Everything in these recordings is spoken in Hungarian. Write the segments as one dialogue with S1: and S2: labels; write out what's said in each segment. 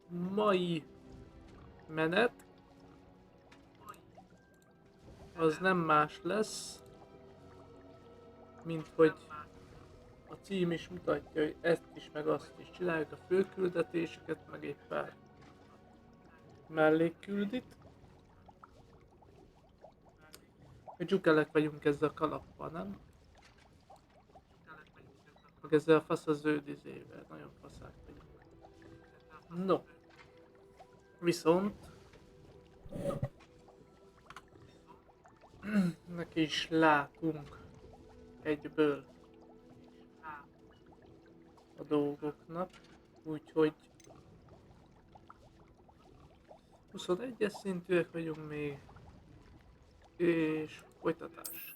S1: mai menet az nem más lesz, mint hogy a cím is mutatja, hogy ezt is meg azt is csináljuk, a főküldetéseket, meg egy pár mellékküldit. Hogy dzsukelek vagyunk ezzel a kalappal, nem? Meg ezzel a fasz az zöldizével, nagyon faszák vagyunk. No. Viszont neki is látunk egyből a dolgoknak, úgyhogy 21-es szintűek vagyunk még, és folytatás.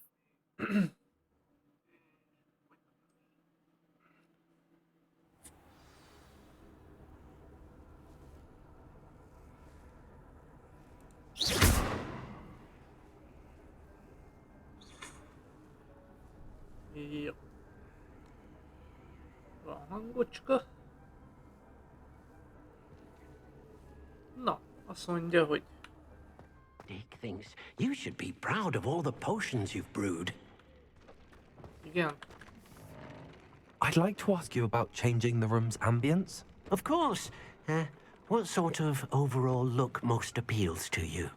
S1: Jó. Van hangocska. Na, azt mondja, hogy
S2: Dick thinks you should be proud of all the potions you've brewed.
S1: igen.
S3: I'd like to ask you about changing the room's ambience.
S2: Of course. What sort of overall look most appeals to you?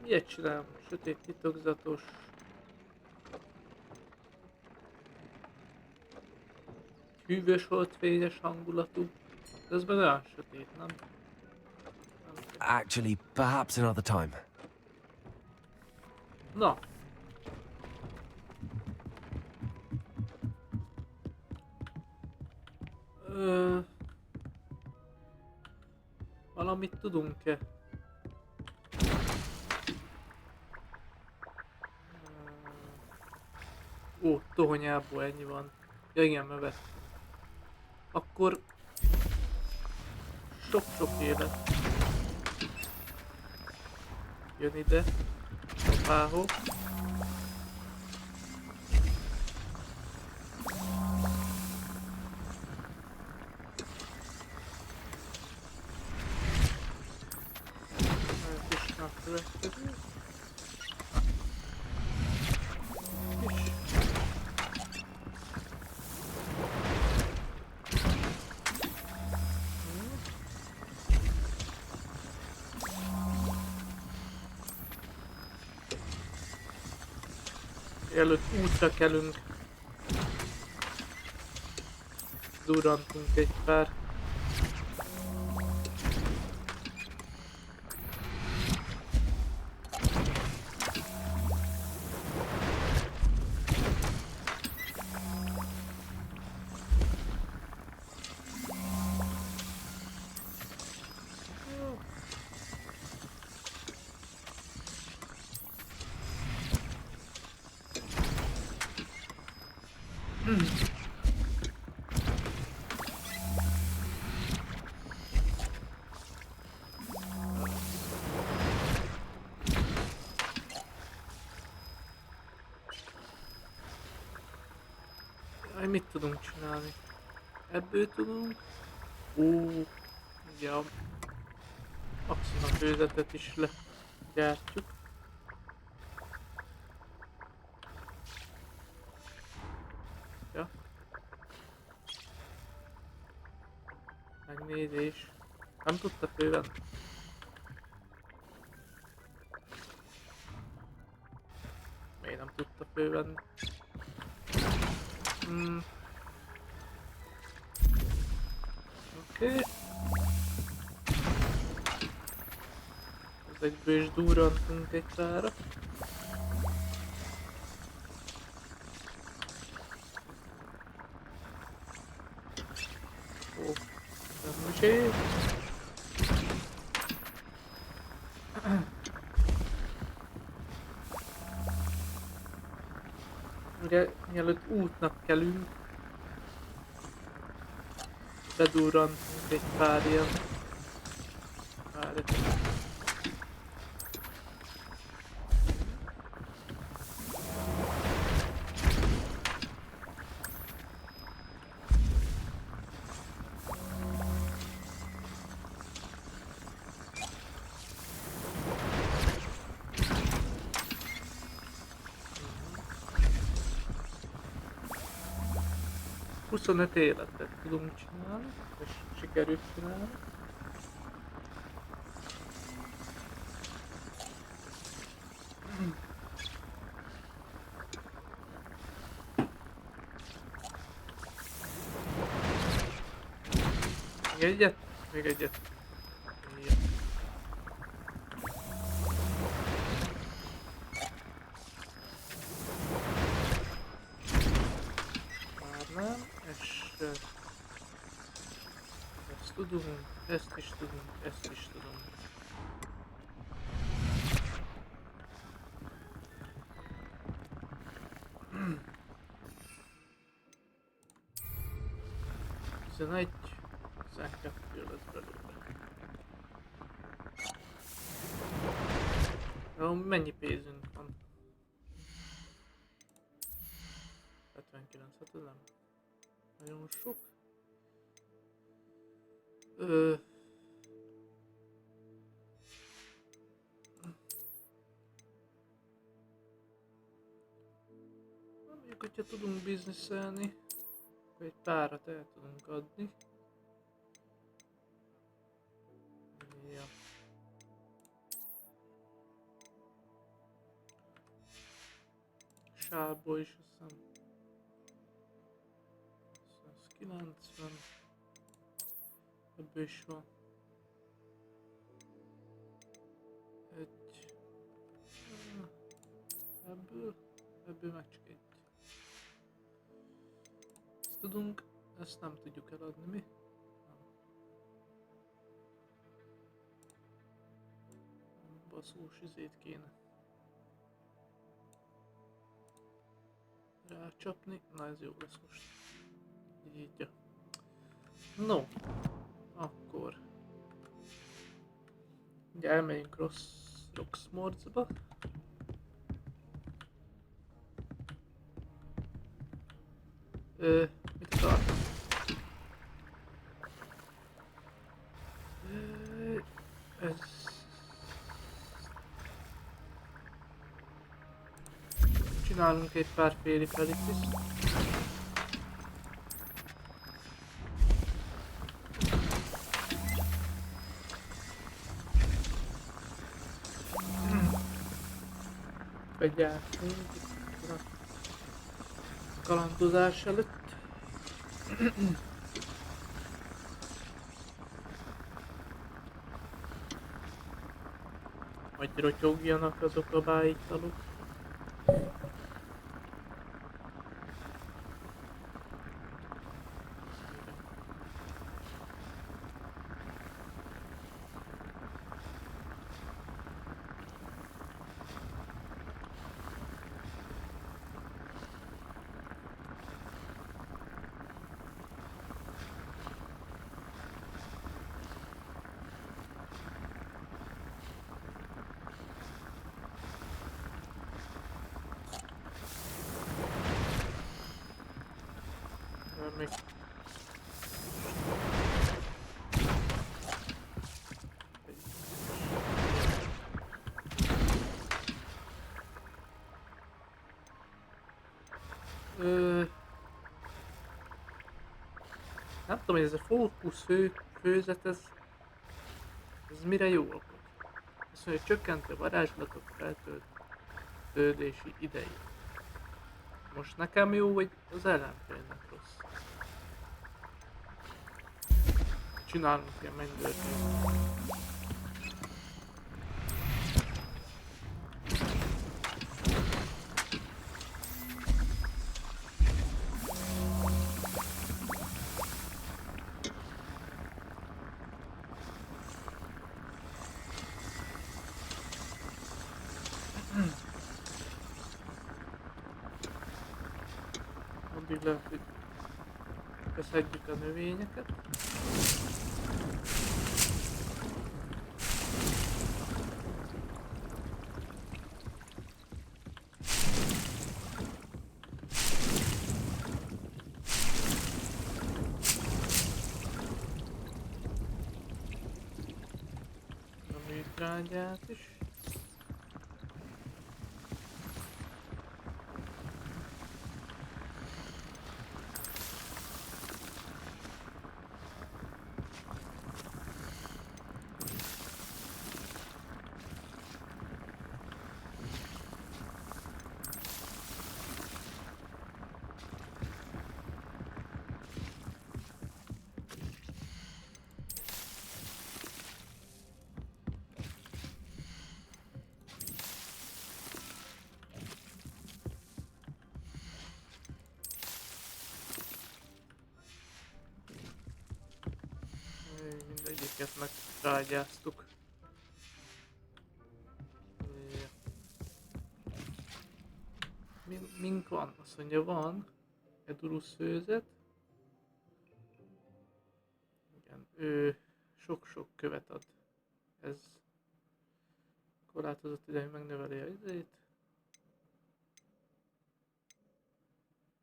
S1: Miért csinálom? Sötét, titokzatos. Hűvös volt, fényes hangulatú. Közben olyan sötét, nem?
S3: Actually, perhaps another time.
S1: Na. Valamit tudunk-e? Ó, tohonyából ennyi van. Ja igen, mövet. Akkor sok-sok élet jön ide apához. Ez is megkövetkezik. Előtt útra kelünk. Durantunk egy pár. Mit tudunk csinálni? Ebből tudunk. Ugye a akciófőzetet is legyártjuk. Ja. Megnézés. Nem tudta fővenni. Miért nem tudta fővenni? Oké. Ezekből is durrantunk egy pára. Ó, nem is ér. Ugye, mielőtt útnak kelünk, bedurrantunk egy pár ilyen. 25 életet tudunk csinálni, és sikerült csinálni. Még egyet? Még egyet. Ja. Már nem, és ezt tudunk, ezt is tudunk, ezt is tudunk. Tizenegy, 12 lesz belőle. Jó, mennyi pénzünk van? 79, hát ez nem nagyon sok. Mondjuk, hogyha tudunk bizniszelni, akkor egy párat el tudunk adni. Ja. Sárból is azt hiszem 190. Ebből is van. Egy. Ebből meg csak egy. Ezt tudunk, ezt nem tudjuk eladni, mi? Nem. Baszós izét kéne rácsapni. Na, ez jó lesz most. Így, ja. No, akkor ugye elmegyünk Roxfortba. Mit akartam? Ez... Csinálunk egy pár féli felit is. Begyártunk a kalandozás előtt. Hogy rotyogjanak azok a bájtalok. Még nem tudom, hogy ez a fókusz főzet, ez mire jó akkor? Azt mondja, hogy csökkenti a varázslatok feltöltődési idejét. Most nekem jó, vagy az ellenfélnek rossz? Csinálunk ilyen mennydörgést. Addig lehet, hogy beszedjük a növényeket. A műtrágyát is. ezeket megtrágyáztuk. Mink van? Azt mondja, van eduruszőzet. Igen, ő sok-sok követ ad. Ez korlátozott ideig megnöveli a izét.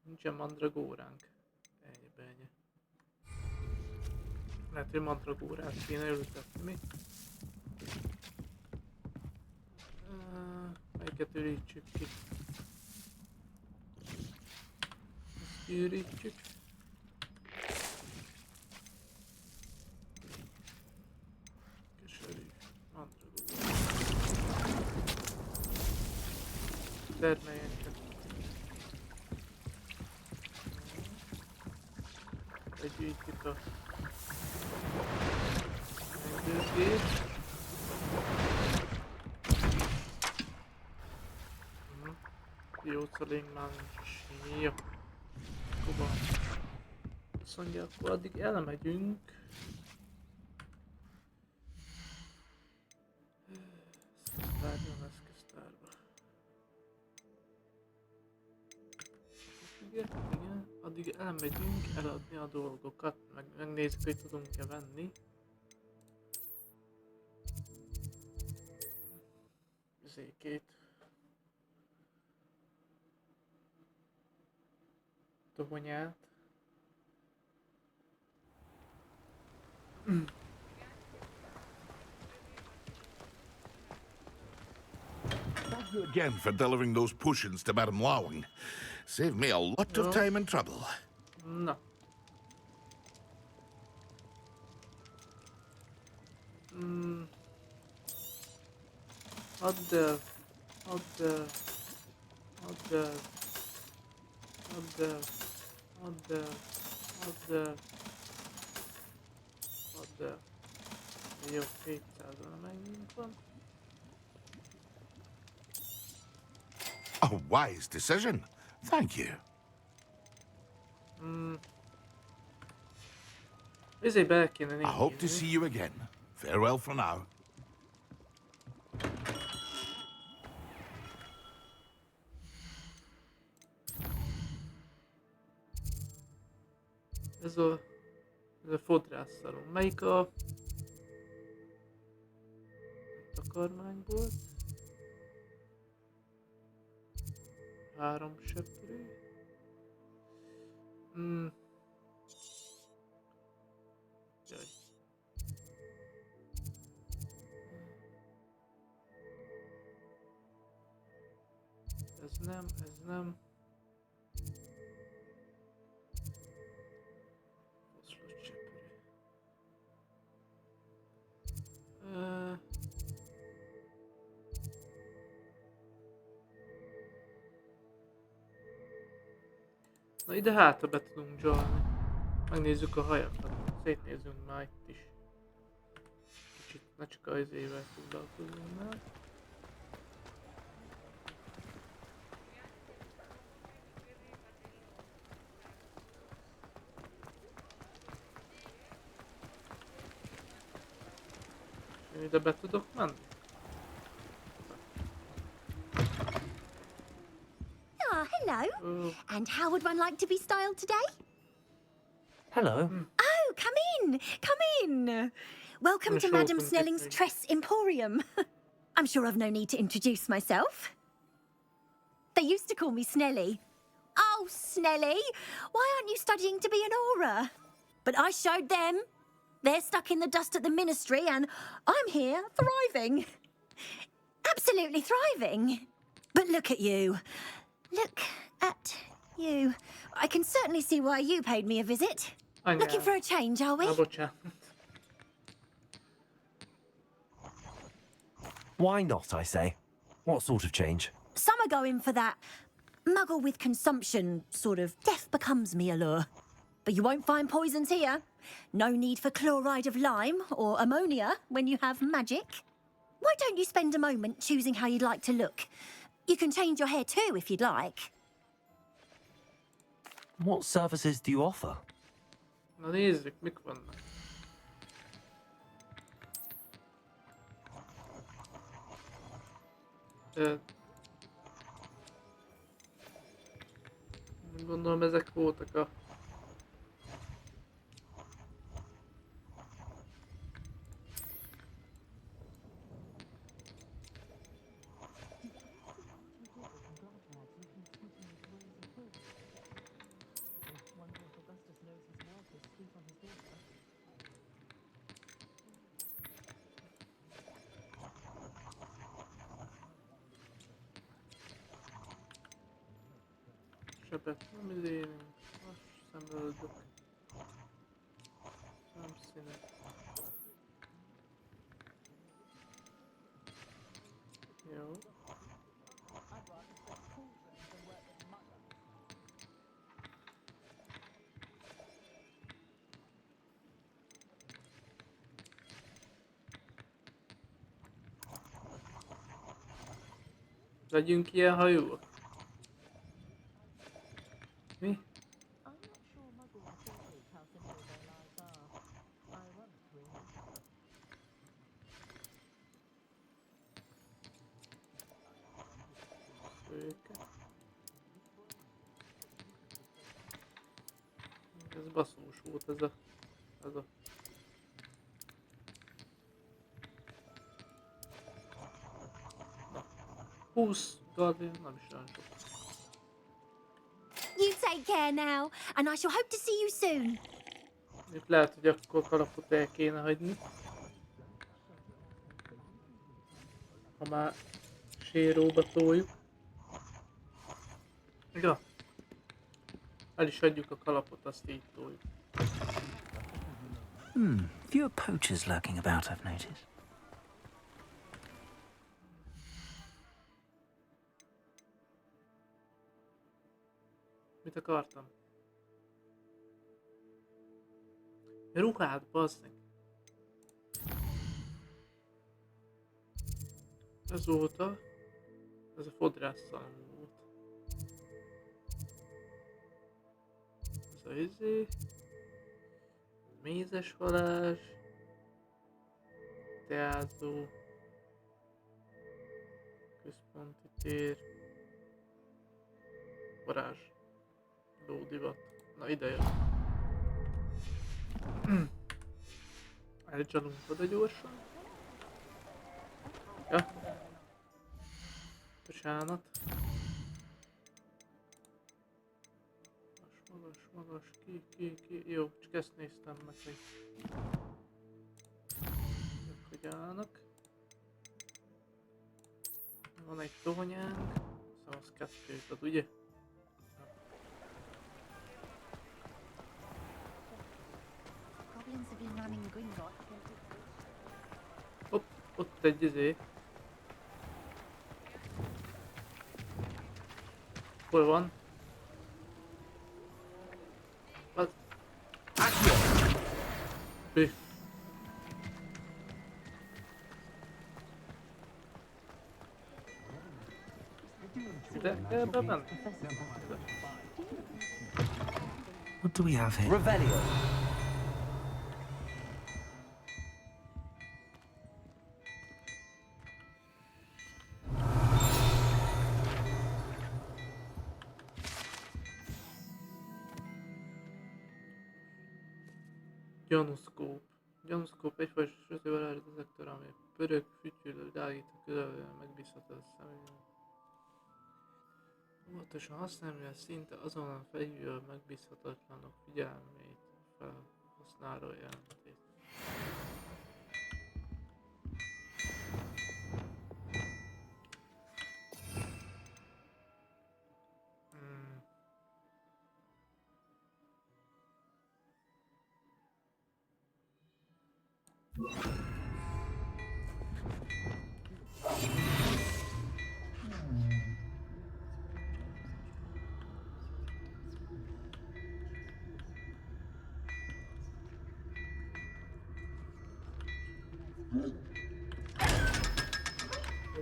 S1: Nincsen mandragóránk. Ennyi. Lehet, hogy mandragórát kéne ültetni, mi? Melyiket ürítsük ki? Ezt kiürítsük. Keserű mandragóra. Termeljen csak. Begyűjtjük a mennydőgét. Jócalénk már nincs is. Jó. Akkor azt mondja, akkor addig elmegyünk. Eszköztárban, eszköztárba. Igen. Addig elmegyünk eladni a dolgokat, megnézzük, hogy tudunk-e venni. Zékét. Tohonyát.
S4: Thank you again for delivering those potions to Madame Lowing. Saved me a lot of time and trouble.
S1: Na. Add el. Jó, 200-on mennyünk van.
S4: A wise decision. Thank you.
S1: Ezért el kéne
S4: I hope to
S1: nézni.
S4: see you again. Farewell for now.
S1: Ez a fodrászszalon. Melyik a takarmányból? 3 söprű. Jaj. Ez nem. Oszlott söprű. Na ide hátra be tudunk dzsalni. Megnézzük a hajakat. Szétnézzünk már itt is. Kicsit, ne csak az izével foglalkozunk már. Én ide be tudok menni?
S5: Ah, hello. And how would one like to be styled today?
S3: Hello.
S5: Oh, come in. Come in. Welcome to
S1: Sure,
S5: Madame
S1: can
S5: Snelling's
S1: take me.
S5: Tress Emporium. I'm sure I've no need to introduce myself. They used to call me Snelly. Oh, Snelly, why aren't you studying to be an aura? But I showed them. They're stuck in the dust at the ministry and I'm here thriving. Absolutely thriving. But look at you. Look at you. I can certainly see why you paid me a visit. Looking for a change, are we?
S1: Bocsánat.
S3: Why not, I say? What sort of change?
S5: Some are going for that muggle with consumption, sort of death becomes me allure. But you won't find poisons here. No need for chloride of lime or ammonia when you have magic. Why don't you spend a moment choosing how you'd like to look? You can change your hair too if you'd like.
S3: What services do you offer?
S1: Na nézzük, mik vannak. Gondolom ezek voltak a... Sebet nem izélünk, most szemöldök. Nem színek. Jó. Legyünk ilyen hajók? Mi? Szőke. Ez baszós volt ez a... Na. 20 gallion, nem is olyan sok.
S5: You take care now, and I shall hope to see you soon.
S1: Itt lehet, hogy akkor kalapot el kéne hagyni. Ha már séróba toljuk. Ja. El is adjuk a kalapot, azt így toljuk.
S6: Fewer poachers lurking about, I've noticed.
S1: Mit akartam? Ruhát, bazdmeg. Ezúttal. Ez a fodrásszal volt. Ez a izé. Mézes halás. Teázó. Központi tér. Varázs. Lódivat. Na ide jön. Elcsalunk oda gyorsan. Ja. Bocsánat. Magas, ki. Jó, csak ezt néztem meg, hogy... Hogy állnak. Van egy tornyánk. Szóval az kettőt ad, ugye? Hopp, ott egy izé. Hol van? Az... Mi? Ide kell bemenni?
S3: What do we have here?
S6: Revelio.
S1: Gyanúszkóp. Gyanúszkóp egyfajta sötét varázsdetektör, ami pörög, fütyül, világít a közelben, megbízható a személyen. Óvatosan használni, mivel szinte azonnal felhívja a megbízhatatlanok figyelmét felhasználó jelentét.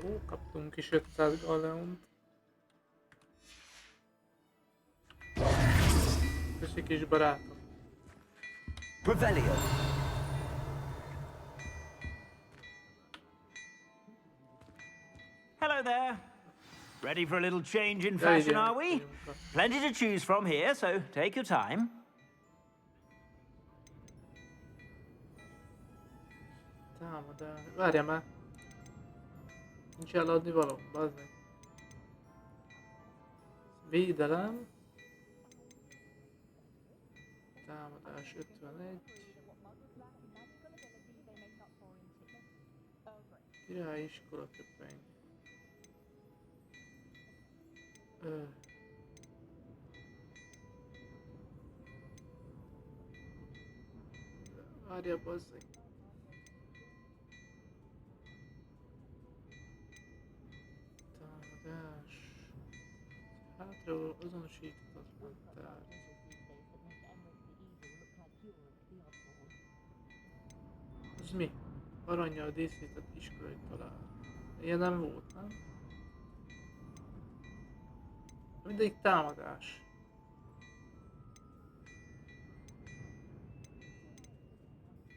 S1: Jó, kaptunk is 500 galeont. Köszi kis barátom.
S6: Revelio.
S7: Hello there.
S6: Ready for a little change in fashion, are we? Plenty to choose from here, so take your time.
S1: Támadás. Várjál már. Nincs eladni való, bazdmeg. Védelem. Támadás 51. Király iskola köpeny. Várja, bazzeg. Támadás. Hátra azonosíthatatlan tárgy. Ez mi? Arannyal díszített iskolai talál. Ilyen nem volt, nem? Mindegyik támadás.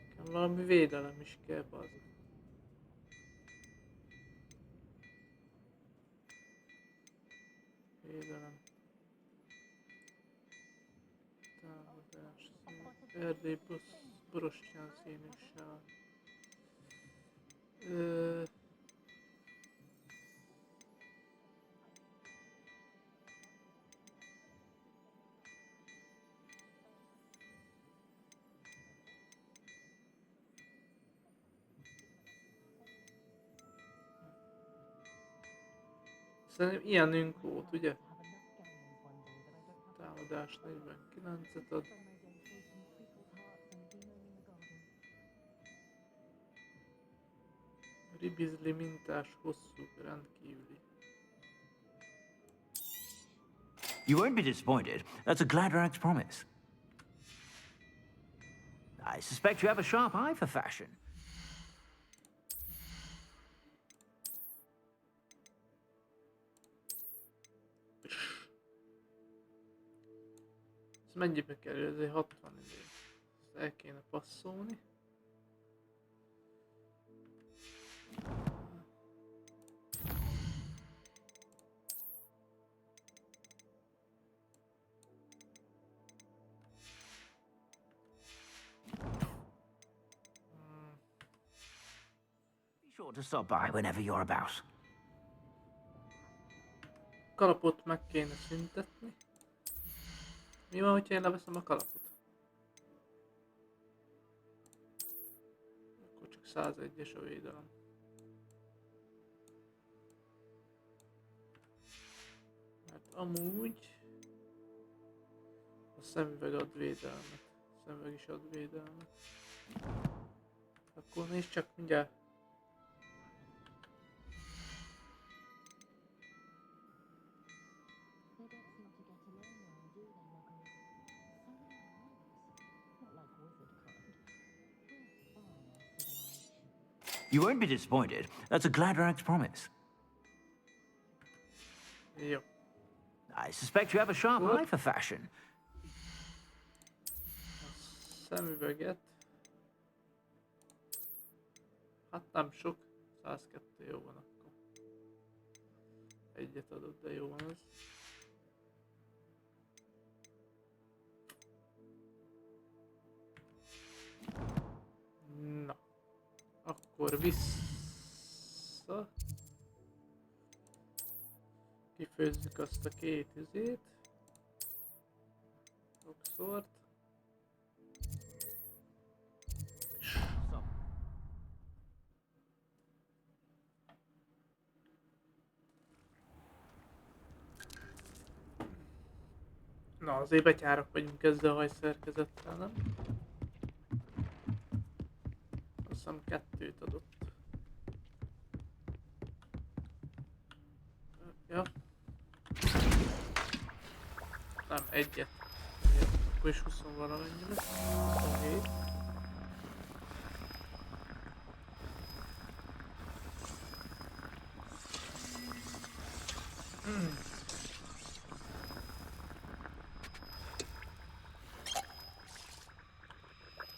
S1: Nekem valami védelem is kell, bazd. Védelem. Támadás. Erdély borostyán színű sár. Szerintem ilyenünk volt, ugye? Támadás 49-et ad. Ribizli mintás hosszú, rendkívüli.
S6: You won't be disappointed. That's a Gladrag's promise. I suspect you have a sharp eye for fashion.
S1: Ez mennyibe kerül? Ez egy 60 idő. Ezt el kéne passzolni.
S6: Be sure to stop by whenever you're about.
S1: Kalapot meg kéne szüntetni. Mi van, hogyha én leveszem a kalapot? Akkor csak 101-es a védelem. Mert amúgy a szemüveg ad védelmet. A szemüveg is ad védelmet. Akkor nézd csak mindjárt.
S6: You won't be disappointed. That's a Gladrag's promise.
S1: Jó.
S6: I suspect you have a sharp eye for fashion.
S1: A szemüveget. Hát nem sok. 102 jó van akkor. Egyet adott, de jó van ez. Na. Akkor vissza. Kifőzzük azt a két izét. Roxfort. Na, azért betyárok vagyunk ezzel a hajszerkezettel, nem? Azt hiszem 2 adott. Ja. Nem, 1-et. Akkor is 20 valamennyi lesz. 27.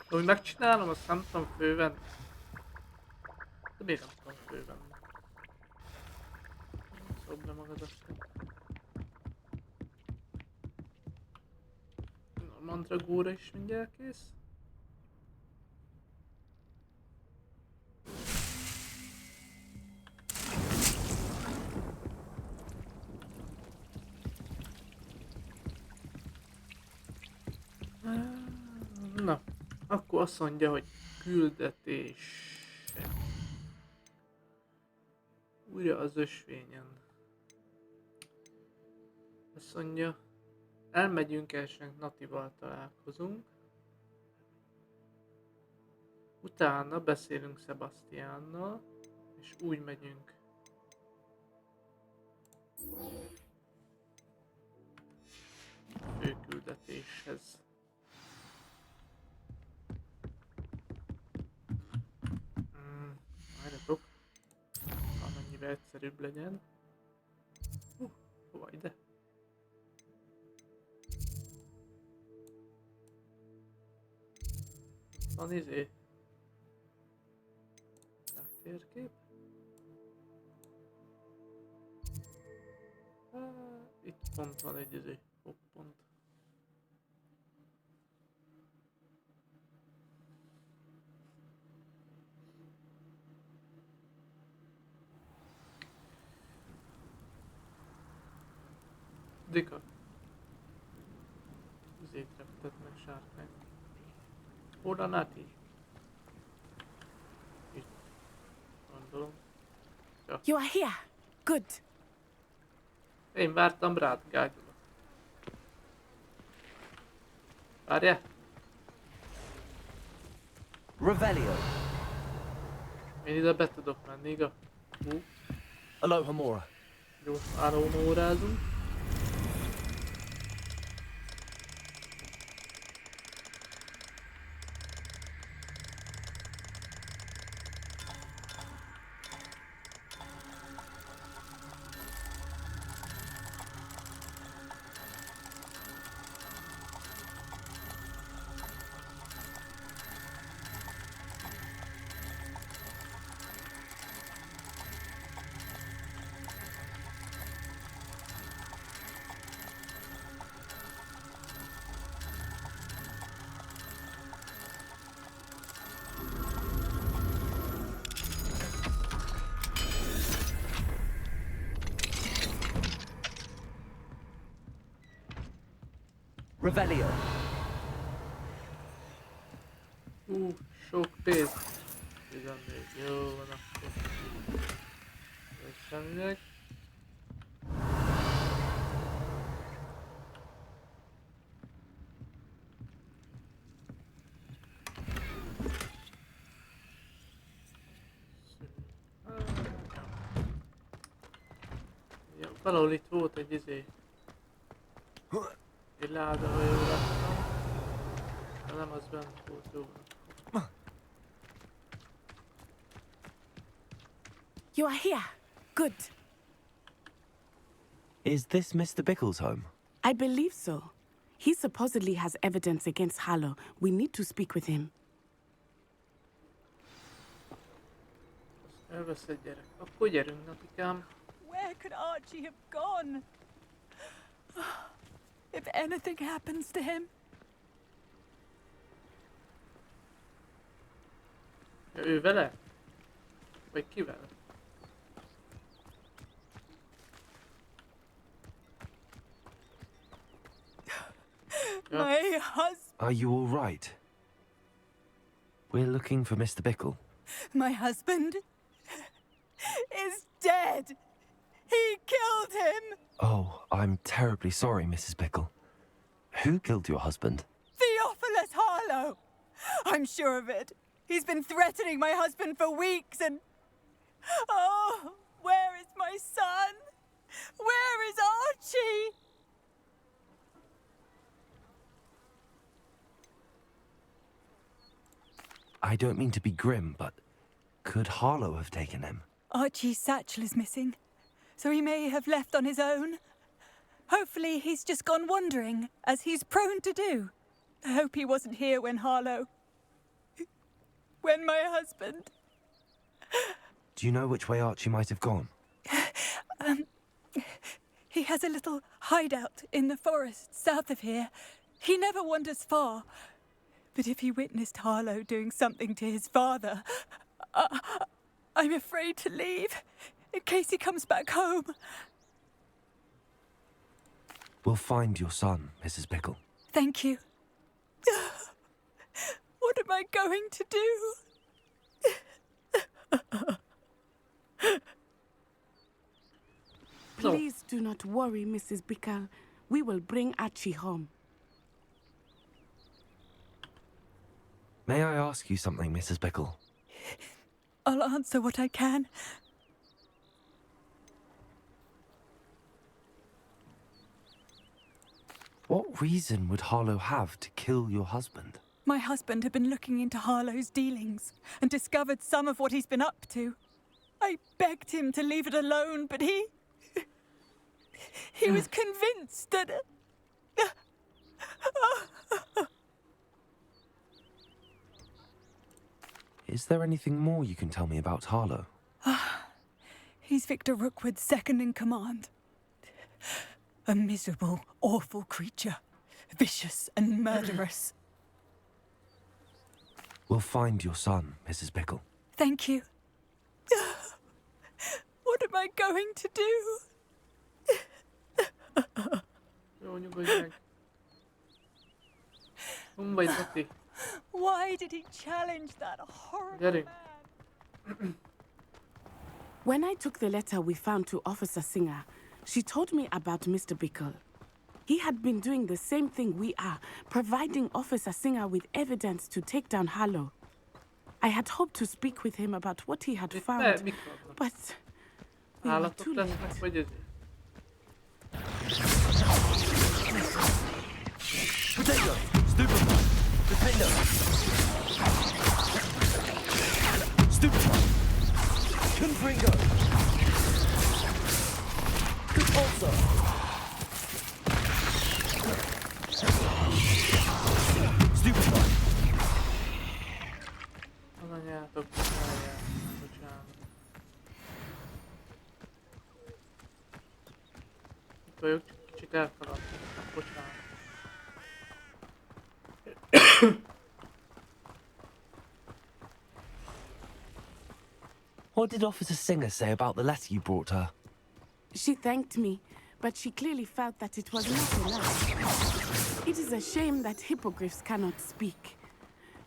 S1: De hogy megcsinálom, azt nem tudom fővenni. De miért nem tudom fővenni? Szóval magad aztán. A mandragóra is mindjárt kész. Na, akkor azt mondja, hogy küldetés. Újra az ösvényen. Azt mondja, elmegyünk elsőnek Natival találkozunk. Utána beszélünk Sebastiánnal, és úgy megyünk. Főküldetéshez. Várjatok. Amennyivel egyszerűbb legyen. Hova ide? Van izé. Térkép. Itt pont van egy izé. Pont. Dika. Izét reptetnek sárkány. Oda Nati. Itt. Gondolom. Ja.
S7: You are here. Good.
S1: Én vártam rád, gágyula. Várjál?
S8: Revelio.
S1: Én ide be tudok menni, igaz?
S8: Aloha Mora.
S1: Jó, árórázunk.
S8: Revelio.
S1: Sok pénz. 14, jó van akkor. Semminek. Ja, valahol itt volt egy izé. Egy láda, ha jól láttam. De nem az bent volt, jó.
S7: You are here. Good.
S3: Is this Mr. Bickle's home?
S7: I believe so. He supposedly has evidence against Harlow. We need to speak with him.
S1: Elvesz egy gyerek. Akkor gyerünk, Natikám.
S9: Where could Archie have gone? If anything happens to him.
S1: Ja, ő vele? Vagy kivel? Ja.
S9: My husband.
S3: Are you all right? We're looking for Mr. Bickle.
S9: My husband is dead. He killed him.
S3: Oh, I'm terribly sorry, Mrs. Bickle. Who killed your husband?
S9: Theophilus Harlow. I'm sure of it. He's been threatening my husband for weeks and... Oh, where is my son? Where is Archie?
S3: I don't mean to be grim, but could Harlow have taken him?
S9: Archie's satchel is missing, so he may have left on his own. Hopefully he's just gone wandering, as he's prone to do. I hope he wasn't here when Harlow... when my husband...
S3: Do you know which way Archie might have gone?
S9: He has a little hideout in the forest south of here. He never wanders far. But if he witnessed Harlow doing something to his father, I'm afraid to leave in case he comes back home.
S3: We'll find your son, Mrs. Pickle.
S9: Thank you. What am I going to do?
S7: Please do not worry, Mrs. Pickle. We will bring Archie home.
S3: May I ask you something, Mrs. Pickle?
S9: I'll answer what I can.
S3: What reason would Harlow have to kill your husband?
S9: My husband had been looking into Harlow's dealings and discovered some of what he's been up to. I begged him to leave it alone, but he was convinced that...
S3: Is there anything more you can tell me about Harlow?
S9: He's Victor Rookwood's second in command. A miserable, awful creature. Vicious and murderous.
S3: We'll find your son, Mrs. Pickle.
S9: Thank you. What am I going to do? Why did he challenge that horrible man?
S7: When I took the letter we found to Officer Singer, she told me about Mr. Pickle. He had been doing the same thing we are, providing Officer Singer with evidence to take down Harlow. I had hoped to speak with him about what he had found, but we were too late.
S8: Potato! Stupefy! Defender! Stupefy! Confringo! Also! Stupefy!
S1: Anyátok, bocsánat. Itt vagyok, csak kicsit elkaladtam, bocsánat.
S3: What did Officer Singer say about the letter you brought her?
S7: She thanked me, but she clearly felt that it was not enough. It is a shame that hippogriffs cannot speak.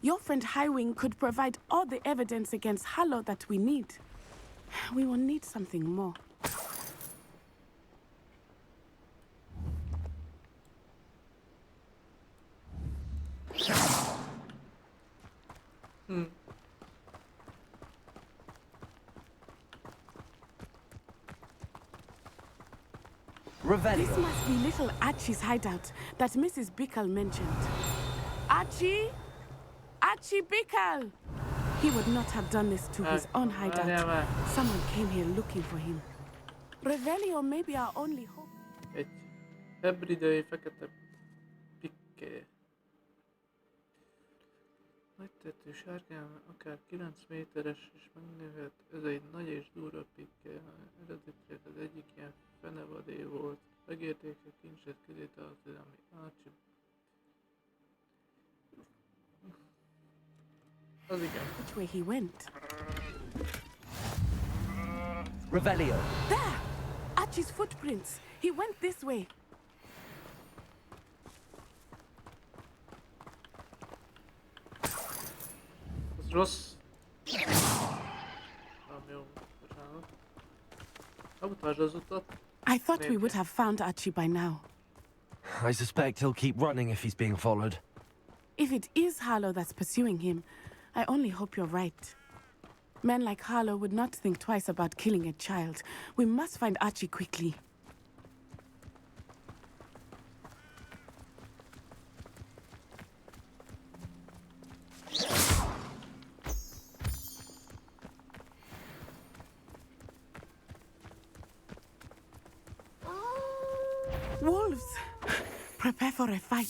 S7: Your friend Highwing could provide all the evidence against Harlow that we need. We will need something more.
S8: Revelio.
S7: This must be little Archie's hideout that Mrs. Pickle mentioned. Archie? Archie Pickle! He would not have done this to his own hideout. Someone came here looking for him. Revelio may be our only hope.
S1: Egy hebridei fekete pikke. Nagy tető sárgán, akár 9 méteres is megnőhet. Ez egy nagy és durva pikke. Eredetileg az egyik ilyen fenevadé volt. Megérték a kincset közé tartozni, ami Archie. Az igen.
S7: Which way he went?
S8: Revelio.
S7: There! Archie's footprints. He went this way.
S1: Az rossz. Nem jó, bocsánat. Elmutasd az utat.
S7: I thought we would have found Archie by now.
S3: I suspect he'll keep running if he's being followed.
S7: If it is Harlow that's pursuing him, I only hope you're right. Men like Harlow would not think twice about killing a child. We must find Archie quickly. Wolves! Prepare for a fight.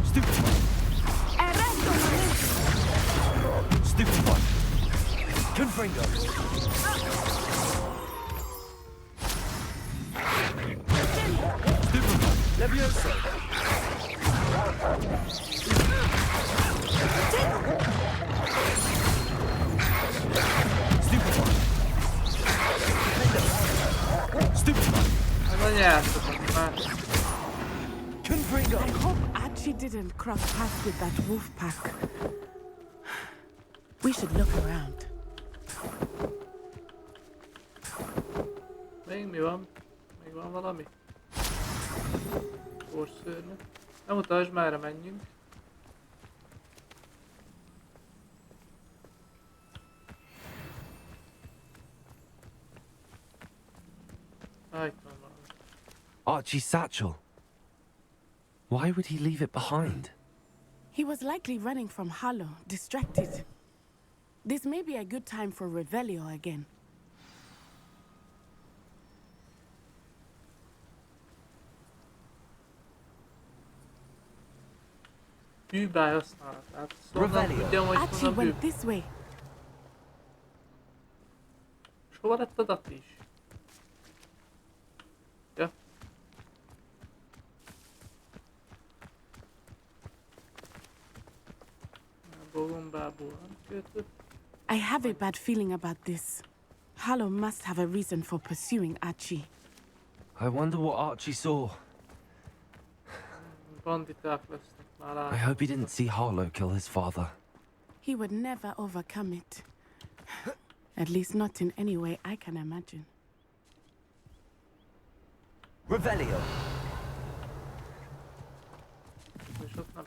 S8: Stupefy.
S7: Arresto,
S8: Stupefy. Confringo. Levioso. Stupefy. Stupefy.
S1: Hát a nyelvszakot már.
S7: I hope Archie didn't cross paths with that wolf pack. We should look around.
S1: Még mi van? Még van valami? Porszörnő. Nem utasd, merre menjünk. Itt van valami.
S3: Archie's satchel. Why would he leave it behind?
S7: He was likely running from Harlow, distracted. This may be a good time for Revelio again.
S1: Bűbáj használatát. Szóval nem tudjam, hogy
S7: Archie
S1: hol a
S7: went
S1: bű.
S7: this way.
S1: És hova lett a dat is? Ja. Gombából nem kötött.
S7: I have a bad feeling about this. Harlow must have a reason for pursuing Archie.
S3: I wonder what Archie saw.
S1: Banditák lesznek már
S3: I hope he didn't see Harlow kill his father.
S7: He would never overcome it. At least not in any way I can imagine.
S8: Revelio.
S1: És ott nem.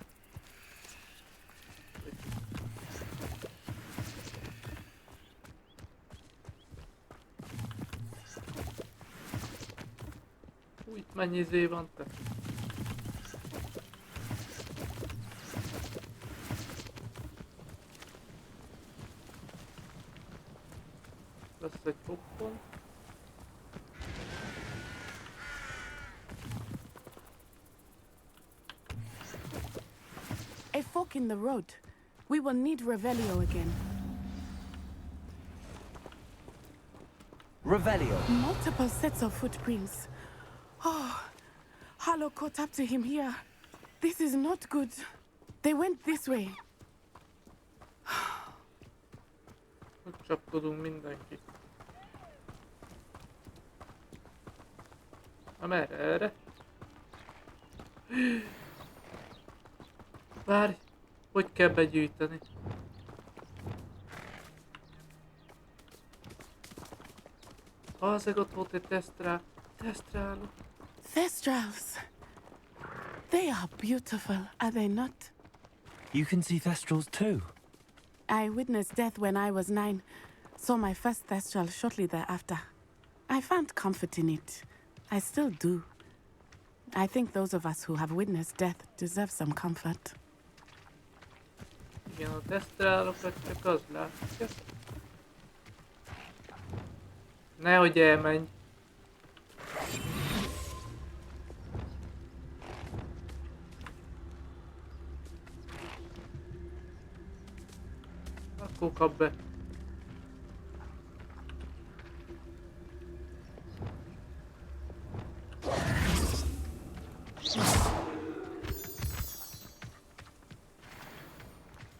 S1: Itt mennyi izé van te? Lesz egy hoppon.
S7: A fork in the road. We will need Revelio again.
S8: Revelio.
S7: Multiple sets of footprints. Oh, Harlow caught up to him here. This is not good. They went this way.
S1: Hogy csapkodunk mindenkit. Merre? Erre? Várj! Hogy kell begyűjteni? Ezek ott volt egy tesztráló.
S7: Thestrals. They are beautiful, are they not?
S3: You can see Thestrals too.
S7: I witnessed death when I was 9. Saw my first Thestral shortly thereafter. I found comfort in it. I still do. I think those of us who have witnessed death deserve some comfort.
S1: Igen, a tesztrálókat csak az látja. Nehogy elmenj. Akkor kap be.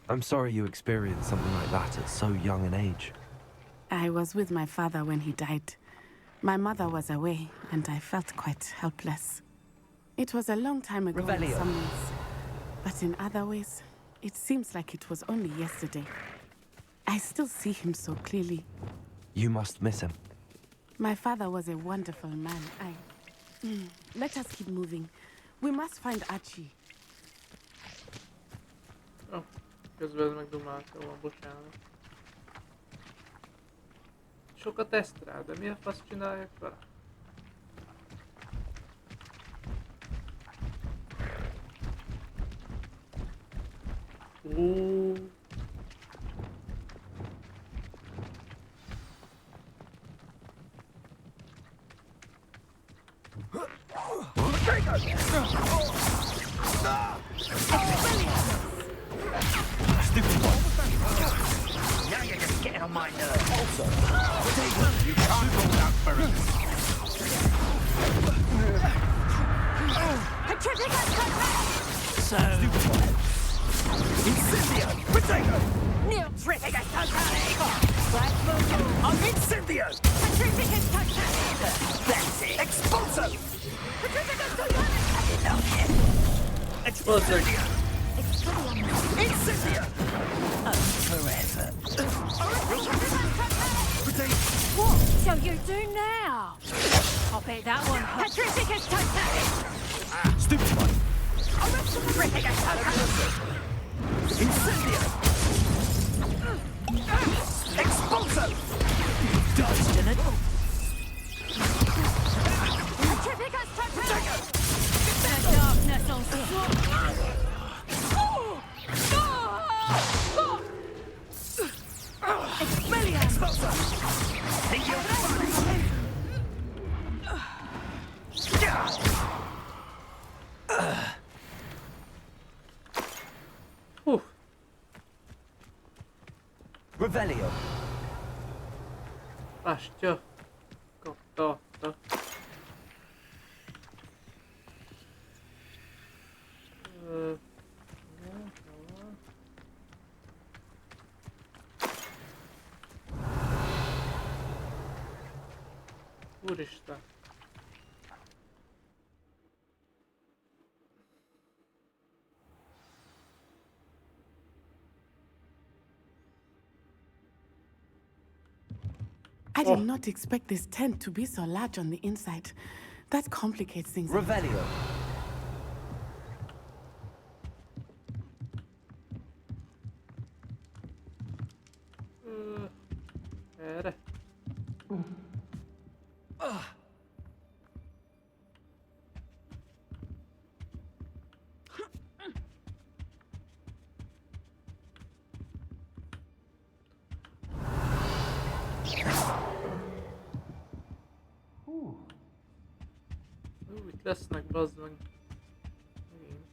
S3: I'm sorry you experienced something like that at so young an age.
S7: I was with my father when he died. My mother was away, and I felt quite helpless. It was a long time ago in
S8: Revelio.
S7: some ways, but in other ways, it seems like it was only yesterday. I still see him so clearly.
S3: You must miss him.
S7: My father was a wonderful man. Let us keep moving. We must find Archie.
S1: Oh, közben megdumáltam, bocsánat. Sok a tesztrál, de mi a fasz csinálják vele?
S6: Now you're just getting on my nerves.
S8: Also,
S4: You can't go that very.
S6: So... Incendio! Potato!
S5: Nyílt tripicus totale!
S6: I'm Incendio!
S5: Tripicus totale!
S6: That's it! Expulso!
S5: Tripicus totale!
S6: Expulso! Incendio! Forever.
S5: What shall you do now? I'll bet that one hurt. Tripicus totale!
S6: Stupid one!
S5: Tripicus totale!
S6: Incendio! Expulso! Dodged in it!
S5: Tripicus totale! The darkness on
S6: Expulso! Think you're Revelio.
S1: Bástya. Kapta, adta. Igen, szóval. Úristen.
S7: I did not expect this tent to be so large on the inside. That complicates things.
S8: Revelio.
S1: Erre. Itt lesznek, bazd meg. Megint.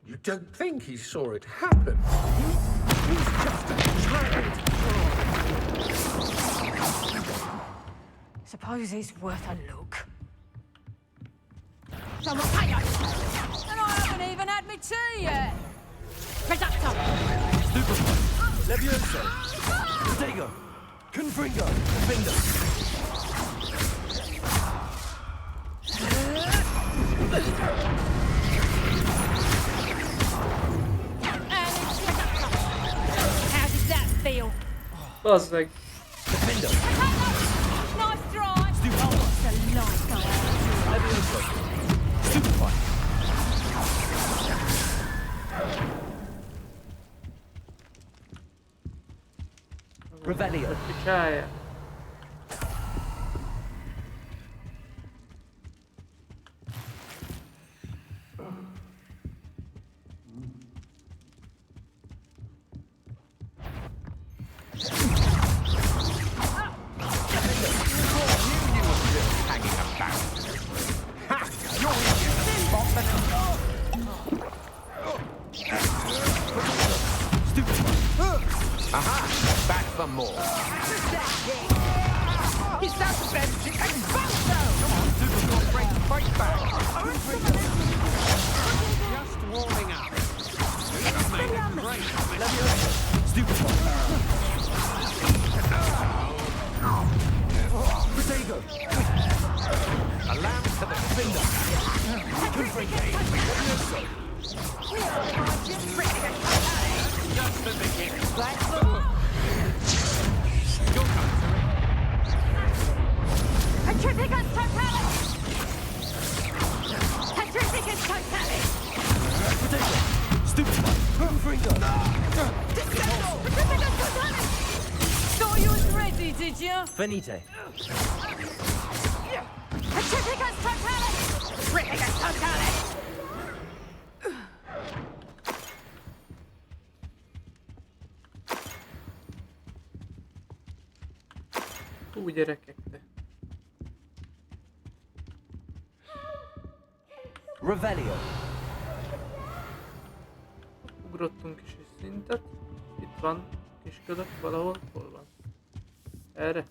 S10: You don't think he saw it happen? He's just a child.
S5: Suppose he's worth a look. Some potatoes! And I haven't even had my tea yet! Reducto!
S6: Stupefy! Levioso! Stego! Confringo! Finger!
S5: How does that feel?
S1: Bazd meg.
S6: Defender!
S5: Nice try!
S6: Stupefy!
S5: What's the light going on?
S6: Levioso! Stupefy! Revelio.
S1: Picciaia.
S10: Aha! Back for more.
S8: Is that the best? Expulso! Come on, Supergirl, break back.
S10: Just warming up. Great.
S6: Stupefy! Stego!
S10: A lamb to the finger.
S6: Levioso!
S10: Just the beginning.
S5: Petrificus totalis! Petrificus totalis!
S6: Potato! Stupefy! Confringo!
S5: Petrificus totalis! Thought you was ready, did you?
S8: Finite.
S5: Petrificus totalis! Petrificus totalis!
S1: Hú, gyerekek, de.
S8: Revelio.
S1: Ugrottunk is egy szintet. Itt van Kisködök valahol? Hol van? Erre?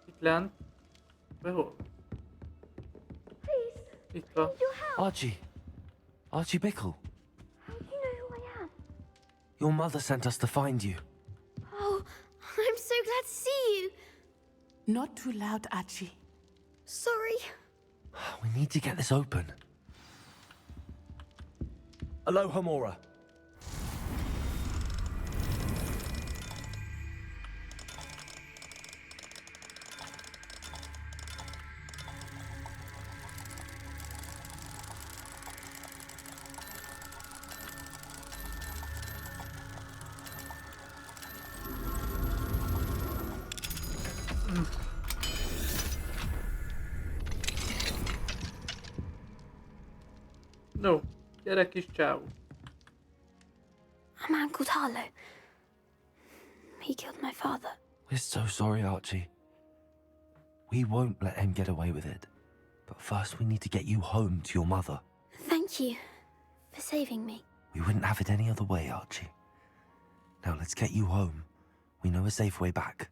S1: Itt lent? Vagy hol? Itt van.
S3: Archie. Archie Bickle.
S11: How do you know who I am?
S3: Your mother sent us to find you.
S11: Oh, I'm so glad to see you.
S7: Not too loud, Archie.
S11: Sorry.
S3: We need to get this open. Aloha, Mora.
S1: No, gyere kis csávó.
S11: A man called Harlow. He killed my father.
S3: We're so sorry, Archie. We won't let him get away with it. But first we need to get you home to your mother.
S11: Thank you for saving me.
S3: We wouldn't have it any other way, Archie. Now let's get you home. We know a safe way back.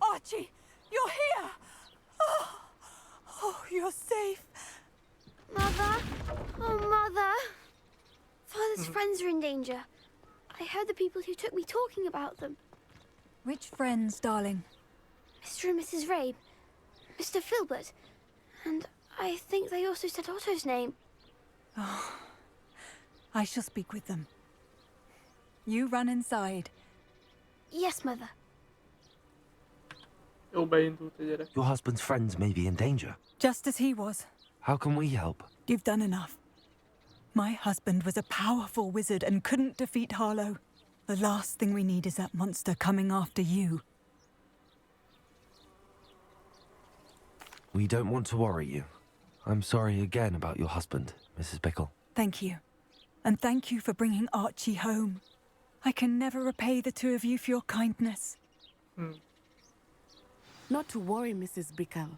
S9: Archie, you're here! Oh, you're safe.
S11: Mother? Oh, Mother. Father's friends are in danger. I heard the people who took me talking about them.
S9: Which friends, darling?
S11: Mr. and Mrs. Rabe, Mr. Filbert, and I think they also said Otto's name.
S9: Oh, I shall speak with them. You run inside.
S11: Yes, Mother.
S1: Jó, beindult a gyerek.
S3: Your husband's friends may be in danger.
S9: Just as he was.
S3: How can we help?
S9: You've done enough. My husband was a powerful wizard and couldn't defeat Harlow. The last thing we need is that monster coming after you.
S3: We don't want to worry you. I'm sorry again about your husband, Mrs. Bickle.
S9: Thank you. And thank you for bringing Archie home. I can never repay the two of you for your kindness.
S7: Not to worry, Mrs. Bickle.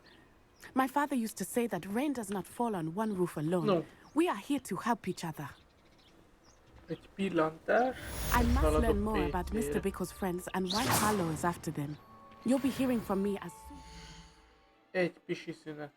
S7: My father used to say that rain does not fall on one roof alone.
S1: No.
S7: We are here to help each other.
S1: Egy pillantás.
S7: I must
S1: Haladok
S7: learn more about
S1: végére.
S7: Mr. Bickle's friends and why Harlow is after them. You'll be hearing from me as soon.
S1: Egy pisi szünet.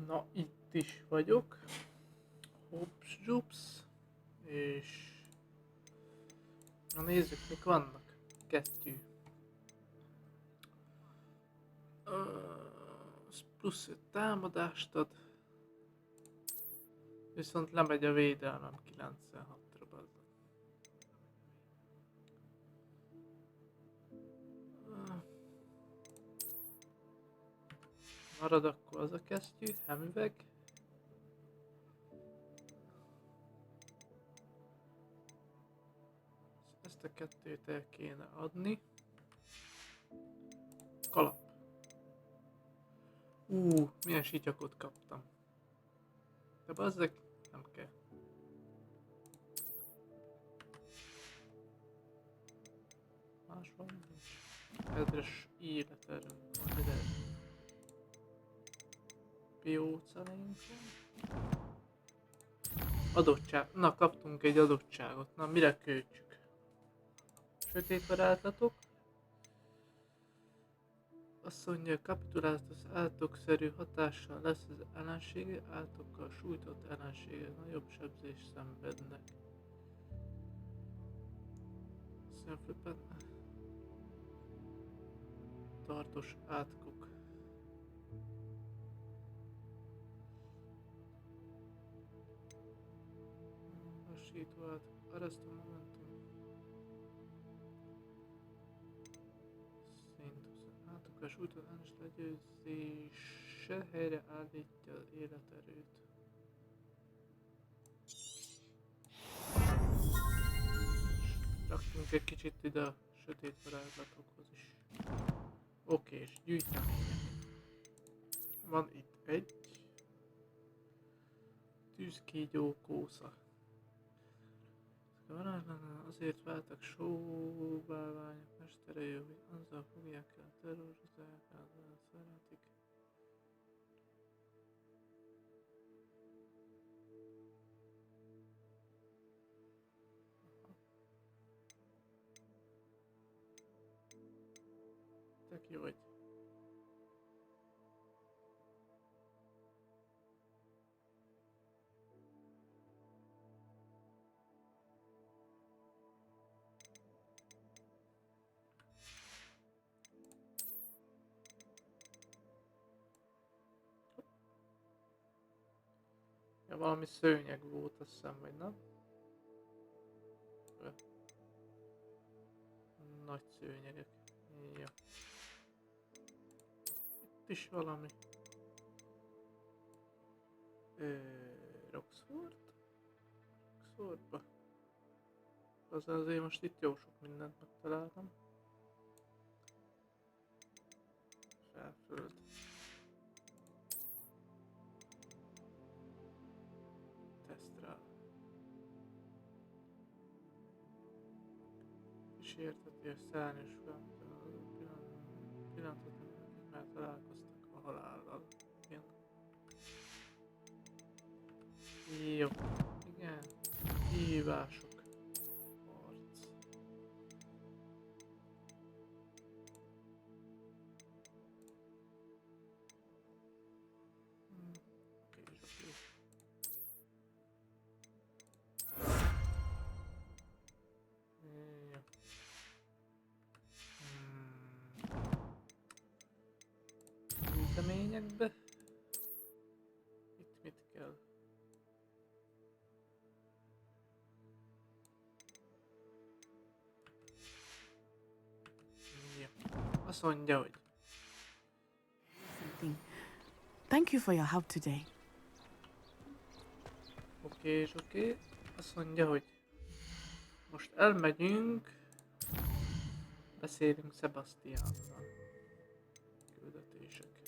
S1: Na, itt is vagyok. Hops, jups. És... Na nézzük, mik vannak. 2. Az plusz 5 támadást ad. Viszont lemegy a védelmem 96-ra, bazzak. Marad akkor az a kesztyű, hemüveg. Ezt a kettőt el kéne adni. Kalap. Milyen sityakot kaptam. De bazzeg, nem kell. Más van nincs. Edres életerőnk van, ide. Piócalénk van. Adottság. Na, kaptunk egy adottságot. Na, mire költsük? Sötét varázslatok. Azt mondja, kapitulált az áltokszerű hatással lesz az ellensége, áltokkal sújtott ellenségek nagyobb sebzést szenvednek. Szemflippen. Tartos átkok. Lassító átkok. Arrest a momentum. Átokkal sújtott ellenes legyőzése helyre állítja az életerőt. Raktunk egy kicsit ide a sötét varázslatokhoz is. Oké, és gyűjtemények. Van itt egy tűzkígyó kósza. Azért váltak sóbálványok mesterei, hogy azzal fogják el terrorizálják, azzal szeretik. Te ki vagy? Ja, valami szőnyeg volt, azt hiszem, vagy nem? Nagy szőnyegek. Ja. Itt is valami. Roxfort? Roxfortba. Azért most itt jó sok mindent megtaláltam. Felföld. Tesztrál. Kísérteti a szárnyos pillanatot, akik már találkoztak a halállal. Igen. Jó. Igen. Hívások. Harc. Oké. Ja. Gyűjteményekbe. Itt mit kell? Ja. Azt mondja, hogy
S7: Thank you for your help today.
S1: Oké. Azt mondja, hogy most elmegyünk, beszélünk Sebastiannal. Küldetések.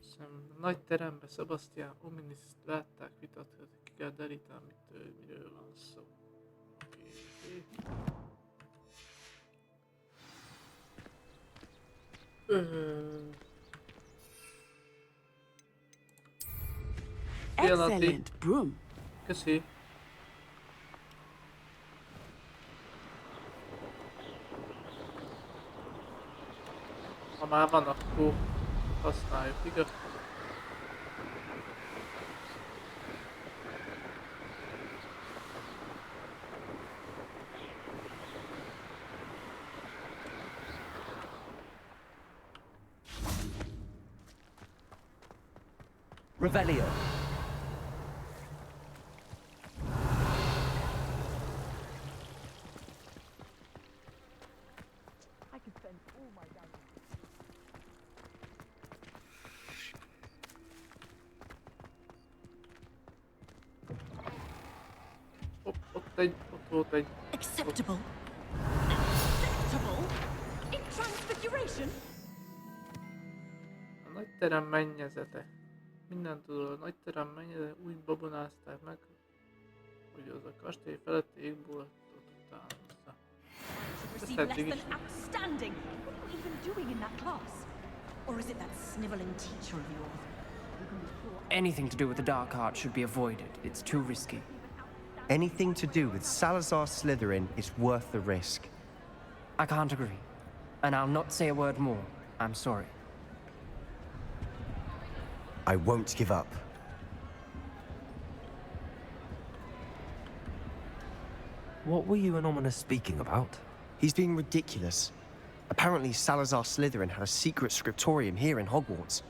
S1: Hiszem, nagy teremben Sebastian Ominiszt látták, vitatkozik, ki kell deríteni, miről van szó. Oké.
S7: Excellent broom.
S1: Köszi. Ha már van, akkor használjuk, igaz?
S6: Revelio.
S8: I could spend all my days.
S1: volt egy...
S5: Acceptable. Acceptable? In transfiguration?
S1: A nagy terem mennyezete. Minden tudod, a nagy terem mennyezete úgy babonázták meg, hogy az a kastély feletti égboltot utánozza.
S5: Receive less than outstanding. What are you even doing in that class? Or is it that sniveling teacher of yours?
S12: Anything to do with the dark art should be avoided. It's too risky.
S13: Anything to do with Salazar Slytherin is worth the risk.
S12: I can't agree. And I'll not say a word more. I'm sorry.
S13: I won't give up.
S3: What were you and Ominous speaking about?
S13: He's being ridiculous. Apparently Salazar Slytherin had a secret scriptorium here in Hogwarts.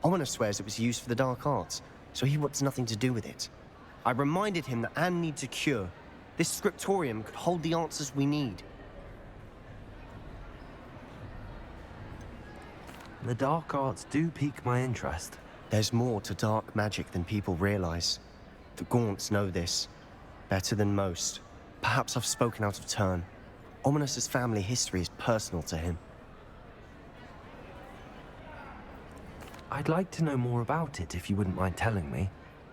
S13: Ominous swears it was used for the dark arts, so he wants nothing to do with it. I reminded him that Anne needs a cure. This scriptorium could hold the answers we need.
S3: The dark arts do pique my interest.
S13: There's more to dark magic than people realize. The Gaunts know this better than most. Perhaps I've spoken out of turn. Ominous's family history is personal to him.
S3: I'd like to know more about it if you wouldn't mind telling me.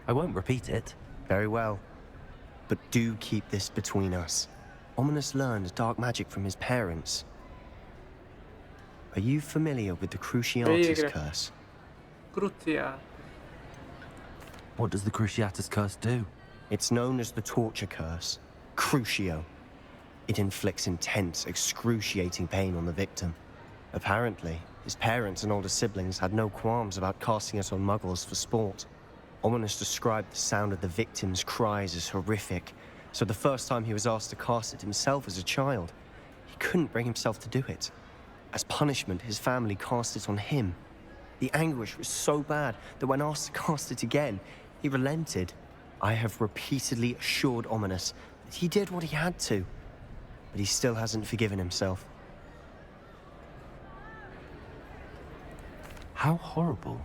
S3: I won't repeat it.
S13: Very well. But do keep this between us. Ominous learned dark magic from his parents. Are you familiar with the Cruciatus curse?
S1: Cruciatus.
S3: What does the Cruciatus curse do?
S13: It's known as the torture curse. Crucio. It inflicts intense, excruciating pain on the victim. Apparently, his parents and older siblings had no qualms about casting it on muggles for sport. Ominous described the sound of the victim's cries as horrific, so the first time he was asked to cast it himself as a child, he couldn't bring himself to do it. As punishment, his family cast it on him. The anguish was so bad that when asked to cast it again, he relented. I have repeatedly assured Ominous that he did what he had to, but he still hasn't forgiven himself.
S3: How horrible.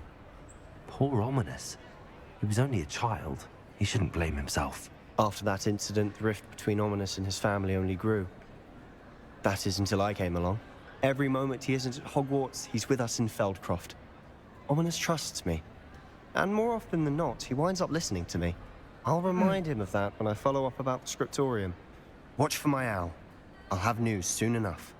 S3: Poor Ominous. He was only a child. He shouldn't blame himself.
S13: After that incident, the rift between Ominous and his family only grew. That is until I came along. Every moment he isn't at Hogwarts, he's with us in Feldcroft. Ominous trusts me. And more often than not, he winds up listening to me. I'll remind him of that when I follow up about the scriptorium. Watch for my owl. I'll have news soon enough.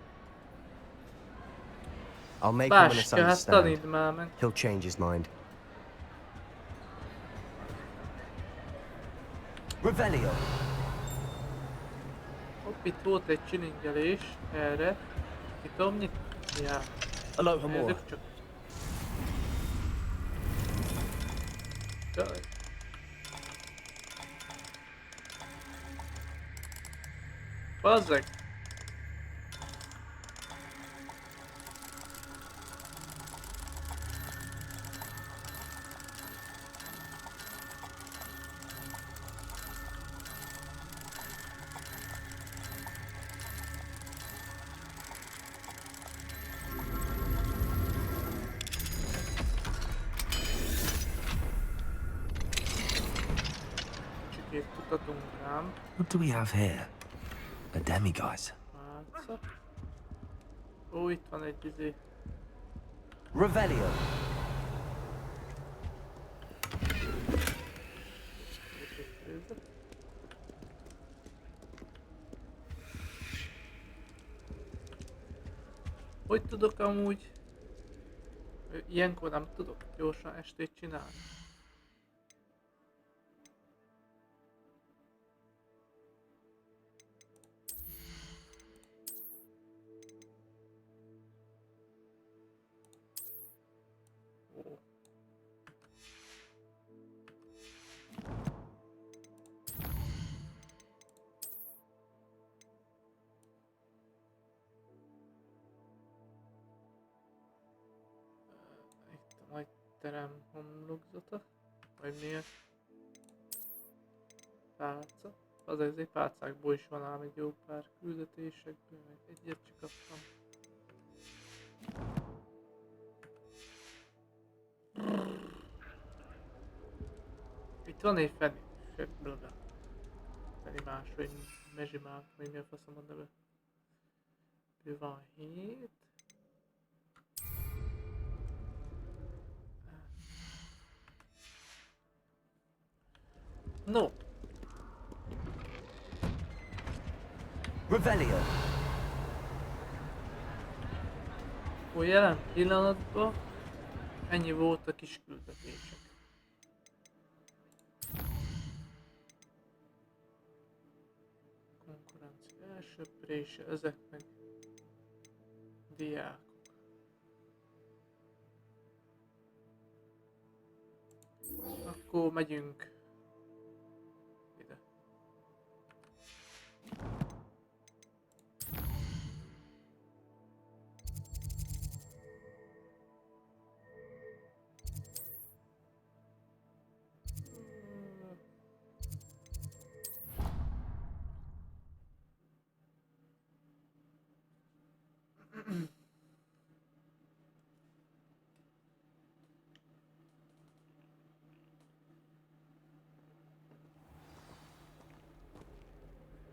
S13: I'll make Ominous understand. He'll change his mind.
S3: Revelio.
S1: Hopp, itt volt egy csilingelés erre. Ki tudom nyitni? Ja.
S13: Aloha more.
S1: Nézzük csak. Jaj. Bazzeg!
S3: What do we have here? A demiguise.
S1: Ó, itt van egy izé.
S3: Revelio.
S1: Hogy tudok amúgy? Ilyenkor nem tudok gyorsan estét csinálni. Terem homlokzata, vagy miért? Pálca. Az ezért pálcákból is van ám egy jó pár küldetésekből, meg egyet csak kaptam. Itt van egy feni máshogy. Megismert, vagy mi a faszom a neve. Ő van 7. No.
S3: Revelio.
S1: Ó, jelen pillanatban ennyi volt a kis küldetések. Konkurencia elsöprése, ezek meg diákok. Akkor megyünk ide.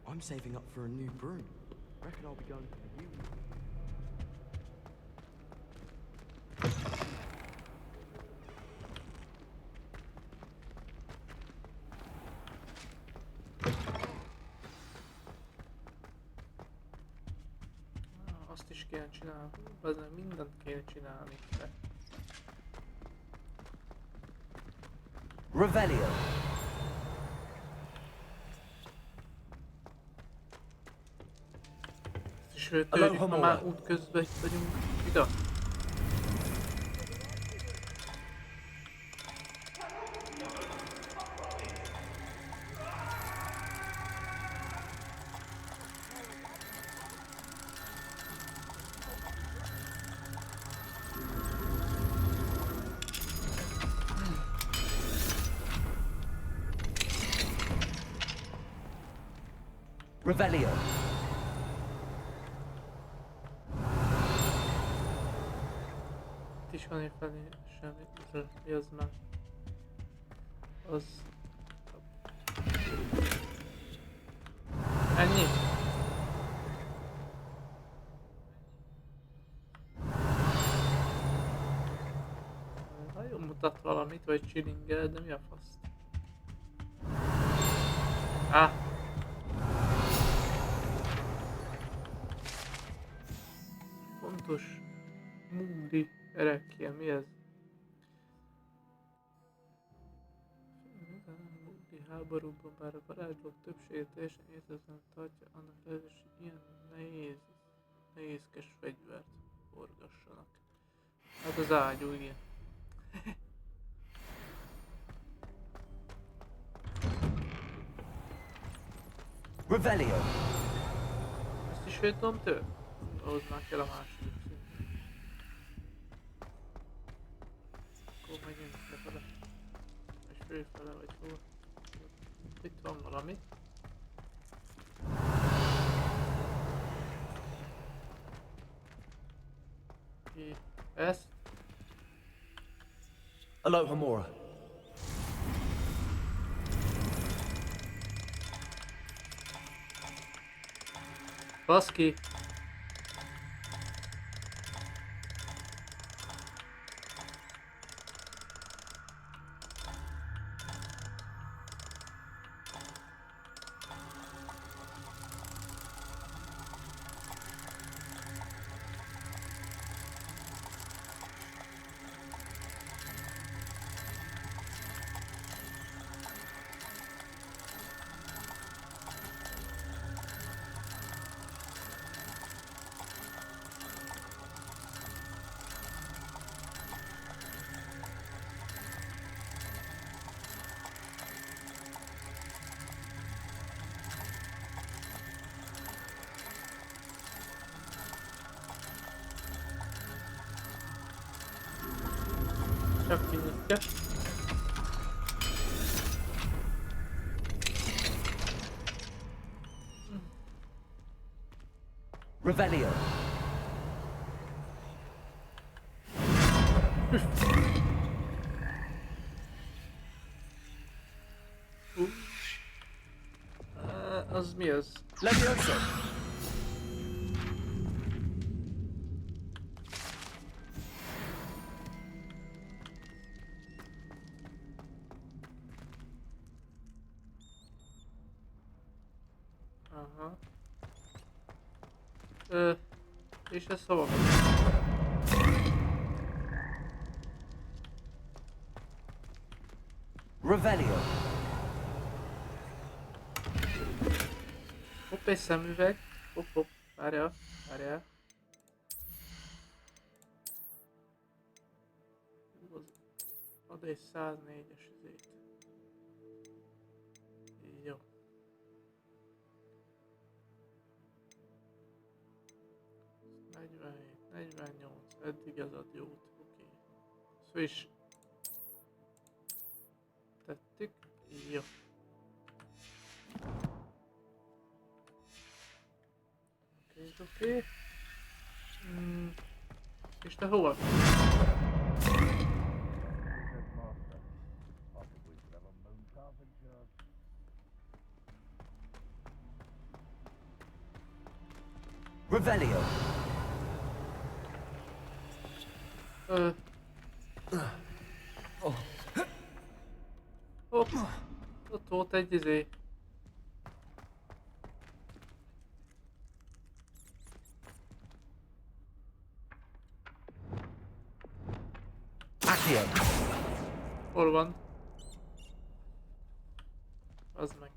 S14: I'm saving up for a new broom. Reckon I'll be going for the new one.
S1: Azt is kéne csinálni, bazdmeg mindent kéne csinálni. De...
S3: Revelio.
S1: Ezt is törjük, ha már út közben itt vagyunk. Ide!
S3: Revelio.
S1: Itt is van felé semmi, mi az már? Az... Ennyi? Nagyon mutat valamit, vagy chillingel, de mi a fasz? Fontos múdi erekje, mi ez? Múdi háborúban bár a varázslók többsége teljesen értetlen tartja, annak lehetős, hogy ilyen nehézkes fegyvert forgassanak. Hát az ágyú, igen.
S3: Revelio.
S1: Ezt is féltom tőle? Ahhoz már kell a második szint. Akkor megyünk lefele. Vagy fölfele, vagy hol. Itt van valami. Ki ezt?
S3: Aloha Mora.
S1: Baszki! Csak kinyitja.
S3: Revelio.
S1: Az mi ez?
S6: Levioso!
S1: Aha. És ez hova megy?
S3: Revelio.
S1: Hopp, egy szemüveg. Hopp, hopp, várjál, várjál. Ad egy 104-es izét. Jó. Ez 47, 48, eddig ez ad jót, oké. Szóval is tettük, jó. Oké. És te hova?
S3: Revelio.
S1: Hopp. Ott volt egy izé.
S3: Accio.
S1: Hol van? Az meg.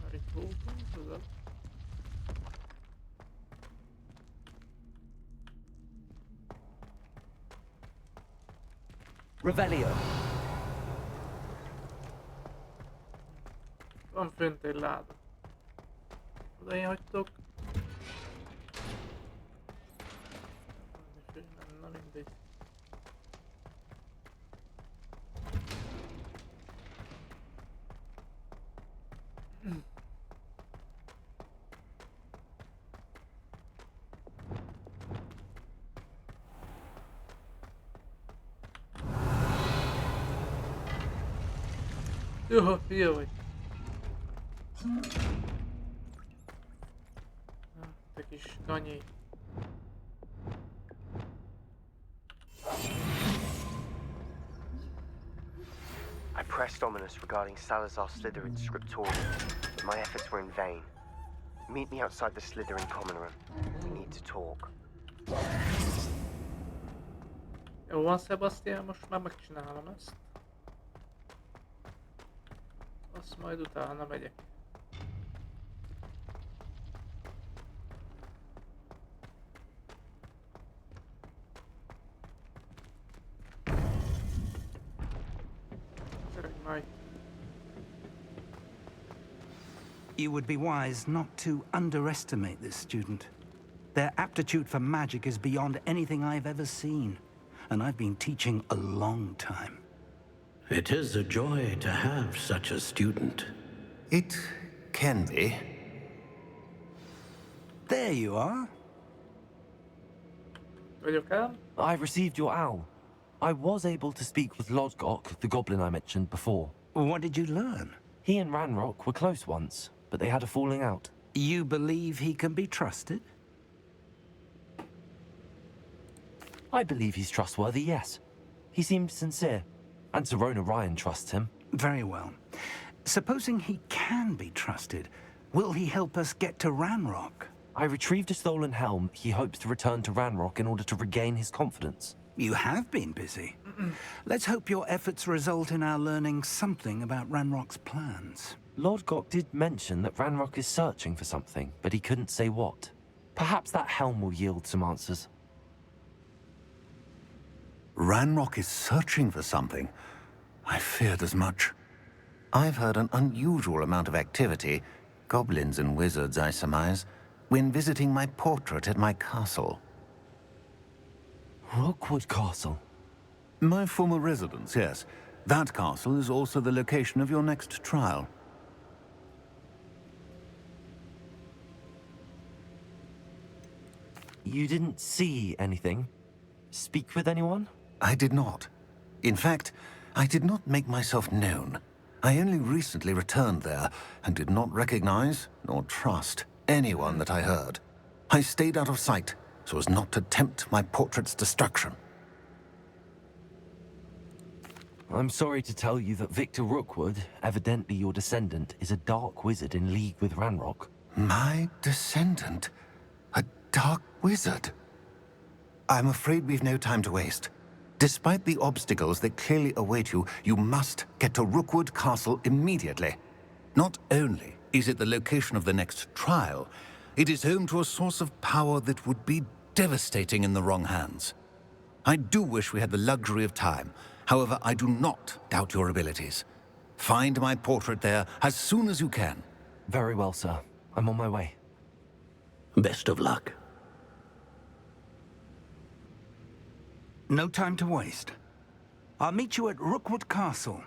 S1: Már itt voltunk, tudod?
S3: Revelio.
S1: Van fönt egy láda. Oda én hagytok. Na mindegy. Jó, hülye vagy. Te kis ganyi.
S13: I pressed ominous regarding Salazar Slytherin's scriptorium, but my efforts were in vain. Meet me outside the Slytherin common room. We need to talk.
S1: Jó van, Sebastian, most már megcsinálom ezt. Azt majd utána megyek.
S15: You would be wise not to underestimate this student. Their aptitude for magic is beyond anything I've ever seen, and I've been teaching a long time.
S10: It is a joy to have such a student.
S16: It can be.
S15: There you are.
S3: I received your owl. I was able to speak with Lodgok, the goblin I mentioned before.
S15: What did you learn?
S3: He and Ranrock were close once, but they had a falling out.
S15: You believe he can be trusted?
S3: I believe he's trustworthy, yes. He seemed sincere, and Sirona Ryan trusts him.
S15: Very well. Supposing he can be trusted, will he help us get to Ranrock?
S3: I retrieved a stolen helm. He hopes to return to Ranrock in order to regain his confidence.
S15: You have been busy. Let's hope your efforts result in our learning something about Ranrock's plans.
S3: Lord Gok did mention that Ranrock is searching for something, but he couldn't say what. Perhaps that helm will yield some answers.
S16: Ranrock is searching for something. I feared as much. I've heard an unusual amount of activity, goblins and wizards, I surmise, when visiting my portrait at my castle.
S3: Rockwood Castle?
S16: My former residence, yes. That castle is also the location of your next trial.
S3: You didn't see anything? Speak with anyone?
S16: I did not. In fact, I did not make myself known. I only recently returned there and did not recognize nor trust anyone that I heard. I stayed out of sight so as not to tempt my portrait's destruction.
S3: I'm sorry to tell you that Victor Rookwood, evidently your descendant, is a dark wizard in league with Ranrock.
S16: My descendant? A dark wizard? I'm afraid we've no time to waste. Despite the obstacles that clearly await you, you must get to Rookwood Castle immediately. Not only is it the location of the next trial, it is home to a source of power that would be devastating in the wrong hands. I do wish we had the luxury of time. However, I do not doubt your abilities. Find my portrait there as soon as you can.
S3: Very well, sir. I'm on my way.
S16: Best of luck.
S15: No time to waste. I'll meet you at Rookwood Castle.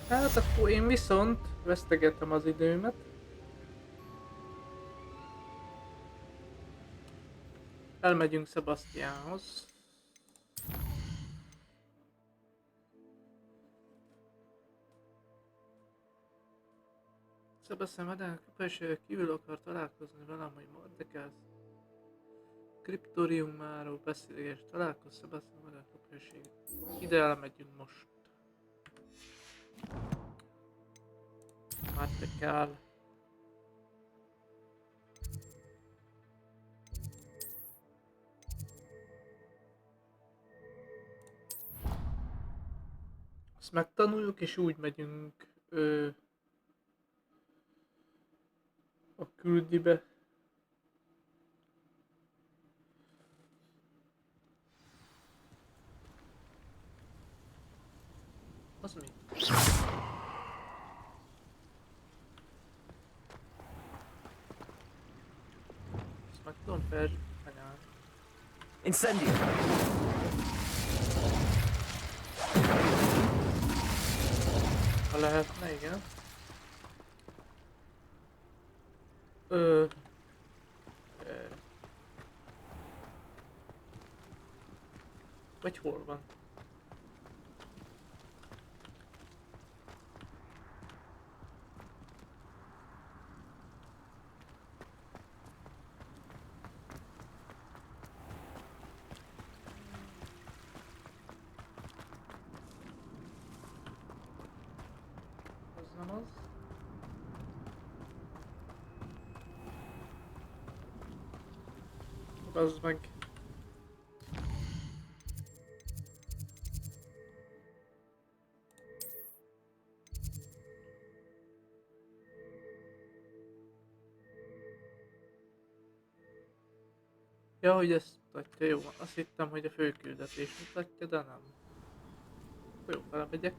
S1: Hát akkor én viszont vesztegetem az időmet. Elmegyünk Sebastiánhoz. Sebastián Madán képességek kívül akar találkozni velem, hogy Mordekaiser kriptóriumáról beszélges. Találkozz Sebastián Madán képességek. Ide elmegyünk most. Mordekaiser. Azt megtanuljuk, és úgy megyünk a küldibe. Az mi? Ezt meg tudom felnyelni.
S3: Incendio!
S1: Ha lehetne, igen. Vagy hol van? Ez nem az. Bazd meg. Ja, hogy ezt mutatja, jó. Azt hittem, hogy a főküldetés mutatja, de nem. Jó, belemegyek.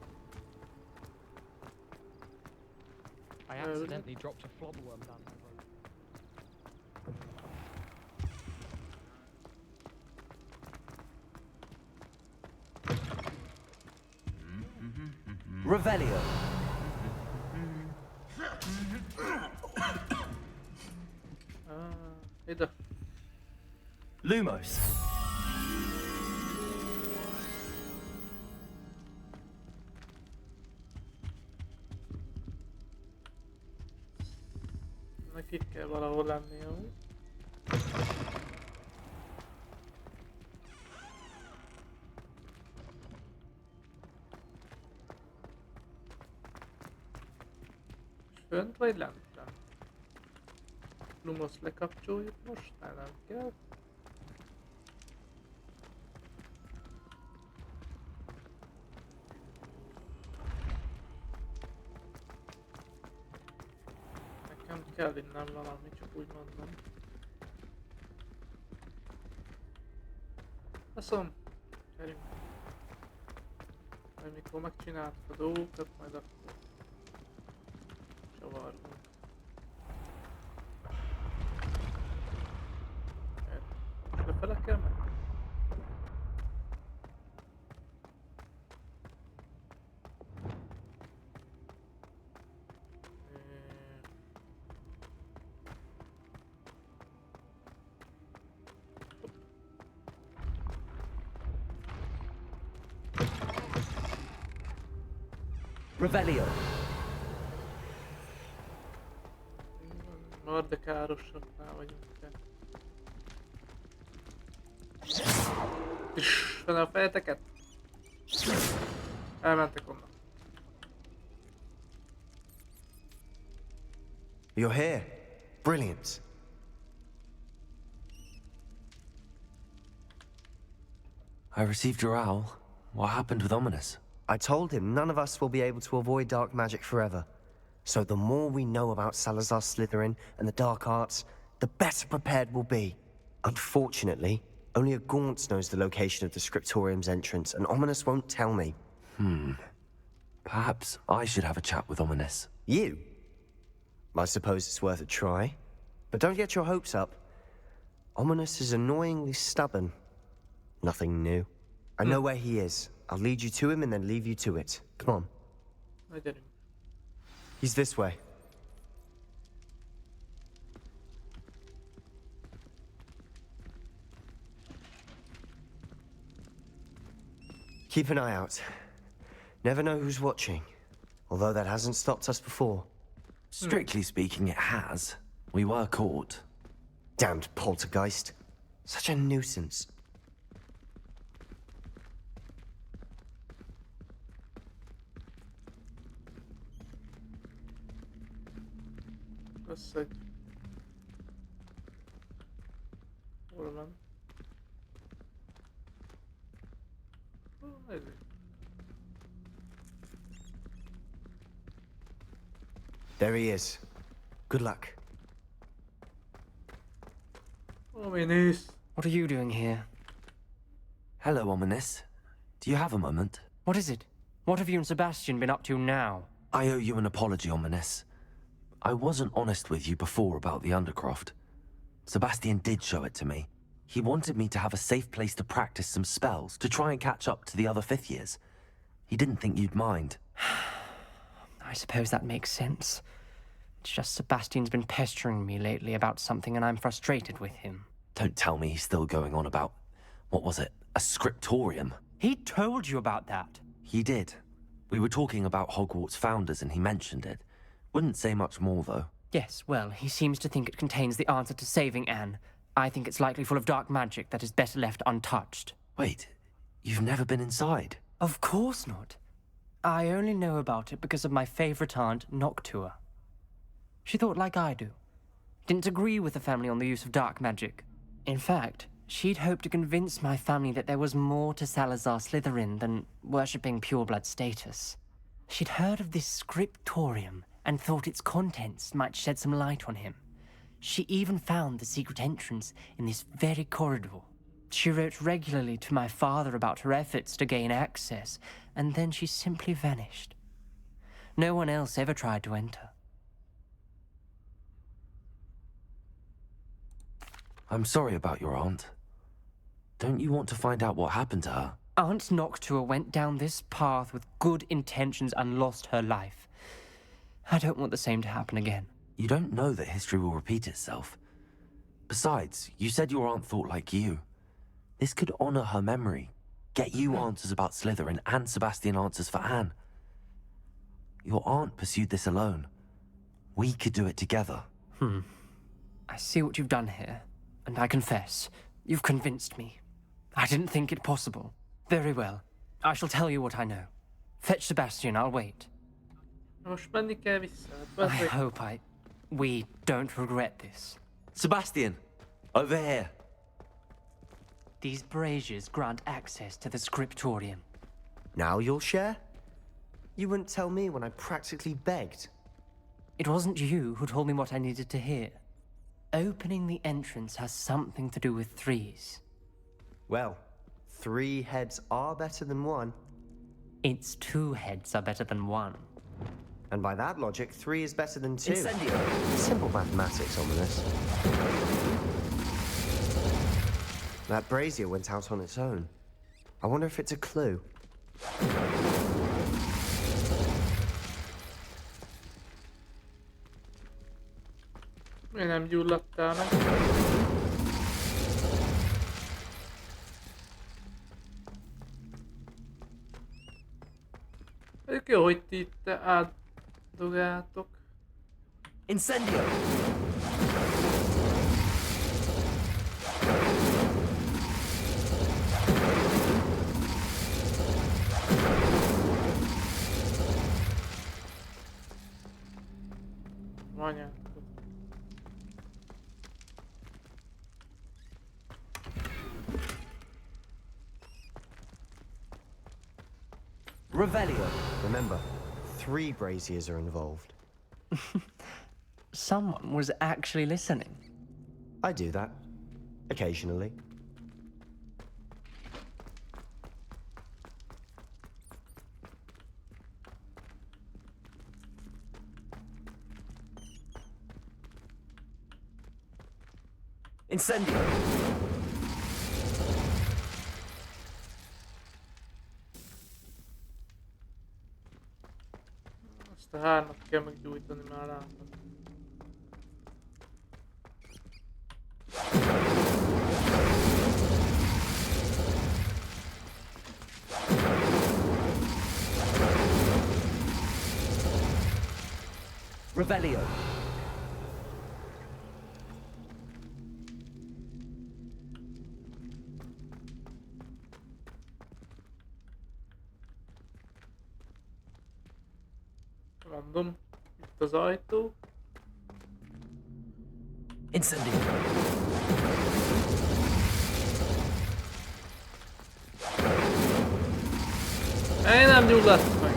S17: I accidentally dropped a flobberworm down the road.
S3: Revelio.
S1: Ide.
S3: Lumos.
S1: Neki kell valahol lennie úgy. Fönt vagy lent? Lumos lekapcsoljuk most, nem kell. Nekem kell innen valami, csak úgy mondom. Baszom, gyerünk. Majd mikor megcsináltuk a dolgokat, majd akkor csavargunk. Lefele kell meg?
S12: Revelio.
S1: Már de károsaknál vagyunk. Fene a fejeteket. Elmentek onnan.
S13: You're here. Brilliant.
S3: I received your owl. What happened with Ominous?
S13: I told him none of us will be able to avoid dark magic forever. So the more we know about Salazar Slytherin and the dark arts, the better prepared we'll be. Unfortunately, only a Gaunt knows the location of the Scriptorium's entrance, and Ominous won't tell me.
S3: Perhaps I should have a chat with Ominous.
S13: You? I suppose it's worth a try. But don't get your hopes up. Ominous is annoyingly stubborn. Nothing new. I know where he is. I'll lead you to him and then leave you to it. Come on.
S1: I get him.
S13: He's this way. Keep an eye out. Never know who's watching. Although that hasn't stopped us before.
S3: Strictly speaking, it has. We were caught.
S13: Damned poltergeist. Such a nuisance.
S1: Let's see. Hol van? Ez.
S13: There he is. Good luck.
S1: Ominous.
S12: What are you doing here?
S3: Hello, Ominous. Do you have a moment?
S12: What is it? What have you and Sebastian been up to now?
S3: I owe you an apology, Ominous. I wasn't honest with you before about the Undercroft. Sebastian did show it to me. He wanted me to have a safe place to practice some spells, to try and catch up to the other fifth years. He didn't think you'd mind.
S12: I suppose that makes sense. It's just Sebastian's been pestering me lately about something and I'm frustrated with him.
S3: Don't tell me he's still going on about, what was it, a scriptorium?
S12: He told you about that?
S3: He did. We were talking about Hogwarts founders and he mentioned it. Wouldn't say much more, though.
S12: Yes, well, he seems to think it contains the answer to saving Anne. I think it's likely full of dark magic that is better left untouched.
S3: Wait, you've never been inside?
S12: Of course not. I only know about it because of my favorite aunt, Noctua. She thought like I do. Didn't agree with the family on the use of dark magic. In fact, she'd hoped to convince my family that there was more to Salazar Slytherin than worshipping pureblood status. She'd heard of this scriptorium and thought its contents might shed some light on him. She even found the secret entrance in this very corridor. She wrote regularly to my father about her efforts to gain access, and then she simply vanished. No one else ever tried to enter.
S3: I'm sorry about your aunt. Don't you want to find out what happened to her?
S12: Aunt Noctua went down this path with good intentions and lost her life. I don't want the same to happen again.
S3: You don't know that history will repeat itself. Besides, you said your aunt thought like you. This could honor her memory, get you answers about Slytherin and Sebastian answers for Anne. Your aunt pursued this alone. We could do it together.
S12: I see what you've done here, and I confess, you've convinced me. I didn't think it possible. Very well. I shall tell you what I know. Fetch Sebastian, I'll wait.
S1: Most menni kell vissza.
S12: I hope we don't regret this.
S3: Sebastian, over here.
S12: These braziers grant access to the scriptorium.
S13: Now you'll share? You wouldn't tell me when I practically begged.
S12: It wasn't you who told me what I needed to hear. Opening the entrance has something to do with threes.
S13: Well, 3 heads are better than 1.
S12: It's 2 heads are better than 1.
S13: And by that logic, 3 is better than 2.
S12: Incendio.
S13: Simple mathematics, Ominous. That brazier went out on its own. I wonder if it's a clue.
S1: Miért nem gyulladtál meg? Tök jó, hogy ti itt átdogáltok.
S3: Incendio!
S1: Anyád.
S3: Revelio.
S13: Remember, 3 braziers are involved.
S12: Someone was actually listening.
S13: I do that. Occasionally.
S3: Incendio.
S1: Azt a 3-at kell meggyújtani, már látom.
S3: Revelio.
S1: Mondom, itt az ajtó.
S3: Incendio.
S1: Én nem gyulladt meg.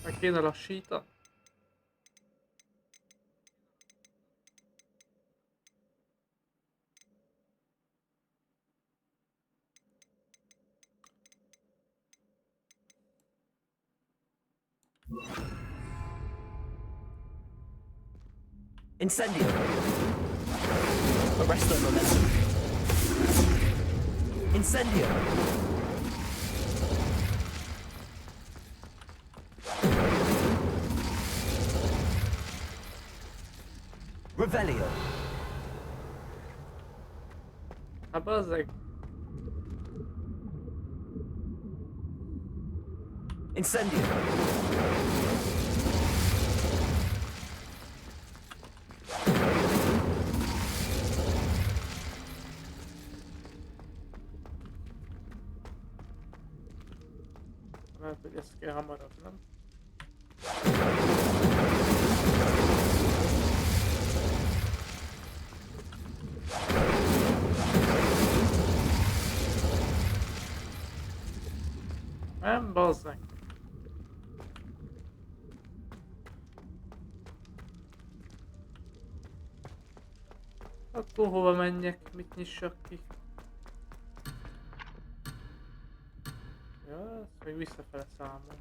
S1: Meg kéne lassítani.
S3: Incendio. Arrest the momentum. Incendio. Revelio.
S1: Hát bazzeg.
S3: Incendio.
S1: Lehet, hogy ezt kell hamarabb, nem? Nem, bazzeg. Akkor hova menjek, mit nyissak ki? Ja, ezt még visszafele számol.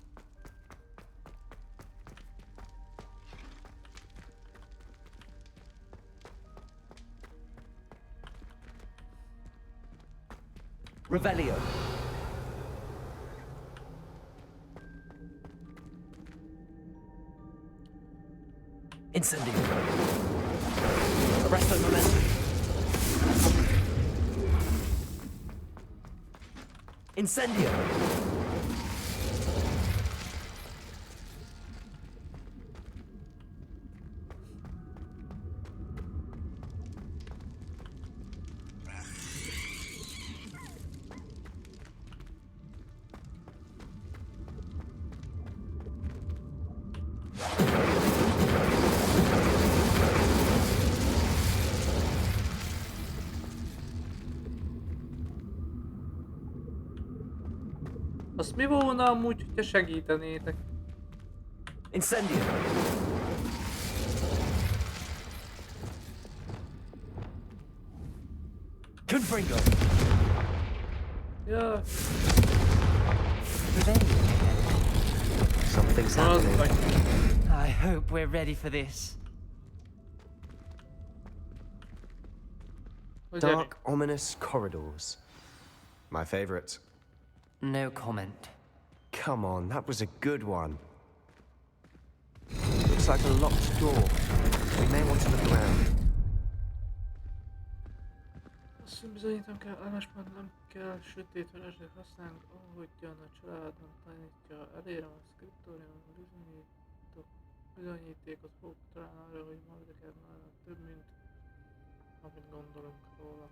S3: Revelio. Incendio. Arrest the momentum. Incendio.
S1: Azt mi volna amúgy, hogyha segítenétek?
S3: Incendio. Confringo.
S1: Ja.
S13: Something's happening.
S12: I hope we're ready for this.
S13: Dark, ominous corridors. My favorite.
S12: No comment.
S13: Come on, that was a good one. Looks like a locked door. may want to look around.
S1: Azt bizonyítom kell, álláspont nem kell sötét varázslat használnunk, ahogyan a családom tanítja. Elérem a szkriptóriumon bizonyítékot fogok találni arra, hogy Mordekaisernek több, mint amit gondolunk róla.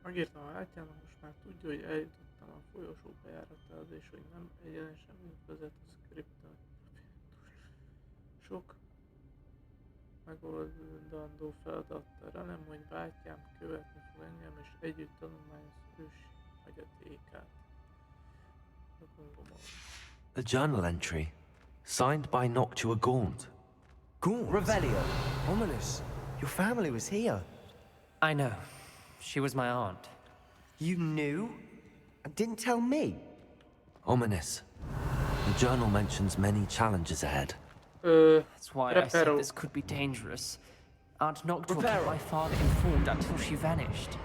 S1: Megírtam a hátjának, most már tudja, hogy eljutottam a folyosó bejáratához, és hogy nem egyenesen vezet a szkripton. Sok megoldandó feladattal, remélem, hogy bátyám követni fog engem, és együtt tanulmányoz ősi hagyatékát.
S3: A journal entry, signed by Noctua Gaunt.
S13: Gaunt? Revelio. Ominous. Your family was here.
S12: I know. She was my aunt.
S13: You knew? And didn't tell me?
S3: Ominous. The journal mentions many challenges ahead.
S12: That's why I said this could be dangerous. Aunt Noctua kept my father informed until she vanished.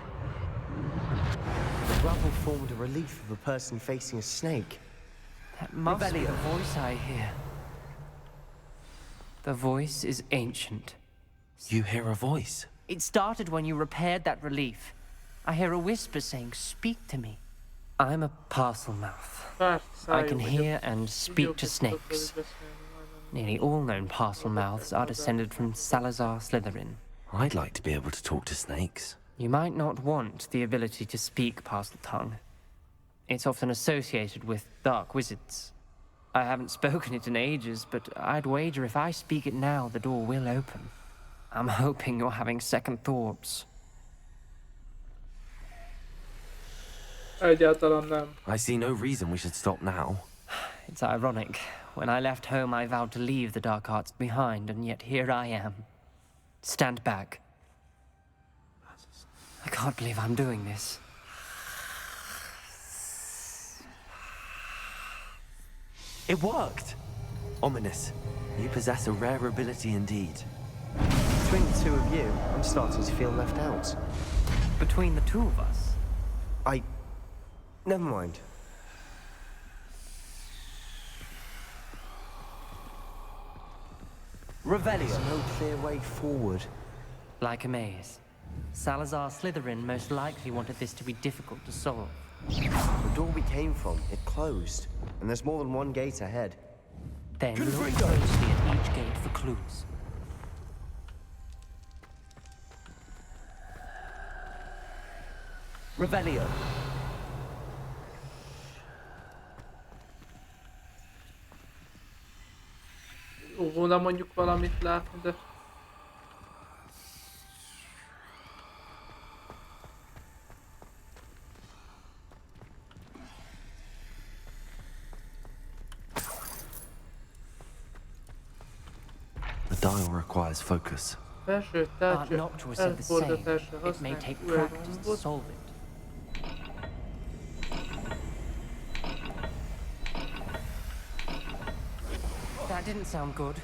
S13: The rubble formed a relief of a person facing a snake.
S12: That must be the voice I hear. The voice is ancient.
S3: You hear a voice?
S12: It started when you repaired that relief. I hear a whisper saying, "Speak to me." I'm a parcel mouth. I can hear and speak to snakes. Nearly all known parcel mouths are descended from Salazar Slytherin.
S3: I'd like to be able to talk to snakes.
S12: You might not want the ability to speak parcel tongue. It's often associated with dark wizards. I haven't spoken it in ages, but I'd wager if I speak it now, the door will open. I'm hoping you're having second thoughts.
S1: Egyáltalán nem.
S3: I see no reason we should stop now.
S12: It's ironic. When I left home, I vowed to leave the dark arts behind, and yet here I am. Stand back. I can't believe I'm doing this.
S3: It worked! Ominous. You possess a rare ability indeed.
S13: Between the two of you, I'm starting to feel left out.
S12: Between the two of us?
S13: Never mind.
S12: Revelio.
S13: There's no clear way forward.
S12: Like a maze. Salazar Slytherin most likely wanted this to be difficult to solve.
S13: The door we came from, it closed. And there's more than one gate ahead.
S12: Then look closely at each gate for clues. Revelio.
S1: Jó volna mondjuk valamit látni, de...
S3: The dial requires focus.
S1: Felső tárgya elfordítása használják újra gombot.
S12: That didn't sound good.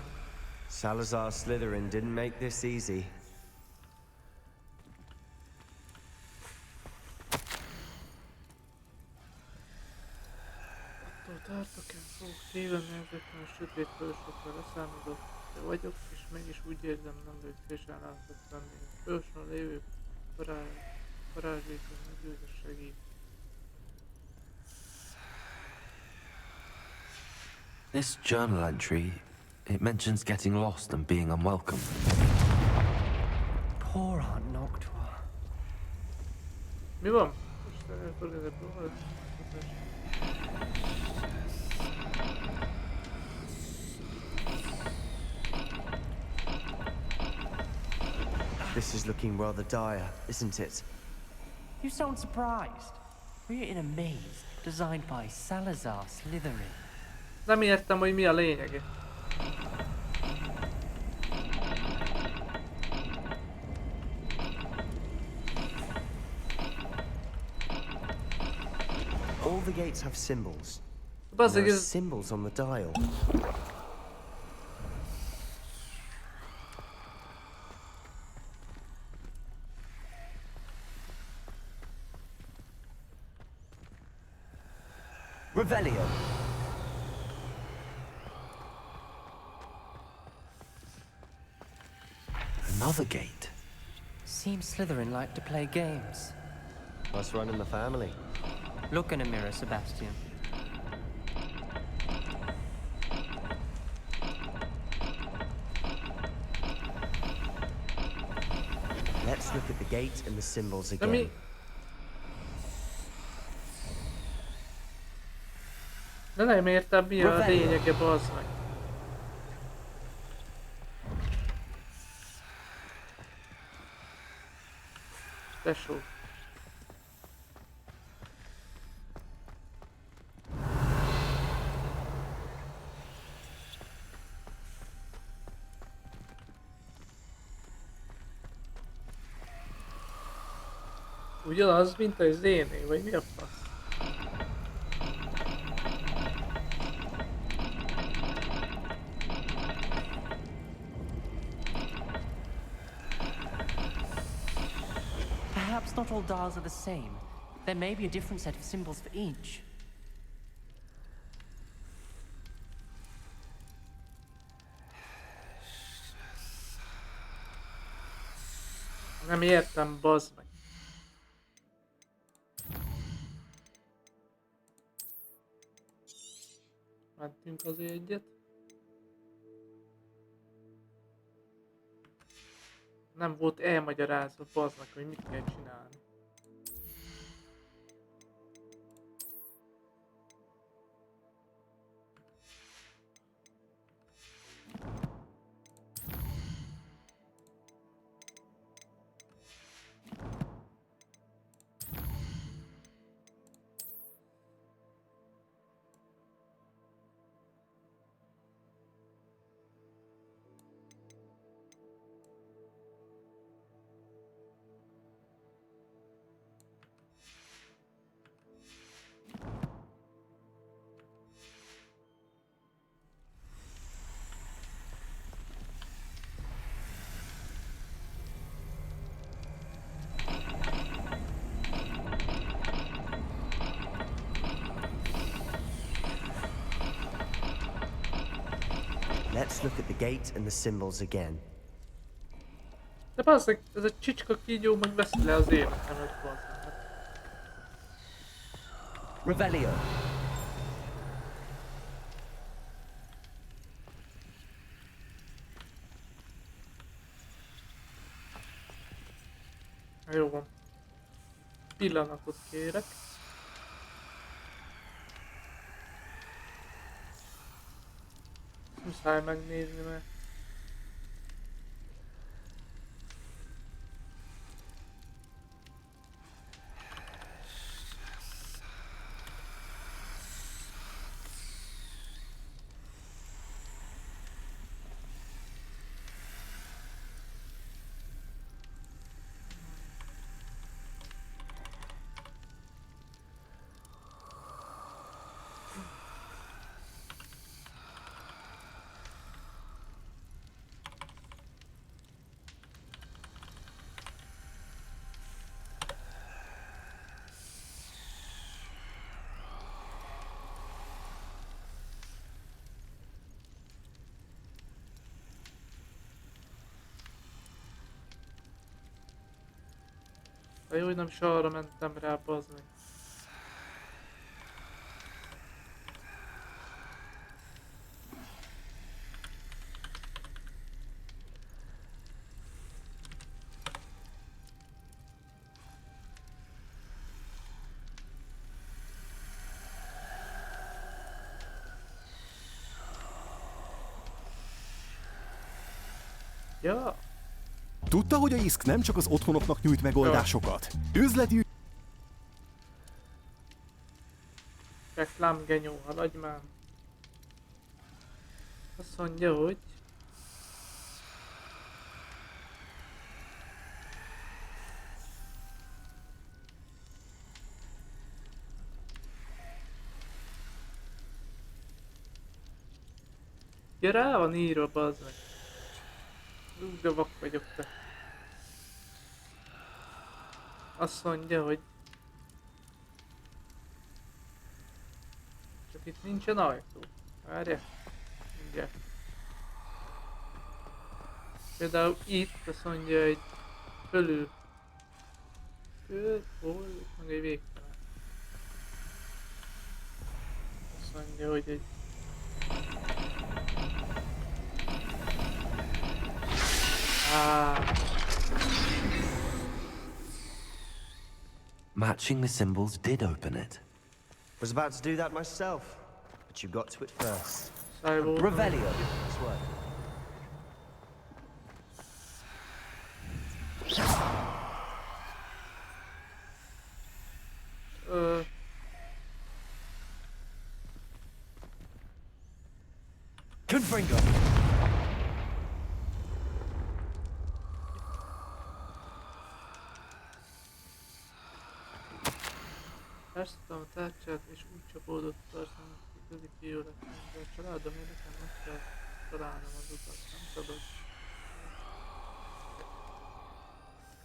S13: Salazar Slytherin didn't make this easy.
S1: Attól tartok, én fogok tévedni ezekben a sötét folyosókra leszámított, de vagyok, és mégis úgy érzem, nem vagyok teljesen láthatatlan, még a folyosón lévő varázsvilágot meggyőző segít.
S3: This journal entry, it mentions getting lost and being unwelcome.
S12: Poor Aunt Noctua.
S1: Mi van? Most elfordít a próbál.
S13: This is looking rather dire, isn't it?
S12: You sound surprised. We're in a maze designed by Salazar Slytherin.
S1: Nem értem, hogy mi a lényege.
S13: All the gates have symbols.
S1: But
S13: there are symbols on the dial.
S12: Revelio.
S3: another gate.
S12: Seems Slytherin like to play games.
S13: Must run in the family.
S12: Look in a mirror, Sebastian.
S13: Let's look at the gate and the symbols
S1: De
S13: again.
S1: mi? De nem értem, mi a lényege, bazd meg. Tesó. Ugyanaz, mint az éné, vagy mi a fasz?
S12: Perhaps not all dolls are the same. There may be a different set of symbols for each.
S1: Nem értem, bazd meg. Mentünk azért egyet. Nem volt elmagyarázva, bazd meg, hogy mit kell csinálni.
S13: Let's look at the gate and the symbols again.
S1: De bazd meg, ez a csicska kígyó meg veszi le az életemet, bazd meg.
S13: Revelio.
S1: Jó van. Pillanatot kérek. Muszáj megnézni, mert... De jó, hogy nem sarra mentem rá, bazd meg. Ja.
S18: Tudta, hogy a ISK nem csak az otthonoknak nyújt megoldásokat? Üzleti...
S1: Reklámgenyó, haladj már. Azt mondja, hogy... Ja, rá van írva, bazd meg. De vak vagyok, te. Azt mondja, hogy... Csak itt nincsen ajtó. Várja. Mindjárt. Például itt azt mondja egy fölül hol, meg egy végtelen. Azt mondja, hogy egy
S3: Matching the symbols did open it.
S13: Was about to do that myself, but you got to it first.
S12: Revelio.
S13: This way.
S12: Confringo.
S1: Elszedtem a tárcsát, és úgy csapódott tartalmat, igazi kijó lett, de a családom érdekben meg kell találnom az utat, nem szabad.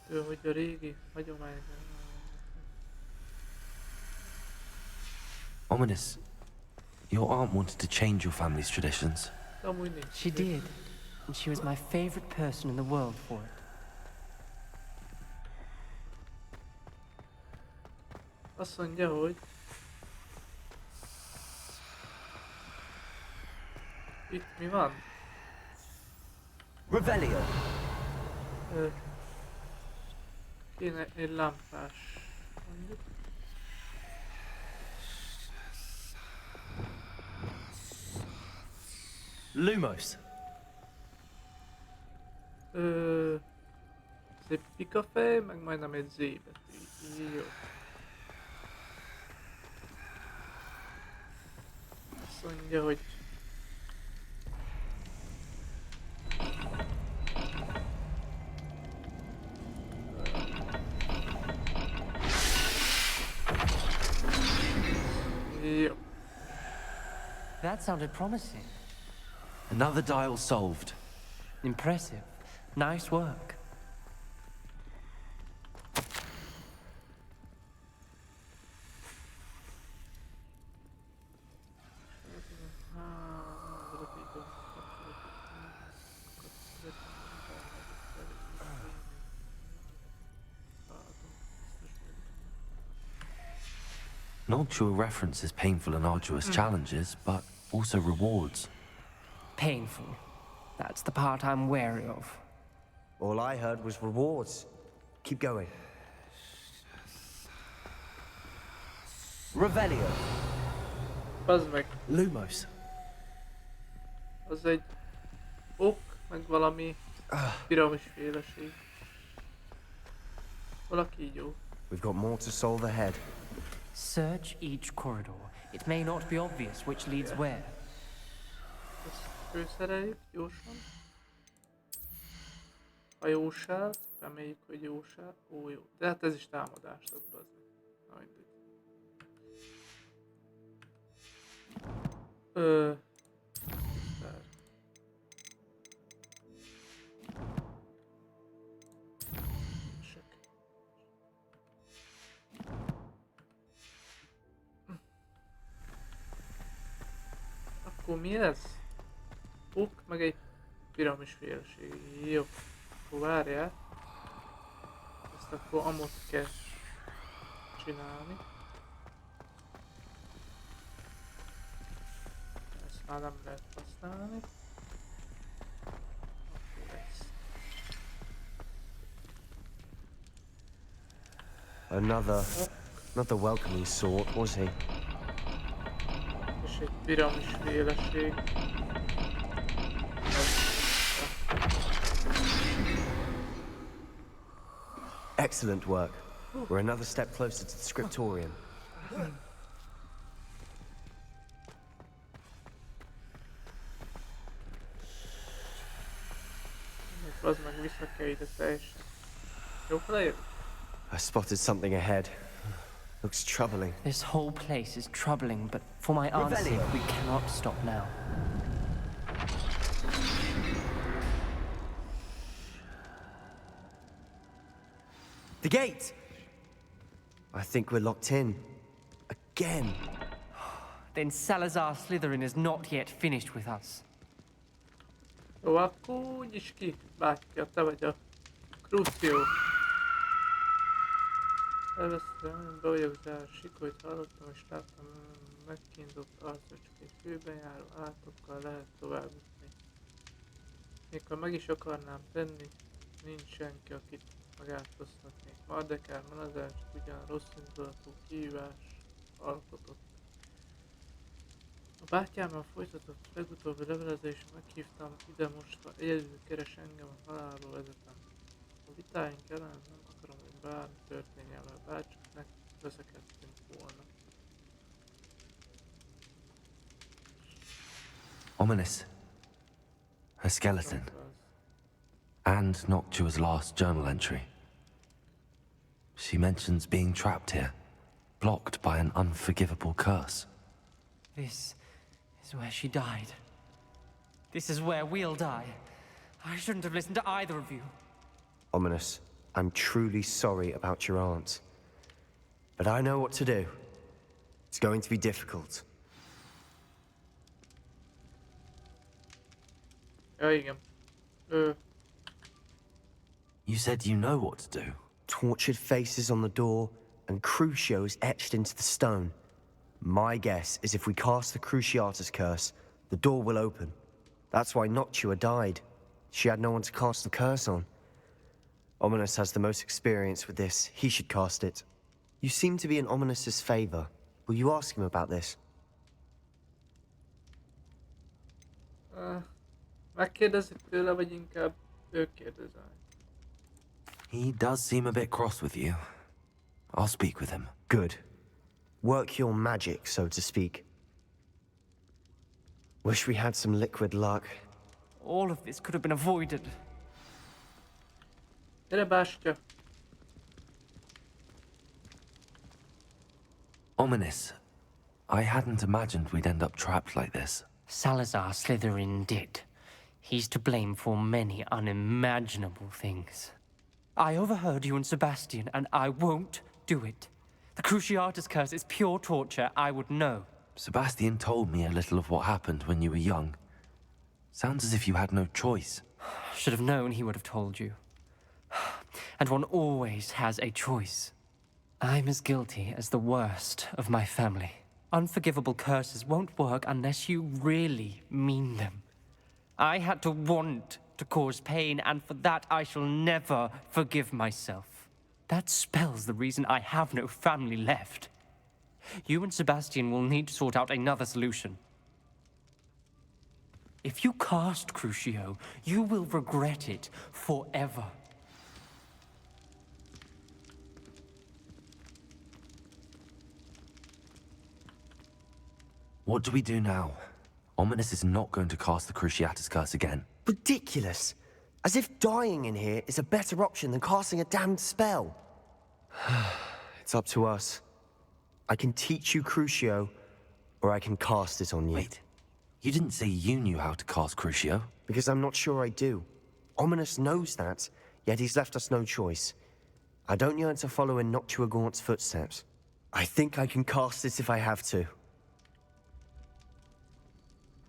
S1: Ő, hogy a régi hagyomány.
S3: Ominous. Your aunt wanted to change your family's traditions.
S12: She did, and she was my favorite person in the world for it.
S1: Azt mondja, hogy itt mi van?
S12: Revelio.
S1: Kéne egy lámpás, mondjuk.
S12: Lumos.
S1: Szép pikafej, meg majdnem egy Z betű. Jó. Azt mondja, hogy jó.
S12: That sounded promising.
S3: Another dial solved.
S12: Impressive. Nice work.
S3: Noctua references painful and arduous challenges, but also rewards.
S12: Painful. That's the part I'm wary of.
S13: All I heard was rewards. Keep going.
S12: Revelio.
S1: Bazd meg.
S12: Lumos.
S1: Az egy ok, meg valami piramisféleség. Valaki így jó.
S13: We've got more to solve ahead.
S12: Search each corridor. It may not be obvious which leads where.
S1: Ezt főszereljük gyorsan. A jóság, reméljük, hogy jóság. Ó, jó. De hát ez is támadást ad, bazd meg. Na mindegy. Akkor mi ez? Ok, meg egy piramisféleség. Jó. Akkor várjál. Ezt akkor amott kell csinálni. Ezt már nem lehet használni. Akkor ezt.
S13: Not the welcoming sort, was he?
S1: És egy piramisféleség.
S13: Excellent work. We're another step closer to the scriptorium.
S1: Az meg vissza kell ide teljesen. Jó felejött?
S13: I spotted something ahead. Looks troubling.
S12: This whole place is troubling, but for my aunt's sake, we cannot stop now.
S13: The gate! I think we're locked in. Again.
S12: Then Salazar Slytherin is not yet finished with us.
S1: Jó, akkor úgyis ki, bátyja, te vagy a Crucio. Elvesztem, be vagyok zár, sikolyt hallottam és láttam megkínzott arcocska, egy főben járó állatokkal lehet tovább jutni. Mikor meg is akarnám tenni, nincs senki, akit megáltoztatnék. Mardekár manazár csak ugyan rossz indulatú kihívás alkotott. A bátyámmal folytatott legutóbbi levelezésre meghívtam ide most, ha egyedül keres engem, a halálba vezetem. A vitáink ellen nem akarom, hogy bármi történjen vele, bárcsak ne veszekedtünk volna.
S3: Ominous. A skeleton. And Noctua's last journal entry. She mentions being trapped here, blocked by an unforgivable curse.
S12: This is where she died. This is where we'll die. I shouldn't have listened to either of you.
S13: Ominous, I'm truly sorry about your aunt. But I know what to do. It's going to be difficult.
S1: Ja, igen.
S3: You said you know what to do.
S13: Tortured faces on the door and crucios etched into the stone. My guess is if we cast the Cruciatus curse, the door will open. That's why Noctua died. She had no one to cast the curse on. Ominous has the most experience with this. He should cast it. You seem to be in Ominous's favor. Will you ask him about this?
S1: Megkérdezik tőle, vagy inkább ő kérdezel?
S3: He does seem a bit cross with you. I'll speak with him.
S13: Good. Work your magic, so to speak. Wish we had some liquid luck.
S12: All of this could have been avoided.
S1: Gyere, bástya!
S3: Ominous. I hadn't imagined we'd end up trapped like this.
S12: Salazar Slytherin did. He's to blame for many unimaginable things. I overheard you and Sebastian, and I won't do it. The Cruciatus curse is pure torture, I would know.
S3: Sebastian told me a little of what happened when you were young. Sounds as if you had no choice.
S12: Should have known he would have told you. And one always has a choice. I'm as guilty as the worst of my family. Unforgivable curses won't work unless you really mean them. I had to want to cause pain, and for that I shall never forgive myself. That spells the reason I have no family left. You and Sebastian will need to sort out another solution. If you cast Crucio, you will regret it forever.
S3: What do we do now? Ominous is not going to cast the Cruciatus curse again.
S13: Ridiculous. As if dying in here is a better option than casting a damned spell. It's up to us. I can teach you Crucio, or I can cast it on you.
S3: Wait, you didn't say you knew how to cast Crucio?
S13: Because I'm not sure I do. Ominous knows that, yet he's left us no choice. I don't yearn to follow in Noctua Gaunt's footsteps. I think I can cast it if I have to.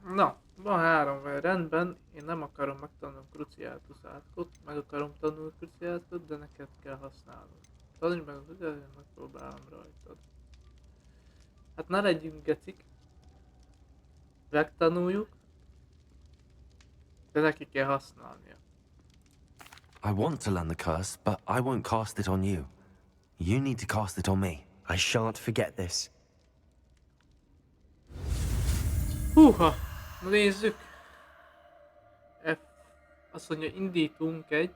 S1: Na, van 3 vagy, rendben, én nem akarom megtanulni Cruciatus-átkot, meg akarom tanulni Cruciatus-ot, de neked kell használnod. Tanulj meg az ügyet, megpróbálom rajtad. Hát ne legyünk gecik. Megtanuljuk, de neki kell használnia.
S3: I want to learn the curse, but I won't cast it on you. You need to cast it on me.
S13: I shan't forget this.
S1: Húha! Na nézzük! F. Azt mondja, indítunk egy...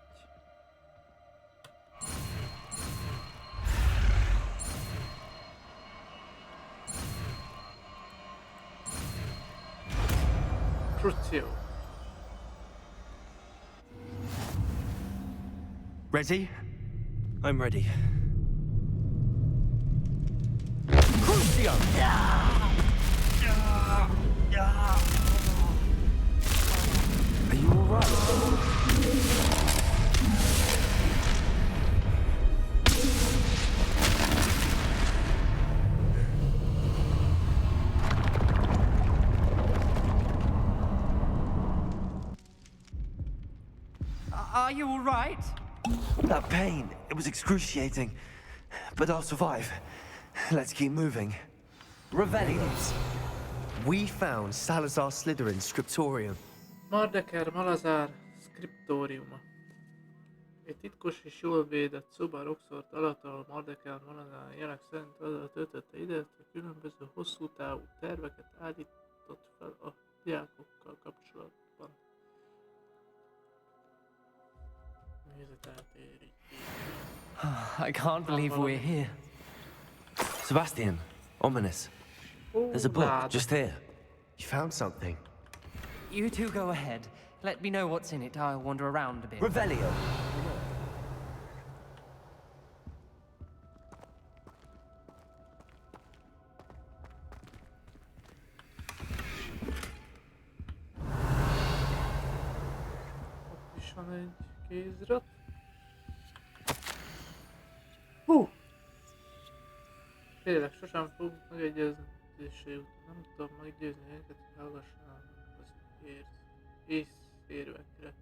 S1: Crucio.
S3: Ready? I'm ready.
S8: Crucio!
S3: Are you alright?
S12: Are you all right?
S3: That pain, it was excruciating. But I'll survive. Let's keep moving. Revellions.
S13: We found Salazar Slytherin's scriptorium.
S1: Mardeker Malazár szkriptóriuma. Egy titkos és jól védett szoba Roxfort alatt, ahol Mardeker Malazár jelek szerint azzal töltötte időt, hogy különböző hosszú távú terveket állított fel a diákokkal kapcsolatban.
S12: I can't believe we're here.
S3: Sebastian, ominous. There's a book just here.
S13: You found something.
S12: You two go ahead. Let me know what's in it. I'll wander around a bit.
S3: Revelio.
S1: Ott is van egy kézirat. Tényleg sosem fogunk megegyezni, nem tudom meggyőzni őket, hogy hallgassanak az észérvekre.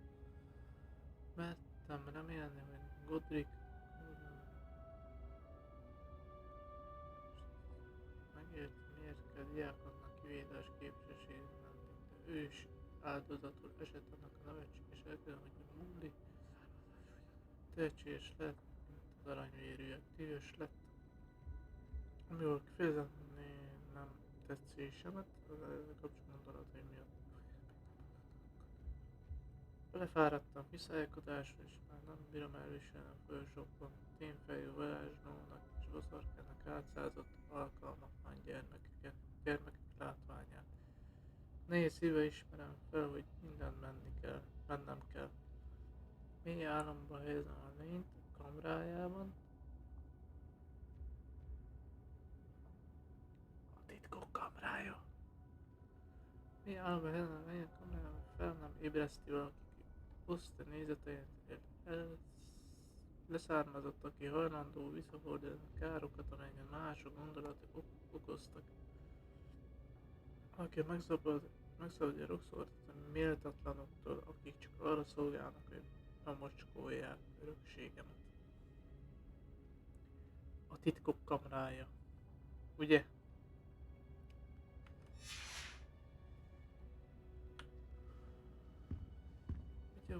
S1: Mertem remélni, hogy Godric megérti, miért kell diákotnak kivételes képességnek, de ő is áldozatul esett annak a nevetséges elkerül, hogy Mundi tehetséges lett, mint az aranyvérűek, dühös lett. Amivel kifejezetten nem tetszésemet, az ezzel kapcsolatban gondolataim miatt. Belefáradtam kiszállkodásra, és már nem bírom elviselni a fölsokon tényfejű varázslónak és boszorkának átszázott alkalmatlan gyermekek látványát. Nehéz szíve ismerem fel, hogy minden mennem kell. Mély álomba helyezem a lényt a kamrájában. Kamrája. Mi álomba helyezem a lényt a kamrájában, fel nem ébreszti valaki osztja nézeteit, leszármazott, aki hajlandó visszafordulni a károkat, amelyeket mások gondolatok okoztak. Aki megszabadja Roxfortot a méltatlanoktól, akik csak arra szolgálnak, hogy bemocskolják örökségemet. A titkok kamrája. Ugye?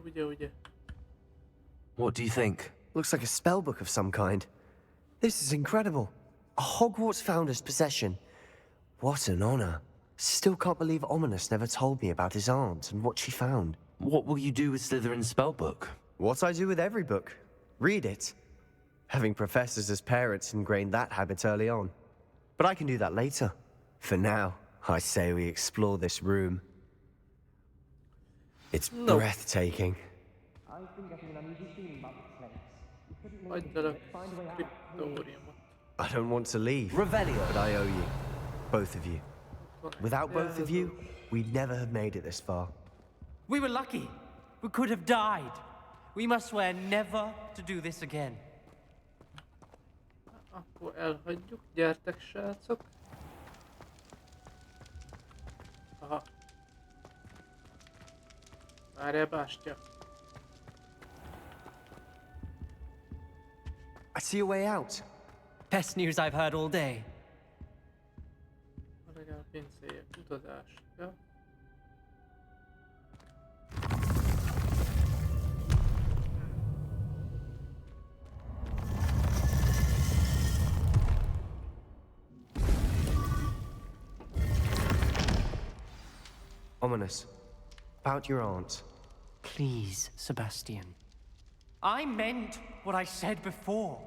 S1: Ugye.
S3: What do you think?
S13: Looks like a spellbook of some kind. This is incredible. A Hogwarts founder's possession. What an honor. Still can't believe Ominous never told me about his aunt and what she found.
S3: What will you do with Slytherin's spellbook?
S13: What I do with every book. Read it. Having professors as parents ingrained that habit early on. But I can do that later. For now, I say we explore this room. It's breathtaking.
S12: I've been getting an uneasy feeling about this place.
S13: I don't want to leave,
S3: Revelio.
S13: but I owe you. Both of you. Without both of you, we'd never have made it this far.
S12: We were lucky. We could have died. We must swear never to do this again.
S1: Akkor elhagyjuk, gyertek srácok. Aha. Várjál, bástya.
S13: I see a way out.
S12: Best news I've heard all day.
S1: A legalább pincéje, utazás. Ja?
S13: Ominous. About your aunt.
S12: Please, Sebastian. I meant what I said before.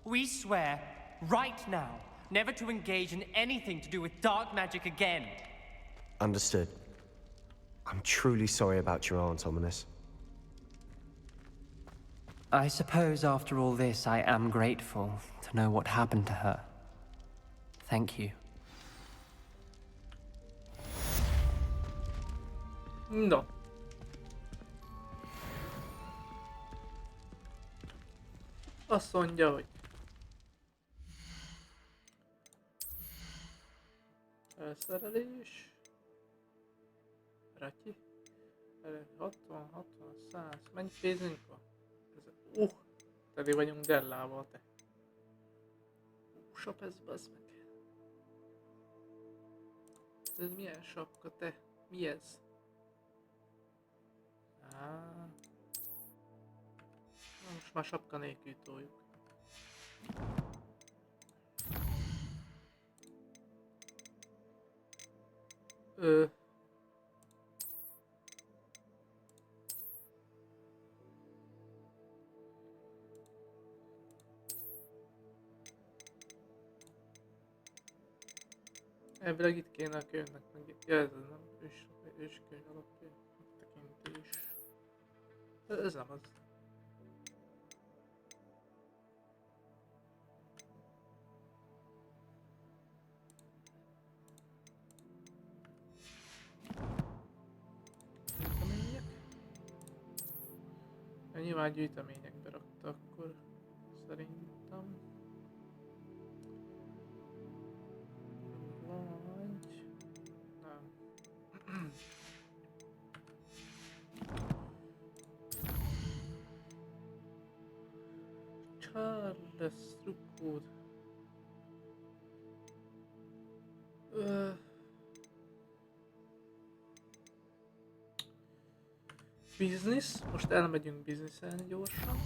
S12: We swear, right now, never to engage in anything to do with dark magic again.
S13: Understood. I'm truly sorry about your aunt, Ominous.
S12: I suppose after all this, I am grateful to know what happened to her. Thank you.
S1: No. Azt mondja, hogy felszerelés, ratyi, 60, 60, 100. Mennyi pénzünk van? Teli vagyunk dellával, te. Sap ez, bazd meg. Ez milyen sapka, te? Mi ez? Most már sapka nélkül toljuk. Elvileg itt kéne a könyvnek meg ez nem őskönyv alapja tekintés. Ez nem az. Nyilván gyűjteményekbe rakta akkor szerintem. Vagy... nem. Charles Strukkód. Business, most elmegyünk bizniszelni gyorsan,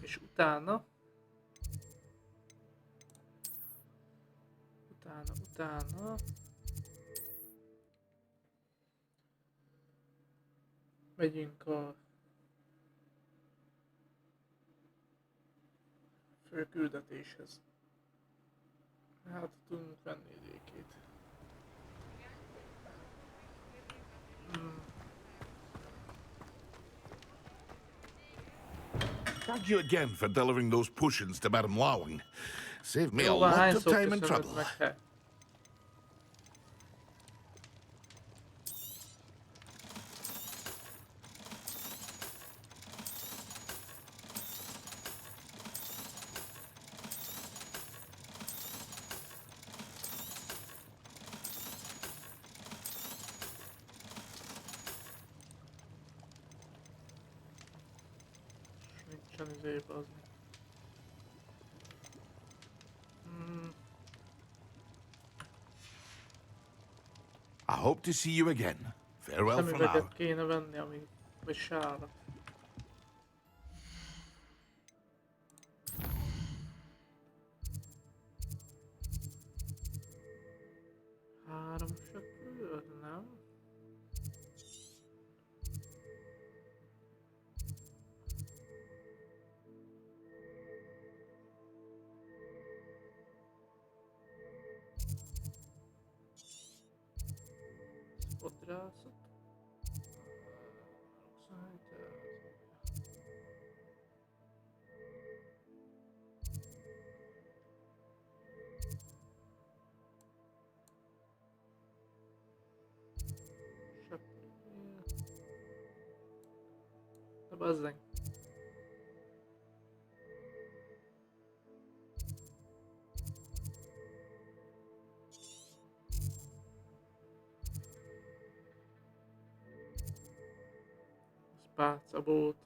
S1: és utána megyünk a fő küldetéshez. Hát tudunk venni idékét.
S4: Thank you again for delivering those potions to Madame Lowing. Saved me a lot of time and trouble. I hope to see you again. Farewell for now.
S1: Szemüveget kéne venni, ami vagy sárat. Három söprű, az nem. Fodrászat. De bazzeg. Pálcabót.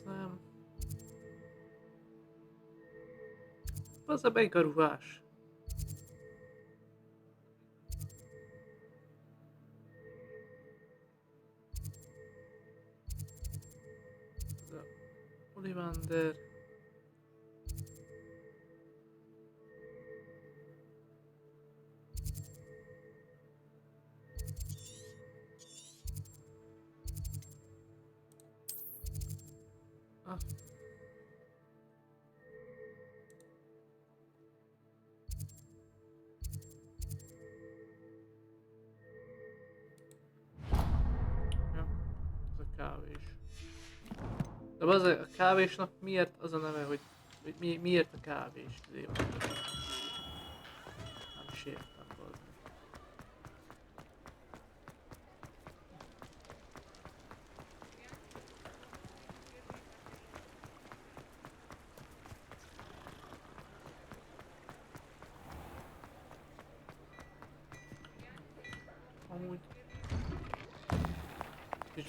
S1: Nem. Az a melyik a ruhás? Ez a Ollivander. De az a kávésnak miért az a neve, hogy miért a kávés? Nem is értem valahogy. Amúgy...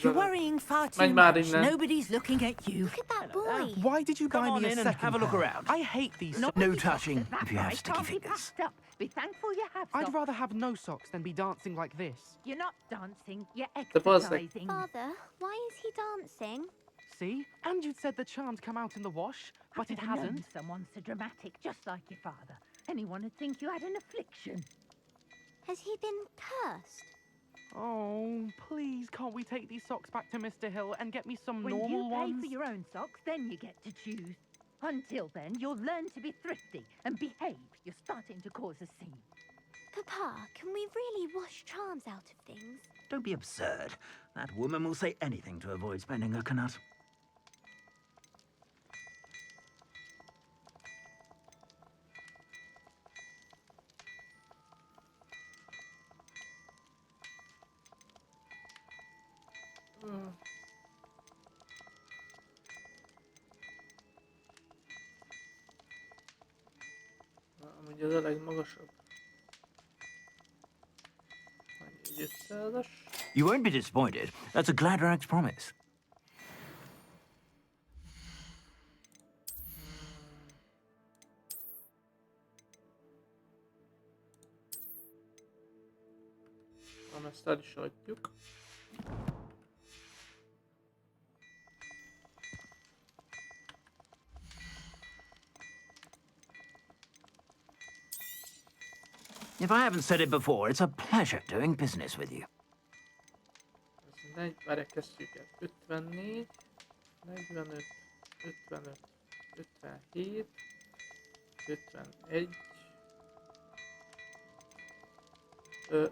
S19: You're worrying far too
S1: Menj már
S19: much.
S1: innen.
S19: Nobody's looking at you.
S11: Look at that boy.
S20: Why did you buy
S6: Come on
S20: me a
S6: in
S20: second
S6: and have a look
S20: pair?
S6: around.
S20: I hate these socks.
S6: No touching if you have sticky fingers.
S17: Be thankful you have
S20: I'd
S17: socks.
S20: rather have no socks than be dancing like this.
S17: You're not dancing, you're
S1: The boss, like-
S17: exercising.
S11: Father, why is he dancing?
S20: See? And you'd said the charm'd come out in the wash, but it
S17: I've known
S20: hasn't.
S17: someone so dramatic, just like your father. Anyone would think you had an affliction.
S11: Has he been cursed?
S20: Oh, please, can't we take these socks back to Mr. Hill and get me some
S17: When
S20: normal
S17: you pay
S20: ones?
S17: for your own socks, then you get to choose. Until then, you'll learn to be thrifty and behave. You're starting to cause a scene.
S11: Papa, can we really wash charms out of things?
S6: Don't be absurd. That woman will say anything to avoid spending her canut.
S1: Amúgy ez a legmagasabb. 400-as.
S6: You won't be disappointed. That's a Gladrag's promise.
S1: Ezt el is adjuk.
S6: If I haven't said it before, it's a pleasure doing business with you.
S1: Várj, kezdjük el. 54, 45, 55, 57, 51.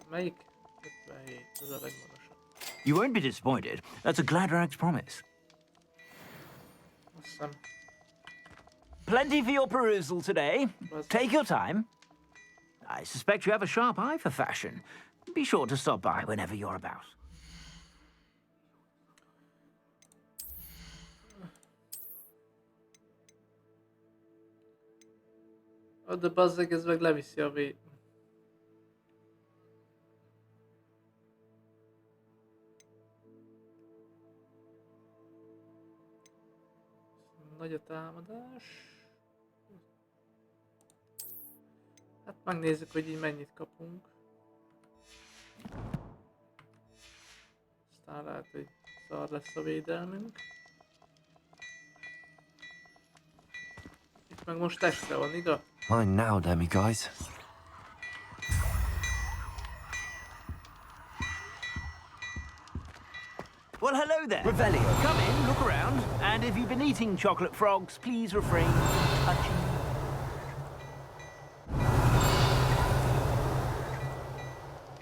S1: Melyik? 57, ez a legmagasabb.
S6: You won't be disappointed. That's a Gladrag's promise.
S1: Azt hiszem.
S6: Plenty for your perusal today. Take your time. I suspect you have a sharp eye for fashion. Be sure to stop by whenever you're about.
S1: De bazzeg, ez meg leviszi a Nagy a támadás. Hát megnézzük, hogy így mennyit kapunk. Aztán lehet, hogy szar lesz a védelmünk. Itt meg most testre van, igaz?
S3: Mine now, demi guys.
S6: Well, hello there. Revelio. Come in, look around, and if you've been eating chocolate frogs, please refrain from touching.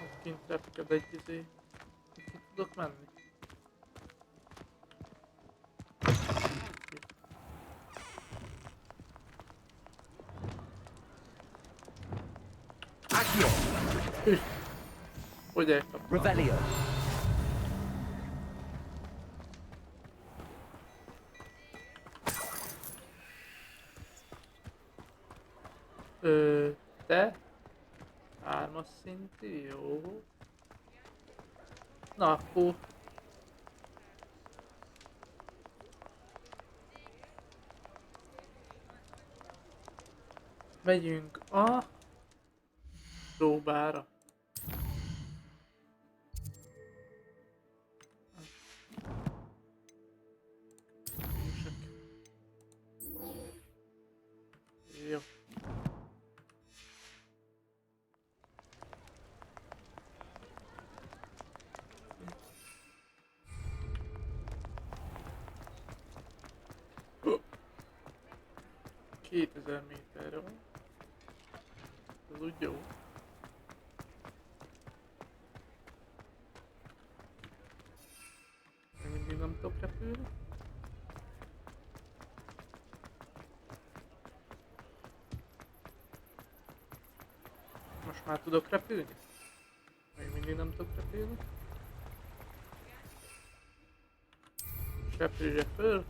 S1: Ott kint repked egy izé. Ki tudok menni?
S6: Accio.
S1: Hogy elkaptam?
S6: Revelio.
S1: Te? 3-as szintű, jó. Na akkor... Megyünk a... próbára. Jó. Oh. 2000 méterre van. Ez úgy jó. Még mindig nem tudok repülni. Már tudok repülni? Még mindig nem tudok repülni. És repülje föl.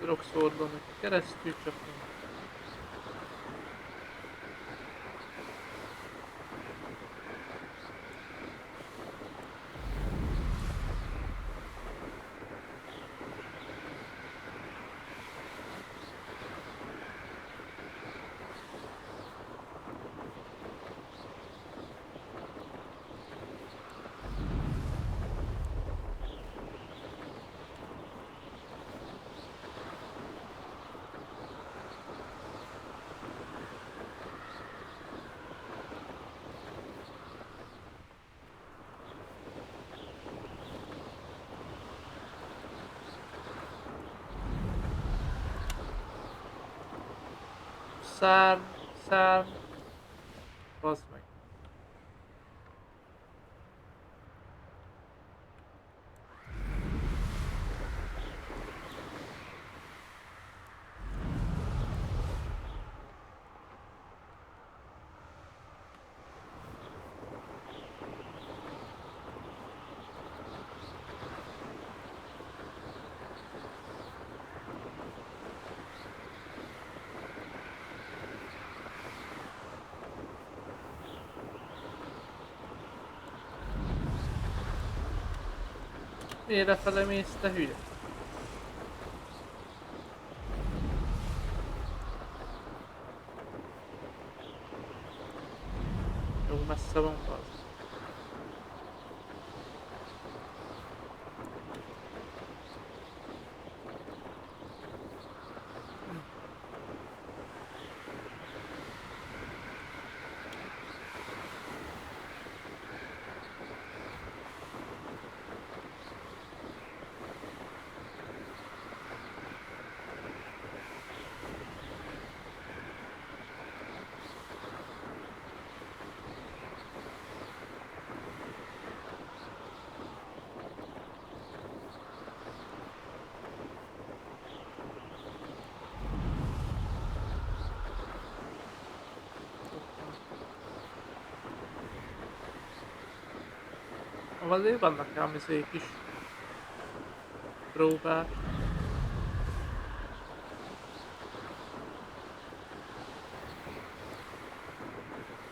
S1: Roxforton keresztül csak nem. Szárny, bazd meg. Miért lefele mész, te hülye? Jó messze van az. Azért vannak ám izék is. Próbák.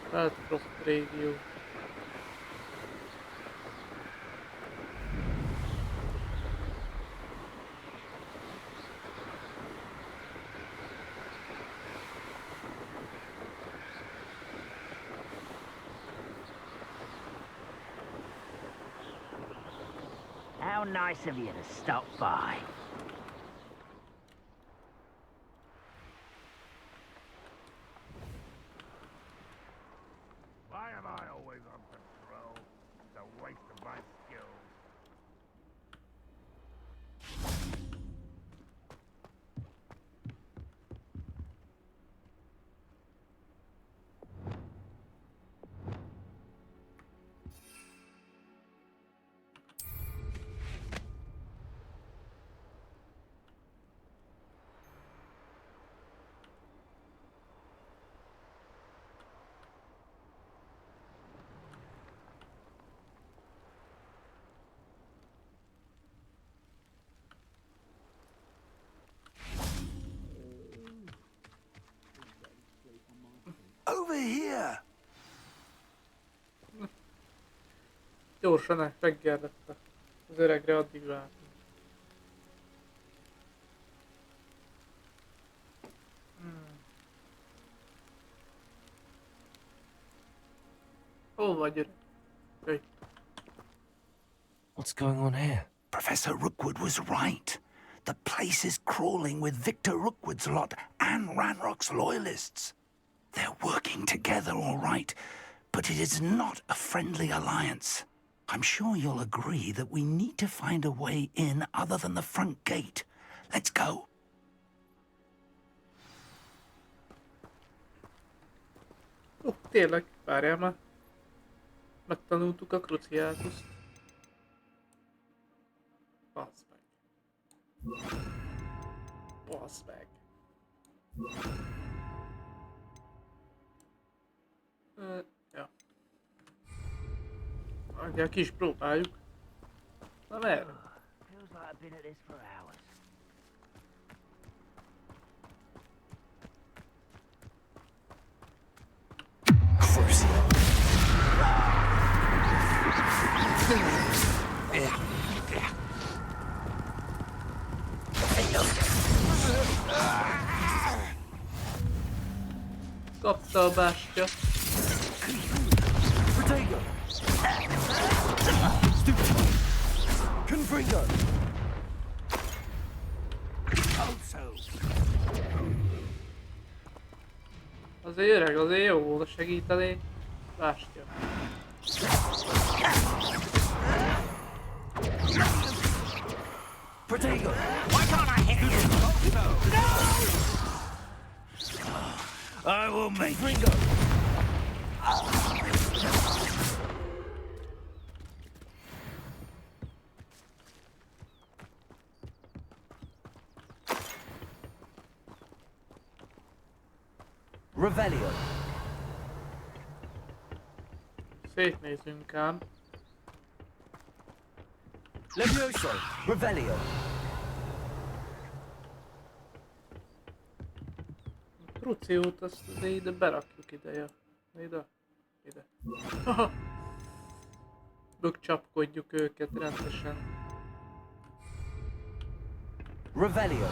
S1: Feltrop régió.
S6: How nice of you to stop by.
S4: Why am I always on patrol? It's a waste of my skills.
S15: Over here!
S1: Gyorsan meggerlette. Az öregre addig vártunk. Hol vagy öreg? Jöjj.
S3: What's going on here?
S15: Professor Rookwood was right. The place is crawling with Victor Rookwood's lot and Ranrock's loyalists. They're working together, all right, but it is not a friendly alliance. I'm sure you'll agree that we need to find a way in other than the front gate. Let's go.
S1: Tényleg, várjál már. Megtanultuk a kruciátuszt. Bassz meg. Bassz meg. Ja. Adják is, próbáljuk. Na merre?
S6: Feels like I've been at this for hours.
S1: Kapta a bástya.
S6: Confringo.
S1: Azért öreg, azért jó volt segíteni. Bástya.
S6: Protego. Why can't I hit you? No!
S15: I will make
S6: Confringo. Revelio.
S1: Szétnézünk ám.
S6: Levioso. Revelio.
S1: A kruciót azt ide berakjuk ide. Ide. Ide. Bökcsapkodjuk őket rendesen.
S6: Revelio.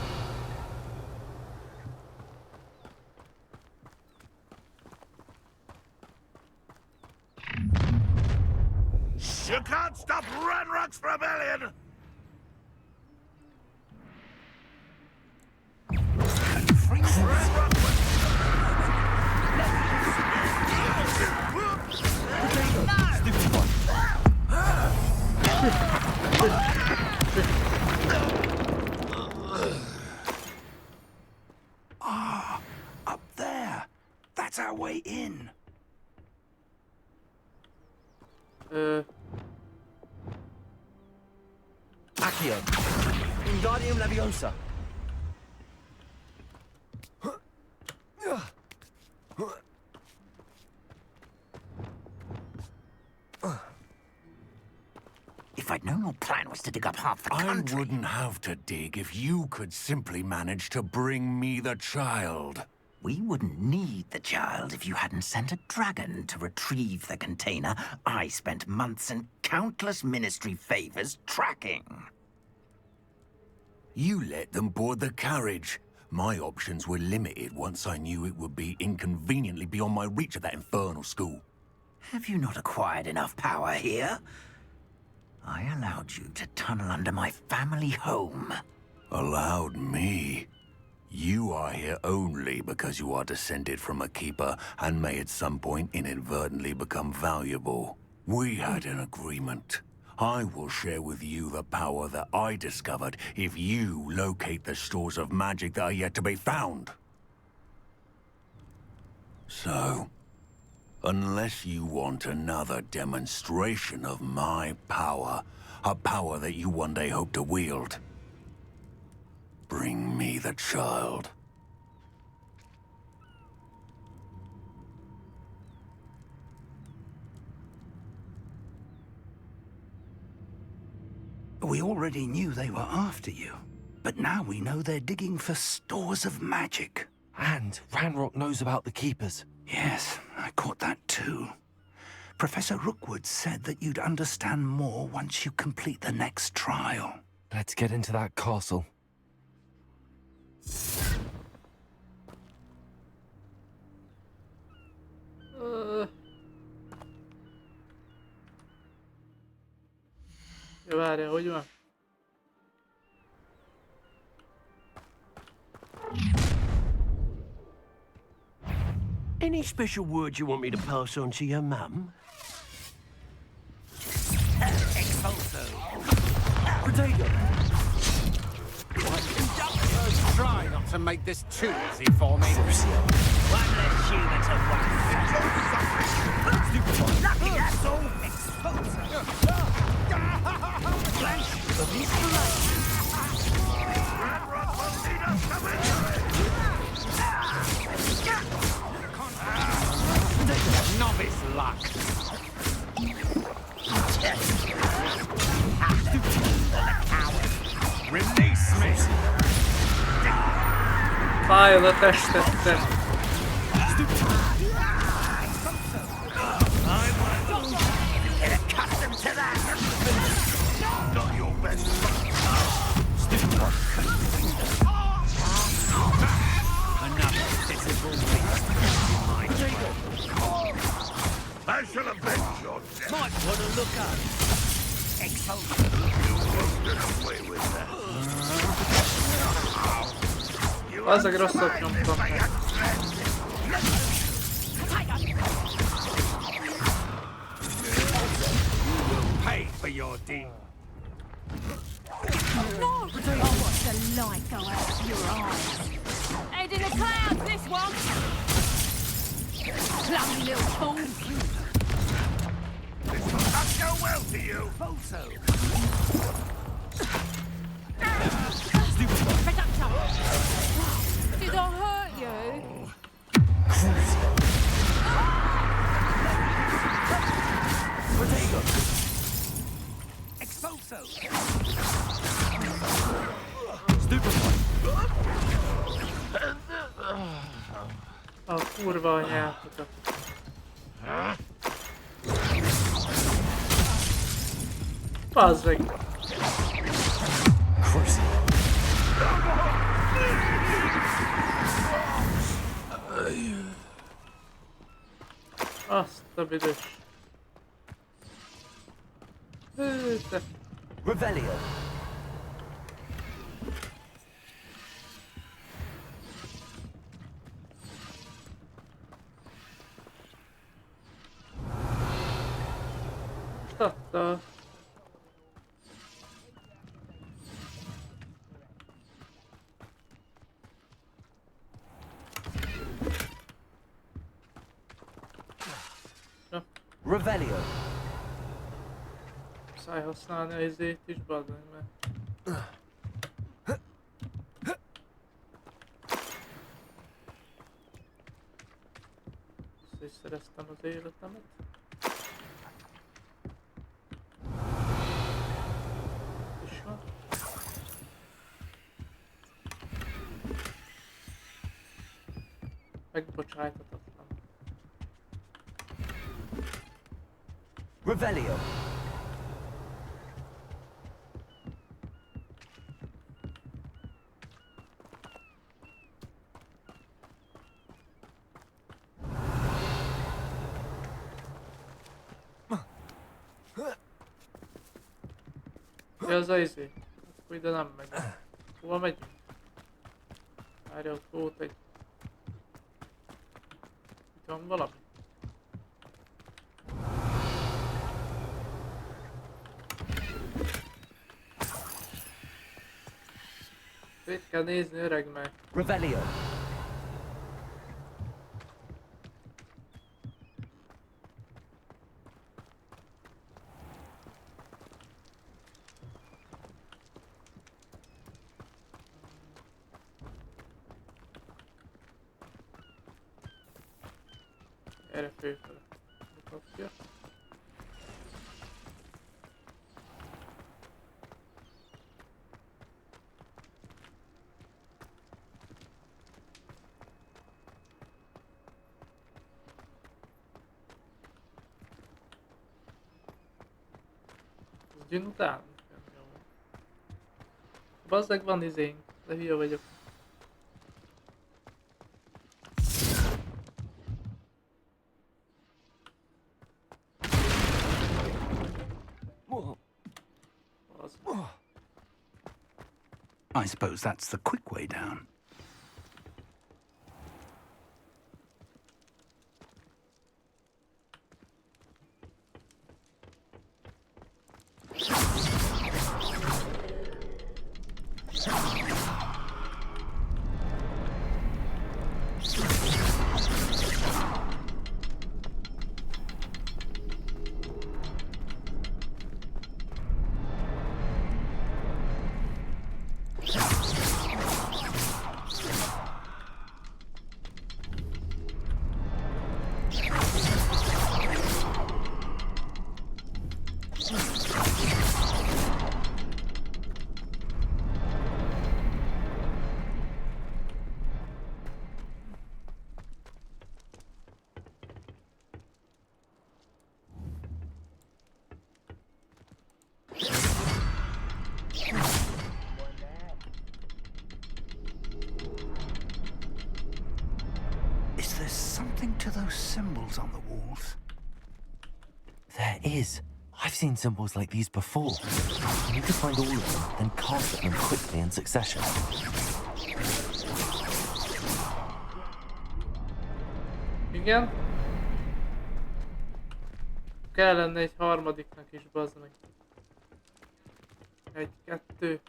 S4: You can't stop Ranrock's rebellion!
S15: Ah, up there. That's our way in.
S6: Accio. Wingardium Leviosa.
S15: If I'd known your plan was to dig up half the country...
S16: I wouldn't have to dig if you could simply manage to bring me the child.
S15: We wouldn't need the child if you hadn't sent a dragon to retrieve the container I spent months and countless ministry favors tracking.
S16: You let them board the carriage. My options were limited once I knew it would be inconveniently beyond my reach at that infernal school.
S15: Have you not acquired enough power here? I allowed you to tunnel under my family home.
S16: Allowed me? You are here only because you are descended from a keeper and may at some point inadvertently become valuable. We had an agreement. I will share with you the power that I discovered if you locate the stores of magic that are yet to be found. So, unless you want another demonstration of my power, a power that you one day hope to wield, bring me the child.
S15: We already knew they were after you, but now we know they're digging for stores of magic.
S3: And Ranrock knows about the keepers.
S15: Yes, I caught that too. Professor Rookwood said that you'd understand more once you complete the next trial.
S3: Let's get into that castle.
S1: Jó, várjál, hogy van?
S2: Any special words you want me to pass on to your mum?
S8: Expulso.
S2: Potato.
S8: Try not to make this too easy for me. One less human to whack. Lucky that's all. Expulso. Flash of inspiration. Novice luck. Release me.
S1: Fájod a testettem.
S8: Get accustomed to that. Not your best. Another physical beast.
S4: I shall avenge your death.
S8: Might want to look up. Expulsion.
S4: You won't get away with that.
S1: Bazzeg rosszat nyomtam meg.
S8: You will pay for your deed.
S19: No! I'll watch the light go out of your eyes. Head in the clouds, this one! Plummy little fool!
S4: This will not go well to you.
S8: Falso.
S19: Did I hurt you?
S8: Potato. Expulso.
S1: A kurva anyátokat. Bazzeg. Azt a büdös. Te.
S3: Revelio.
S1: Most adta.
S3: Revelio.
S1: Muszáj használni a izét is, bazdmeg, mert... Össze is szereztem az életemet. És van. Megbocsájtatatlan.
S3: Revelio.
S1: Ja, az a izé. Akkor ide nem megy. Hova megyünk? Várja, ott volt egy... Itt van valami? Szét kell nézni, öreg meg.
S3: Revelio.
S1: Erre főfele mutatja. Ez gyűn után? Bazzeg van izénk, de hülye vagyok.
S15: I suppose that's the quick way down. What are those symbols on the walls?
S3: There is. I've seen symbols like these before. You need to find all of them, then cast at them quickly in succession.
S1: Igen. Kellene egy harmadiknak is, bazd meg. 1, 2.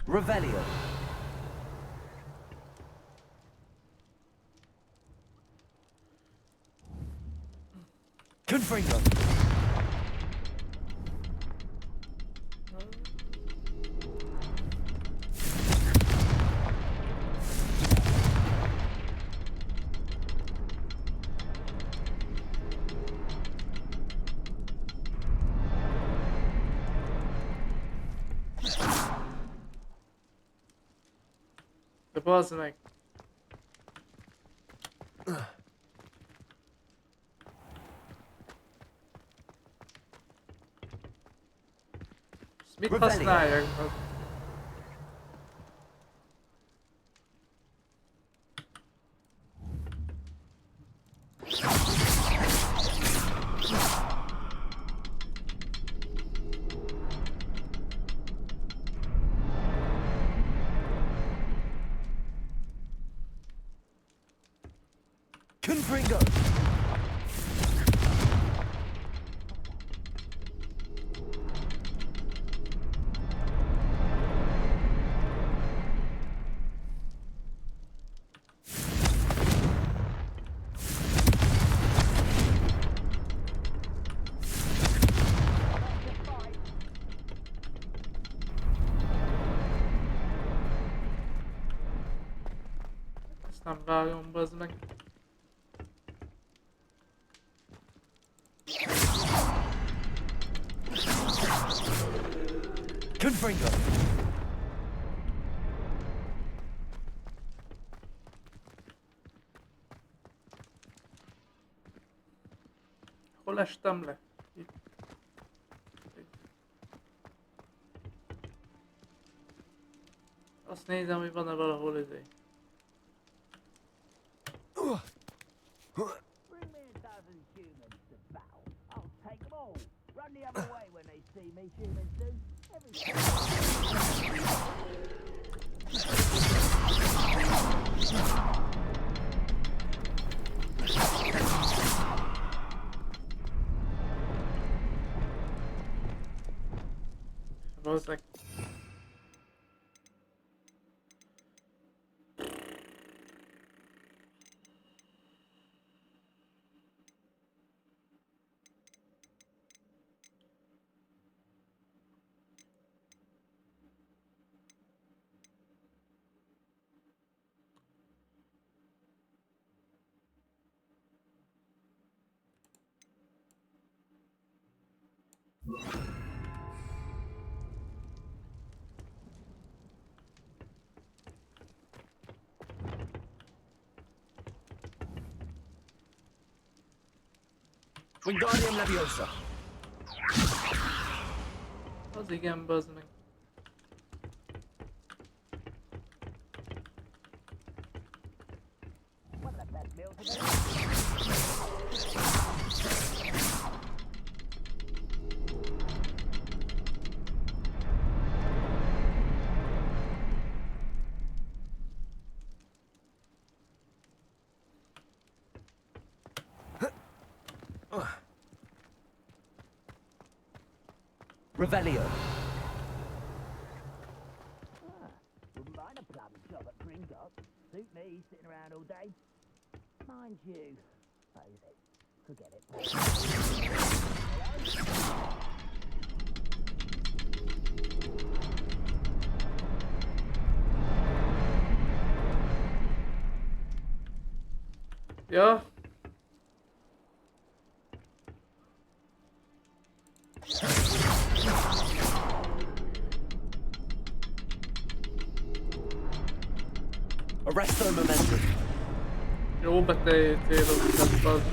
S3: Revelio. Confringo.
S1: De bazd meg! Ezt mit használják?
S3: Confringo.
S1: Ezt nem vágom, bazd meg.
S3: Confringo.
S1: Hol estem le? Itt. Azt nézem, hogy van-e valahol izé.
S6: Run the other way when they see me, humans do.
S1: Bazzeg.
S3: Wingardium Leviosa.
S1: Az igen, bazd meg.
S3: Revelio.
S6: Wouldn't mind a plumbing job at Gringotts. Suit me, sitting around all day. Mind you, suppose it. Forget it.
S1: Ja.
S3: Arrest their momentum.
S1: Jó céloztat, bazd.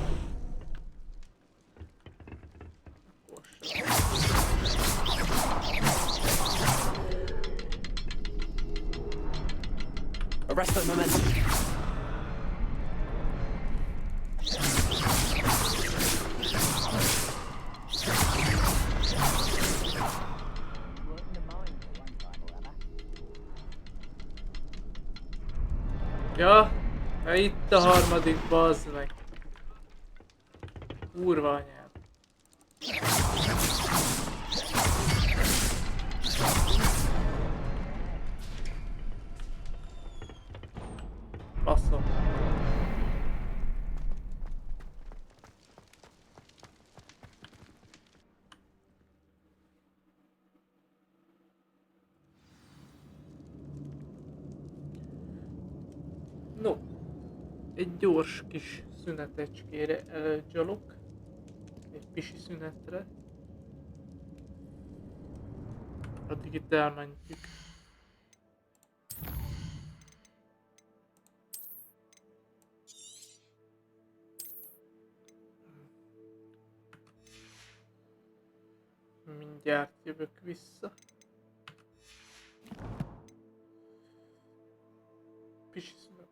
S3: Arrest their momentum.
S1: Ja, itt a harmadik, bazd meg. Kurva anyám. Baszom. No, egy gyors kis szünetecskére elgyalok, egy pisi szünetre, addig itt elmentjük. Mindjárt jövök vissza. Pisi szünet.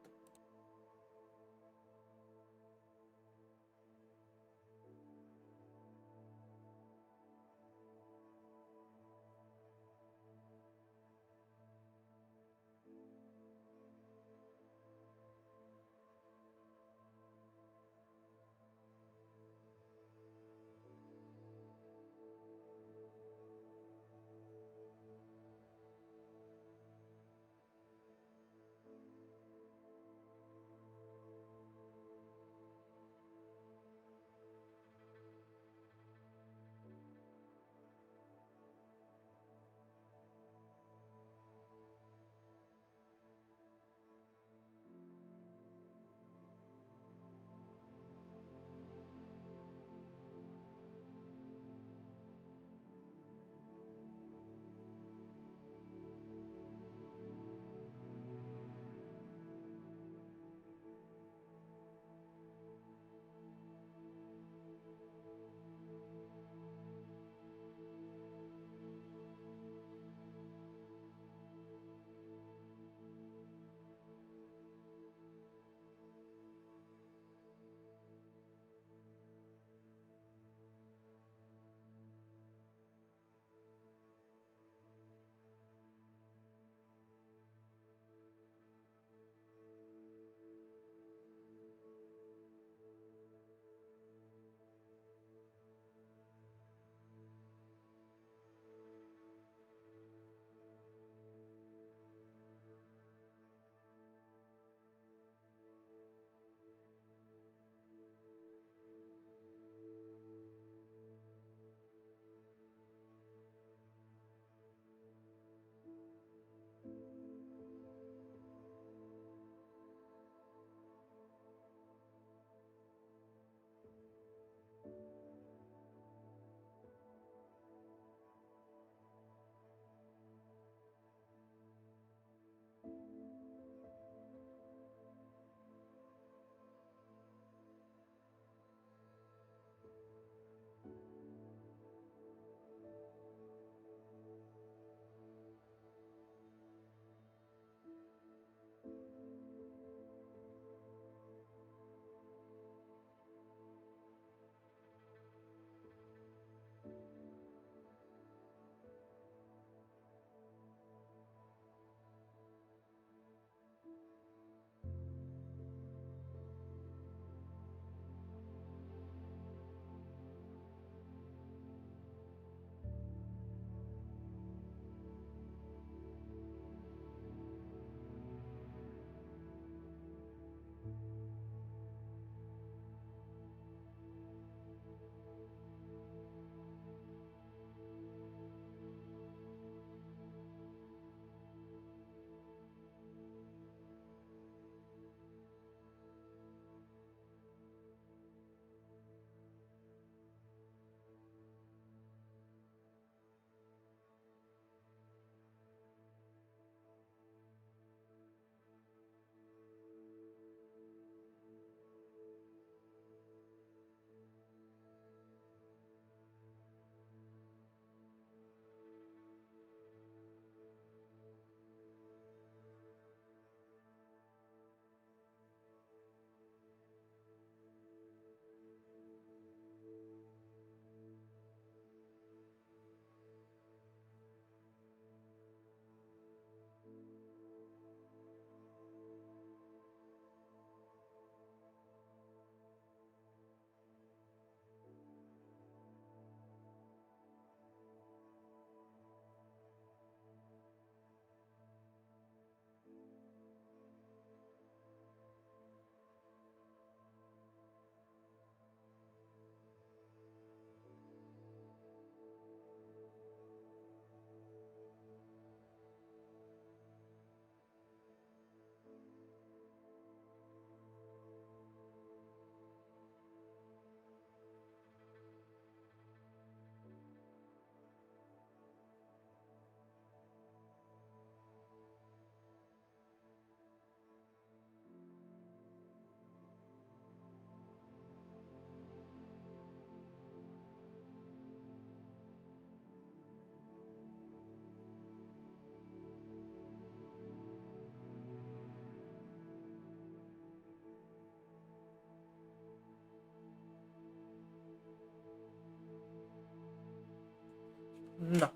S1: Na,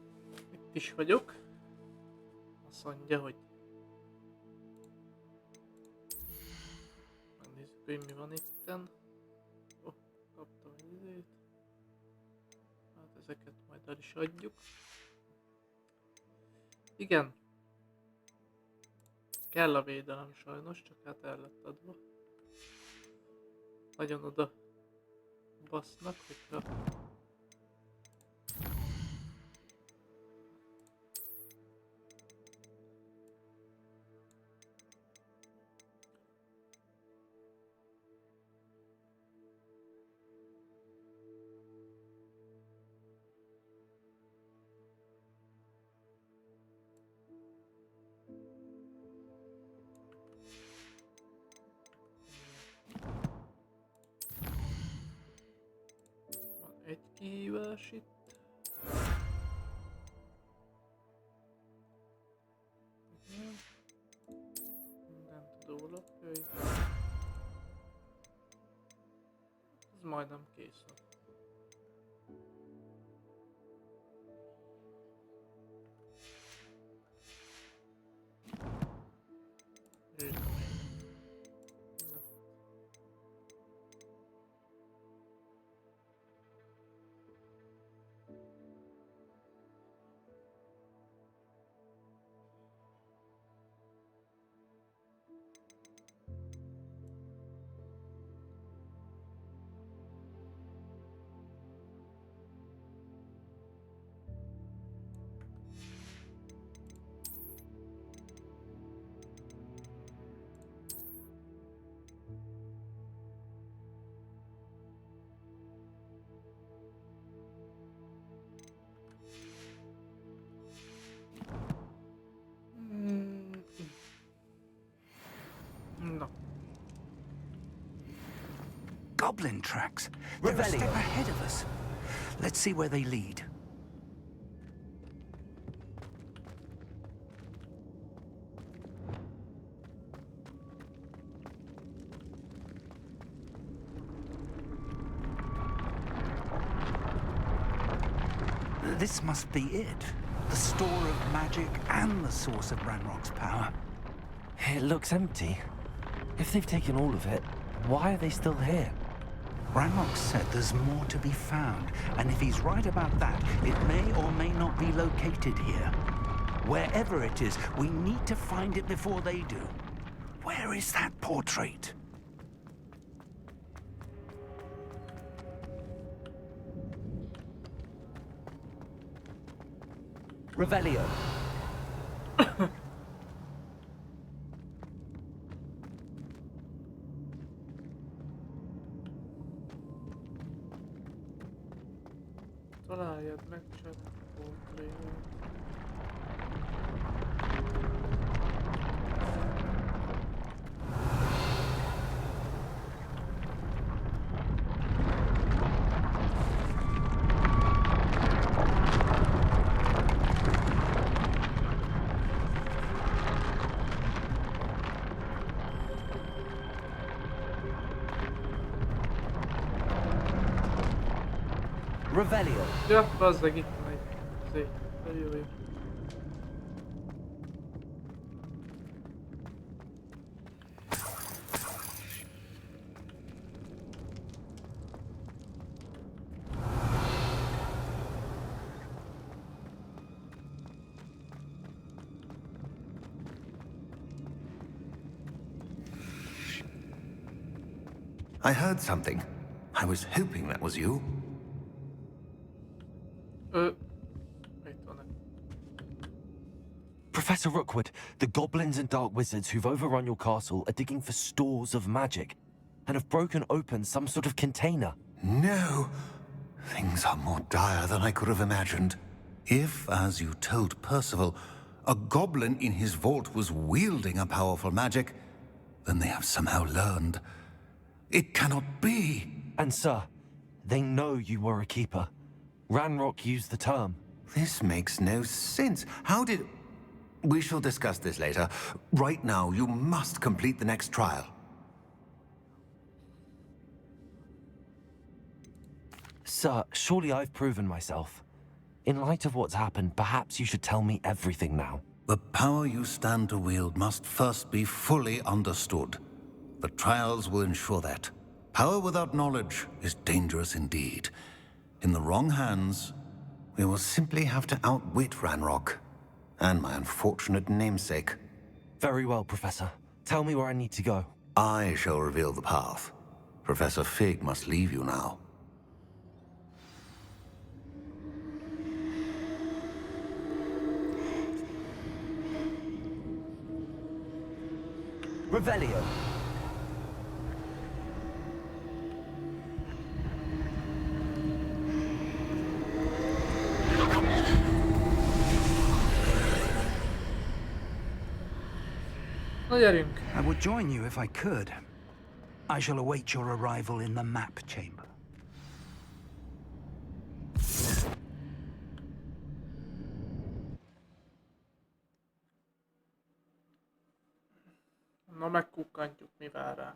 S1: itt is vagyok. Azt mondja, hogy megnézzük, hogy mi van itten. Oh, kaptam egy izét. Hát ezeket majd el is adjuk. Igen. Kell a védelem sajnos, csak hát el lett adva. Nagyon oda basznak, hogyha egy kihívás itt. Igen. Nem tudó lapjai. Ez majdnem kész van. No.
S15: Goblin tracks. They're a step ahead of us. Let's see where they lead. This must be it. The store of magic and the source of Ranrock's power.
S3: It looks empty. If they've taken all of it, why are they still here?
S15: Ranrock said there's more to be found, and if he's right about that, it may or may not be located here. Wherever it is, we need to find it before they do. Where is that portrait?
S3: Revelio.
S1: Találjad meg csak portréját.
S3: Revelio.
S1: Ja, bazzeg, itt megy. Szép. Jó.
S16: I heard something. I was hoping that was you.
S3: Professor Rookwood, the goblins and dark wizards who've overrun your castle are digging for stores of magic and have broken open some sort of container.
S16: No! Things are more dire than I could have imagined. If, as you told Percival, a goblin in his vault was wielding a powerful magic, then they have somehow learned. It cannot be!
S3: And sir, they know you were a keeper. Ranrock used the term.
S16: This makes no sense. How did... We shall discuss this later. Right now, you must complete the next trial.
S3: Sir, surely I've proven myself. In light of what's happened, perhaps you should tell me everything now.
S16: The power you stand to wield must first be fully understood. The trials will ensure that. Power without knowledge is dangerous indeed. In the wrong hands, we will simply have to outwit Ranrock and my unfortunate namesake.
S3: Very well, Professor. Tell me where I need to go.
S16: I shall reveal the path. Professor Fig must leave you now.
S3: Revelio.
S15: I would join you if I could. I shall await your arrival in the map chamber.
S1: Na, megkukkantjuk, mi vár ránk.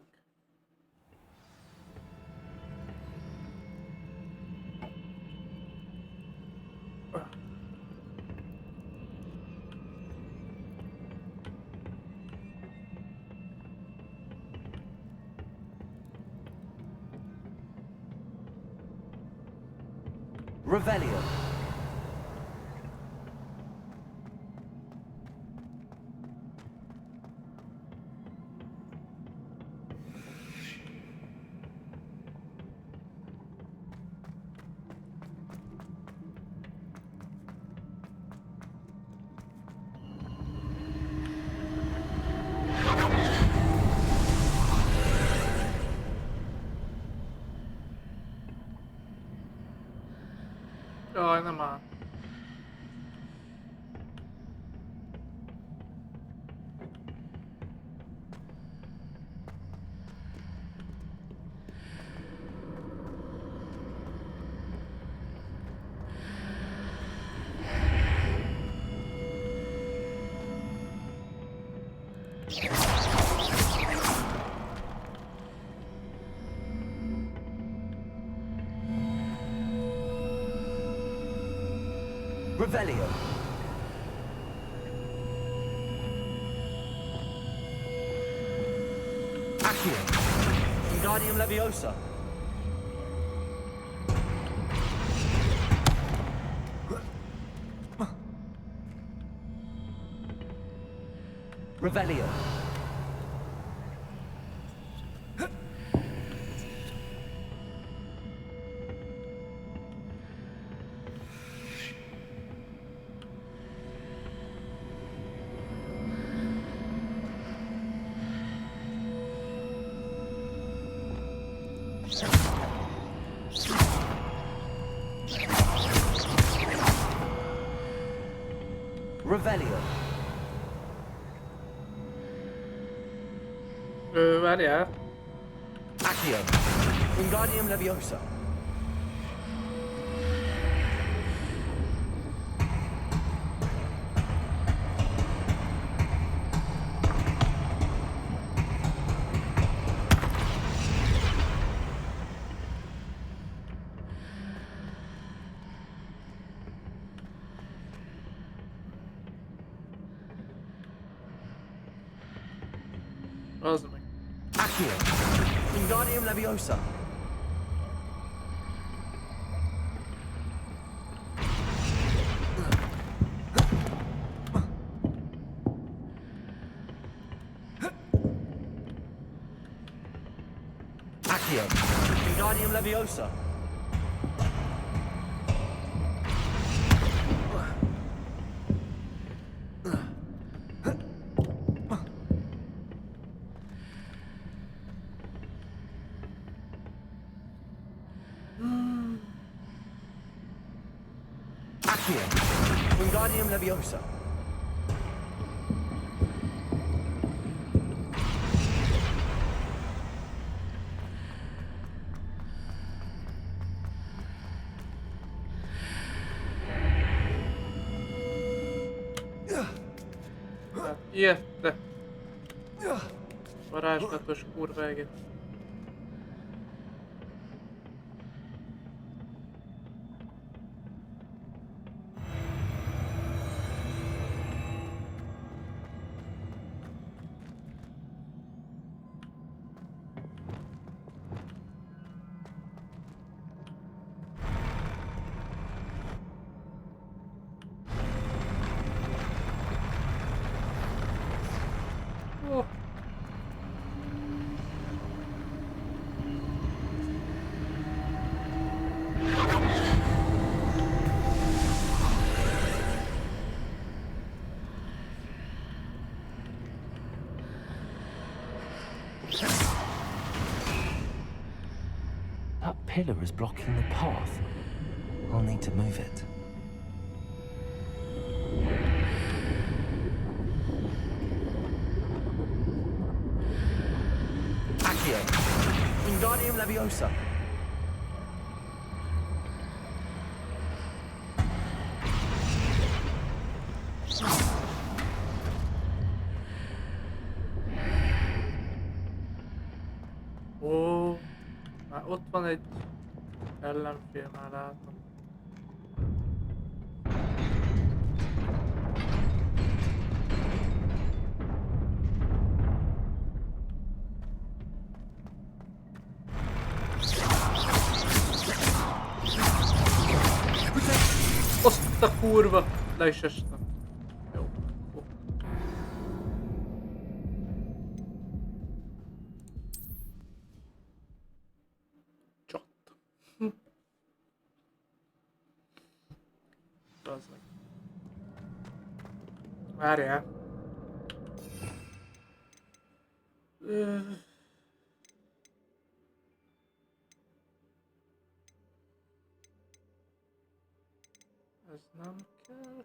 S3: Revelio.
S1: Jaj, nem áll.
S3: Revelio. Accio. Wingardium Leviosa. Revelio. Revelio.
S1: Várjál.
S3: Accio. Wingardium Leviosa.
S1: Az meg.
S3: Accio. Wingardium Leviosa. Accio. Wingardium Leviosa. Accio. Wingardium Leviosa.
S1: Hát, ilyette. Varázslatos kurva egész.
S3: pillar is blocking the path. I'll need to move it.
S12: Accio. Wingardium Leviosa.
S1: Ó, már ott van egy ellenfél, már látom. Azt a kurva! Le is estem. Jó. Csat. Bazdmeg. Várjál. Ez nem kell.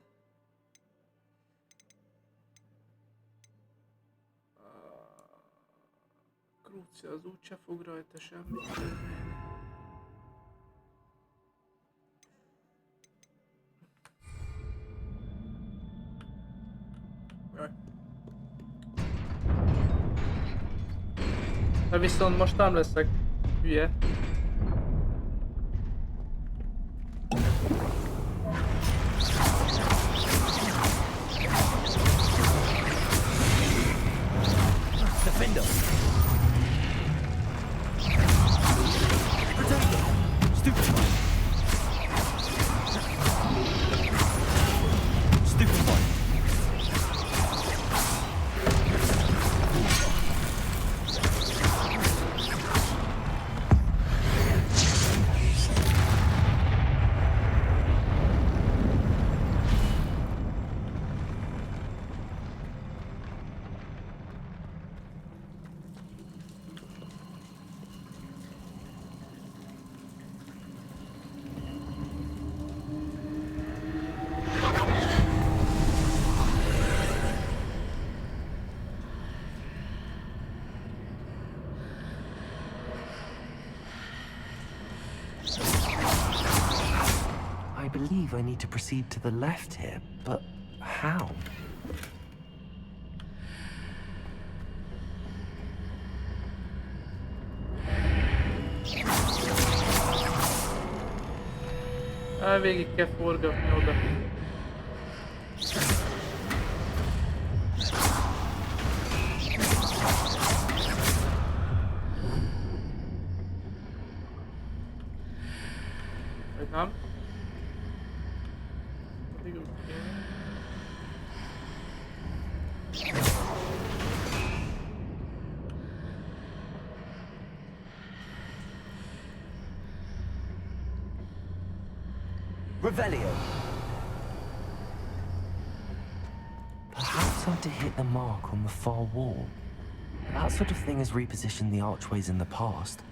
S1: Krúcia az úgyse fog rajta semmit tenni. De viszont most nem leszek hülye.
S12: Defender. Stupid. Stupid one.
S3: I believe I need to proceed to the left here, but how?
S1: Végig kell forgatni oda. Vagy nem? Pedig úgy kéne.
S3: Revelio. Perhaps I'm to hit the mark on the far wall. That sort of thing has repositioned the archways in the past.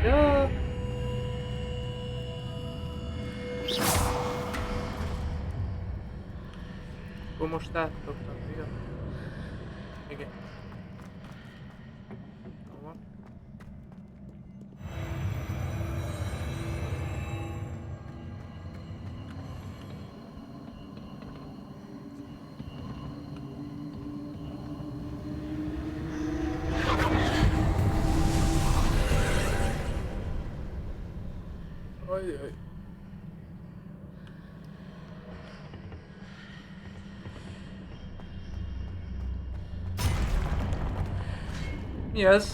S1: Ja. Akkor most átadtam, igen? Igen. Jó van. Ajaj. Mi ez?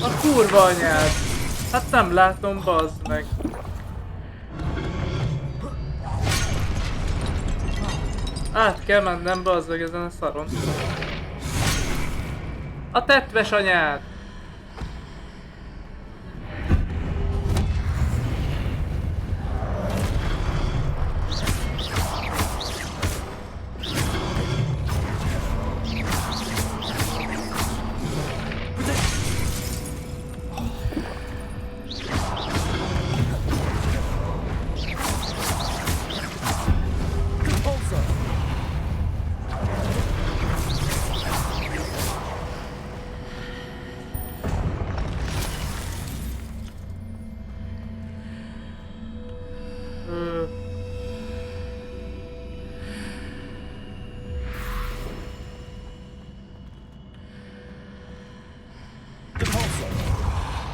S1: A kurva anyád! Hát nem látom, bazd meg! Át kell mennem, bazd meg, ezen a szaron. A tetves anyád!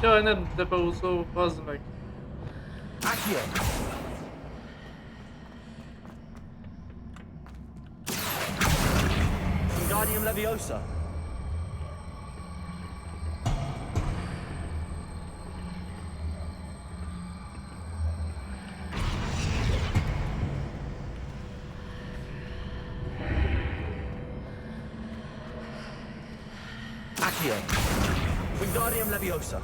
S1: Jaj, nem depauzó, bazd meg.
S14: Wingardium Leviosa. Accio. Wingardium Leviosa.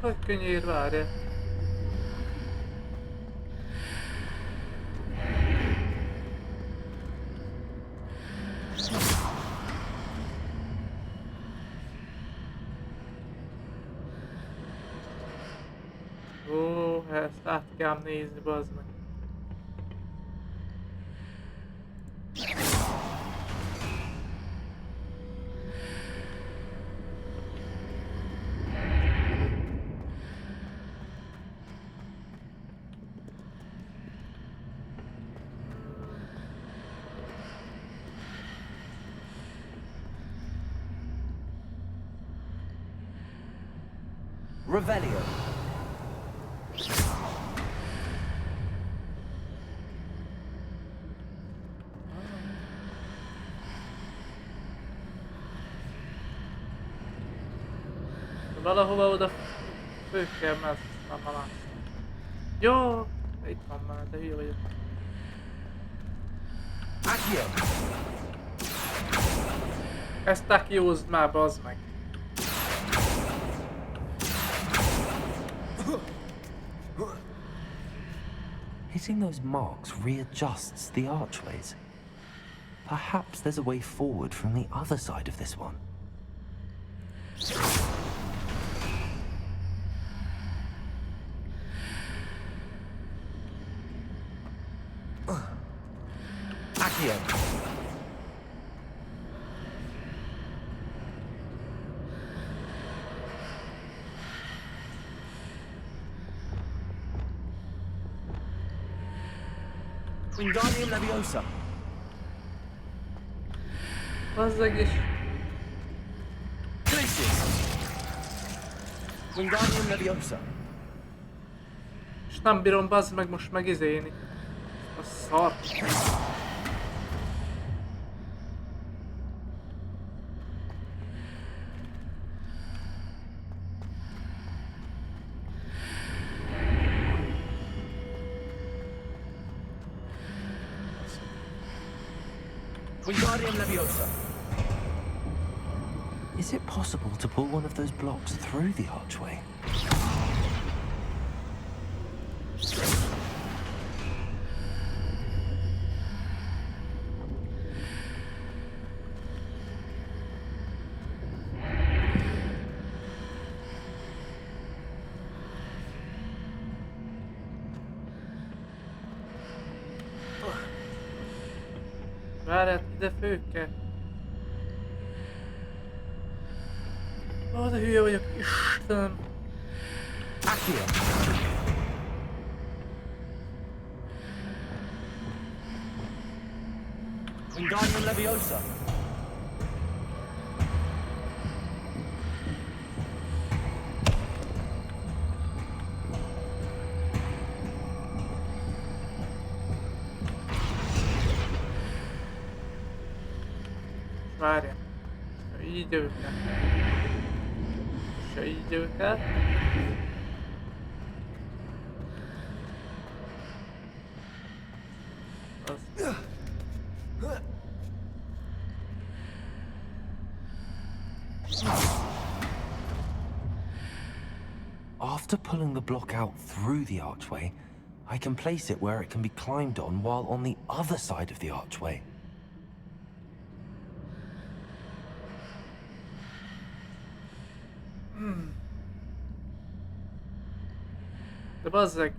S1: Jaj, könyér, várja. Ó, ezt át kell nézni, bazd meg.
S14: Revelio.
S1: Valahova oda fő kell mászni. Jó, itt van már, de hülye vagyok.
S14: Accio.
S1: Ezt akiózd már, bazd meg.
S3: Hitting those marks readjusts the archways. Perhaps there's a way forward from the other side of this one.
S14: Accio. Wingardium Leviosa.
S1: Bazzeg is.
S14: Wingardium Leviosa.
S1: És nem bírom, bazd meg, most megizélni. A szar.
S14: Wingardium Leviosa.
S3: Is it possible to pull one of those blocks through the archway?
S1: Várjál, ide főkkel. Ó, de hülye vagyok, Istenem.
S6: Accio. Wingardium Leviosa.
S1: Várjál. Így jövök el. És ha így jövök el. Az.
S3: After pulling the block out through the archway, I can place it where it can be climbed on while on the other side of the archway.
S1: De bazzeg.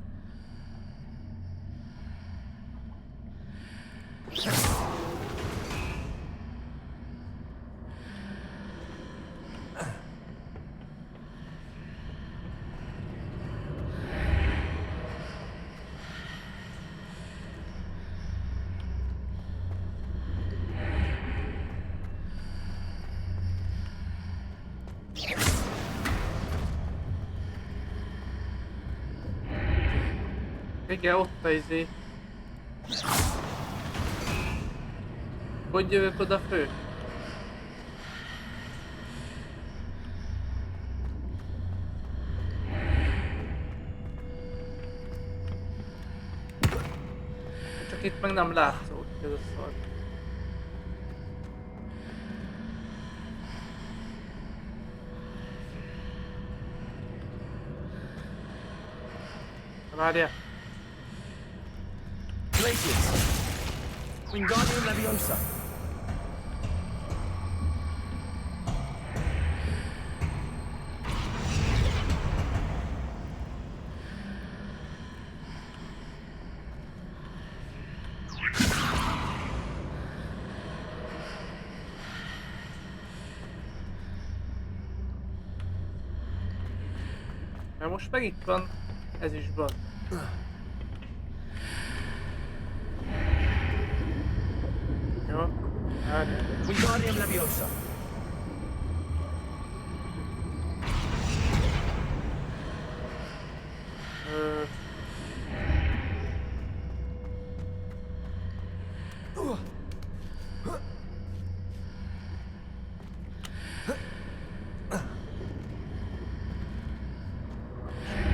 S1: Igen, ott a izé. Hogy jövök oda fő? Csak itt meg nem látszódik ez a szar. Várjál.
S6: Glacius. Wingardium Leviosa.
S1: Mert most meg itt van, ez is van. Jó, várjál.
S6: Wingardium Leviosa.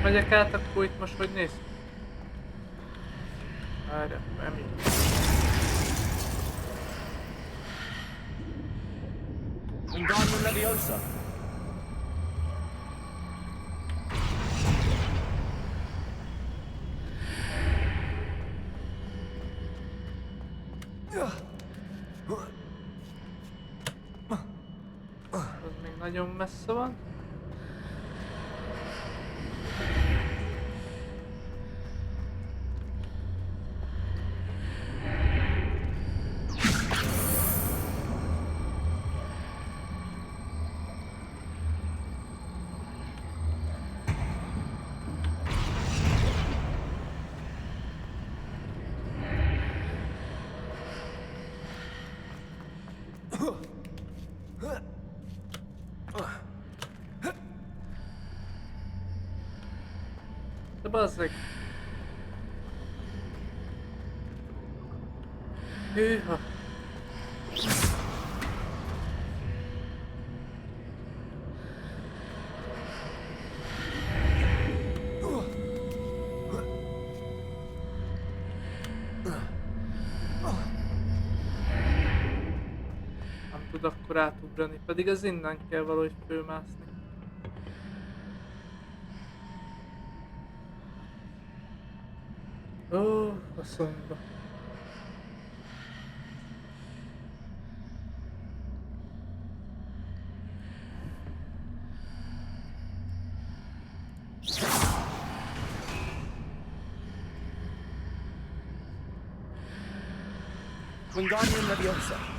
S1: Megyek át, akkor itt most hogy néz? Várjál, nem így.
S6: Wingardium Leviosa.
S1: Az még nagyon messze van. De bazzeg. Hűha. tud akkor átugrani, pedig az innen kell valahogy fölmászni. Ó, a szomba.
S13: Wingardium Leviosa.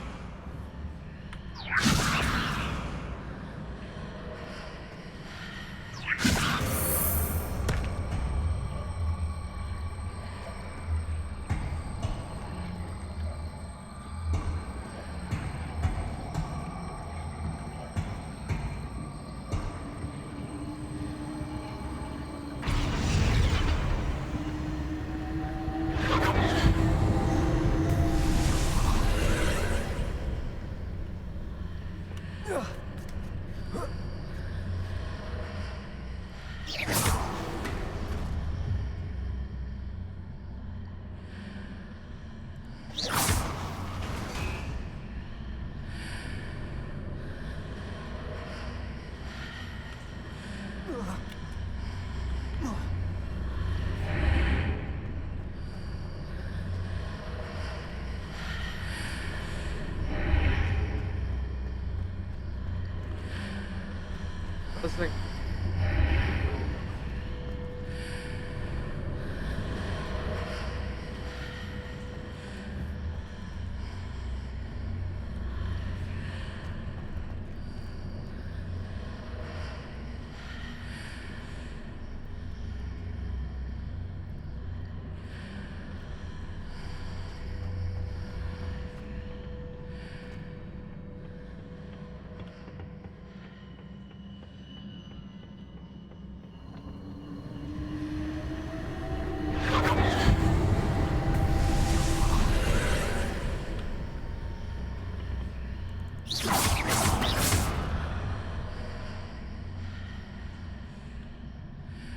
S1: Az meg...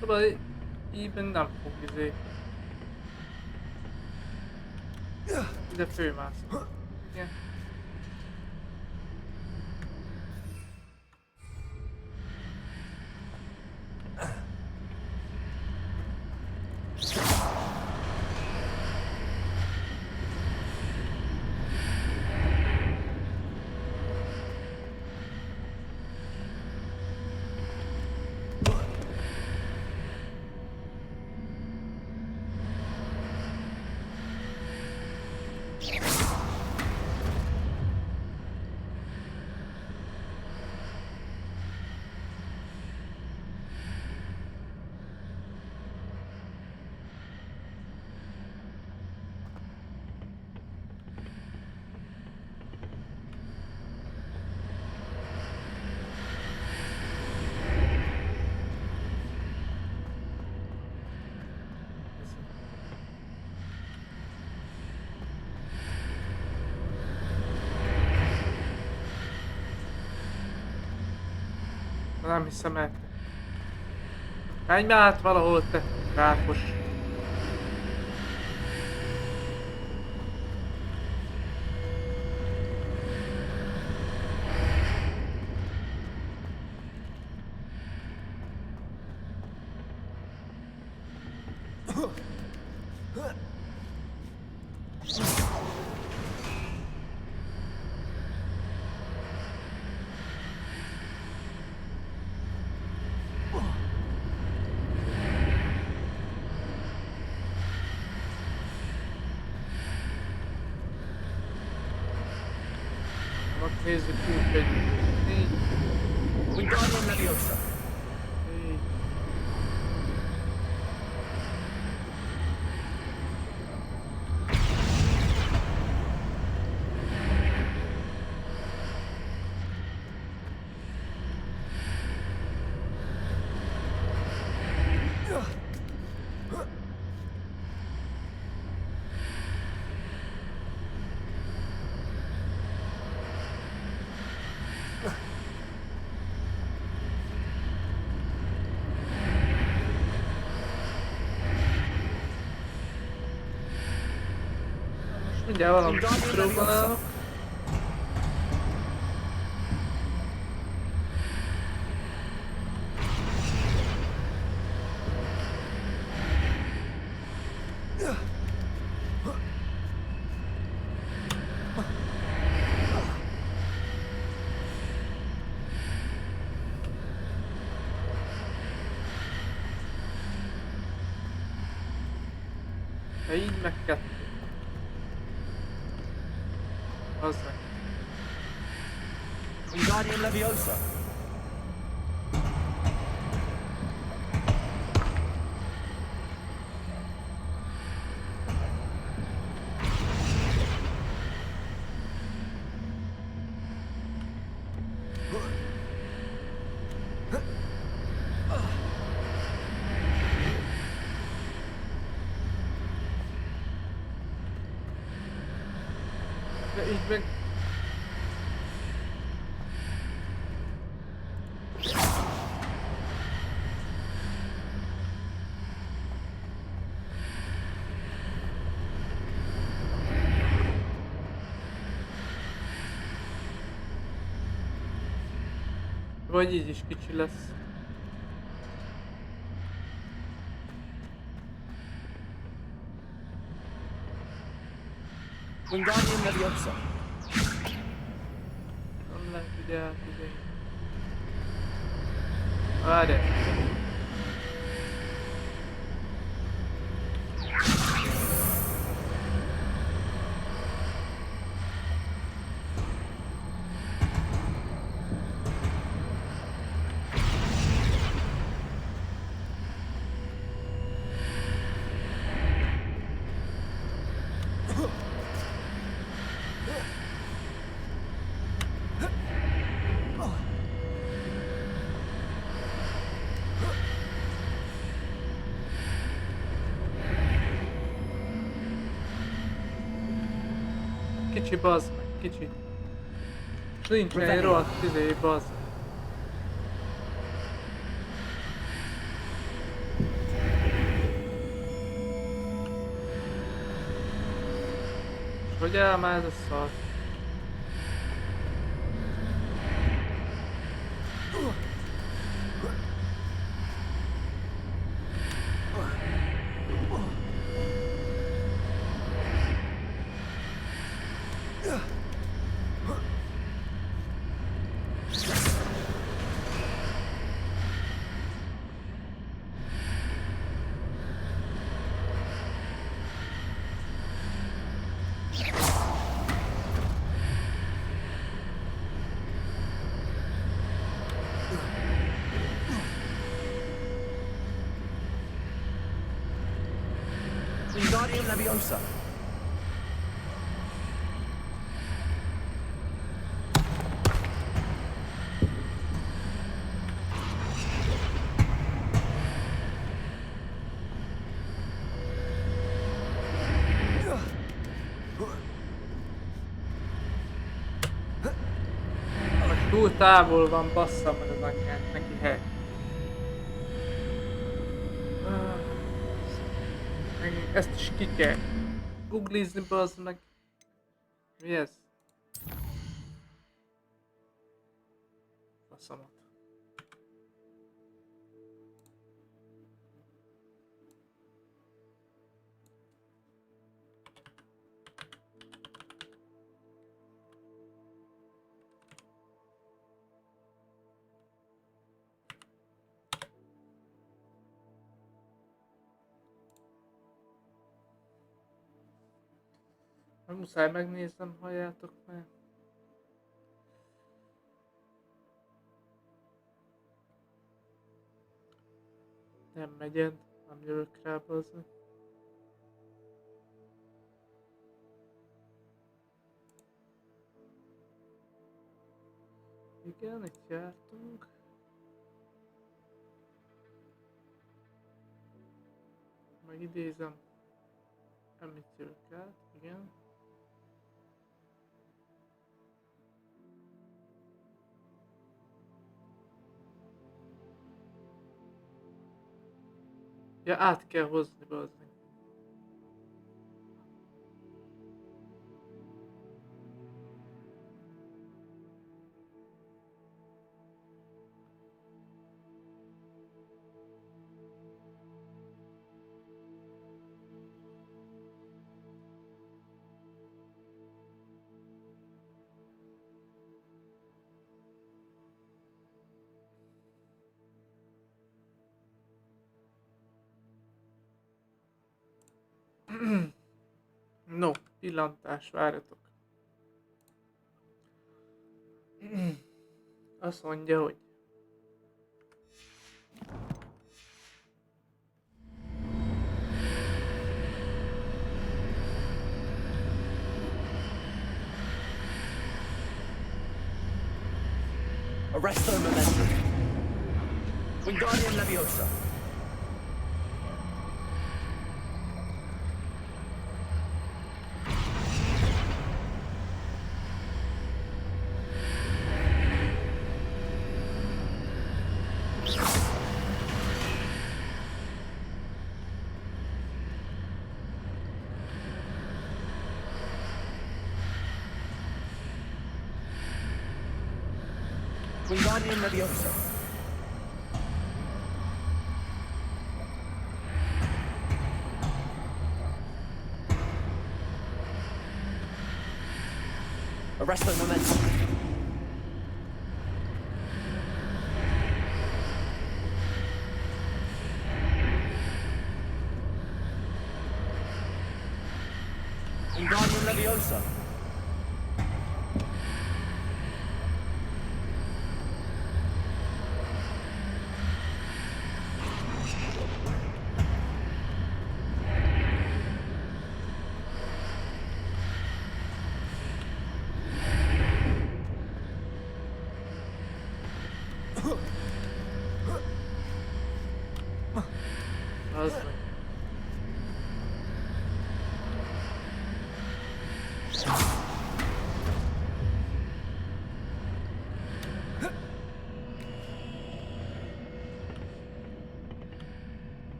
S1: Szóval így nem fog ide fölmászni. Igen. Nem hiszem el. Menj már át valahol, te rákos. Nézzük úgy, hogy 4.
S13: Wingardium Leviosa.
S1: 4. Mindjárt valamit próbálok. így meg kettő. Az meg.
S6: Wingardium Leviosa.
S1: De így meg... Vagy így is kicsi lesz.
S6: Wingardium Leviosa.
S1: Nem lehet ugye átidén. Várjál. Kicsi bazd meg, kicsi. És nincs egy rohadt bazd. És hogy áll már ez a szar?
S6: Wingardium Leviosa.
S1: Túl távol van, bassza meg az anyját, neki hely. Ezt is ki kell googlizni, bazd meg. Mi ez? Faszamat. Muszáj megnéznem, halljátok meg. Nem megyed, nem jövök rá, bazd. Igen, itt jártunk. Megidézem. Amit jövök át, igen. Ja, át kell hozni, bazd. No, pillantás, várjatok. Azt mondja, hogy
S6: Arresto momentum. Wingardium Leviosa. Wingardium Leviosa. Arresto momentum. Wingardium Leviosa.
S1: az meg.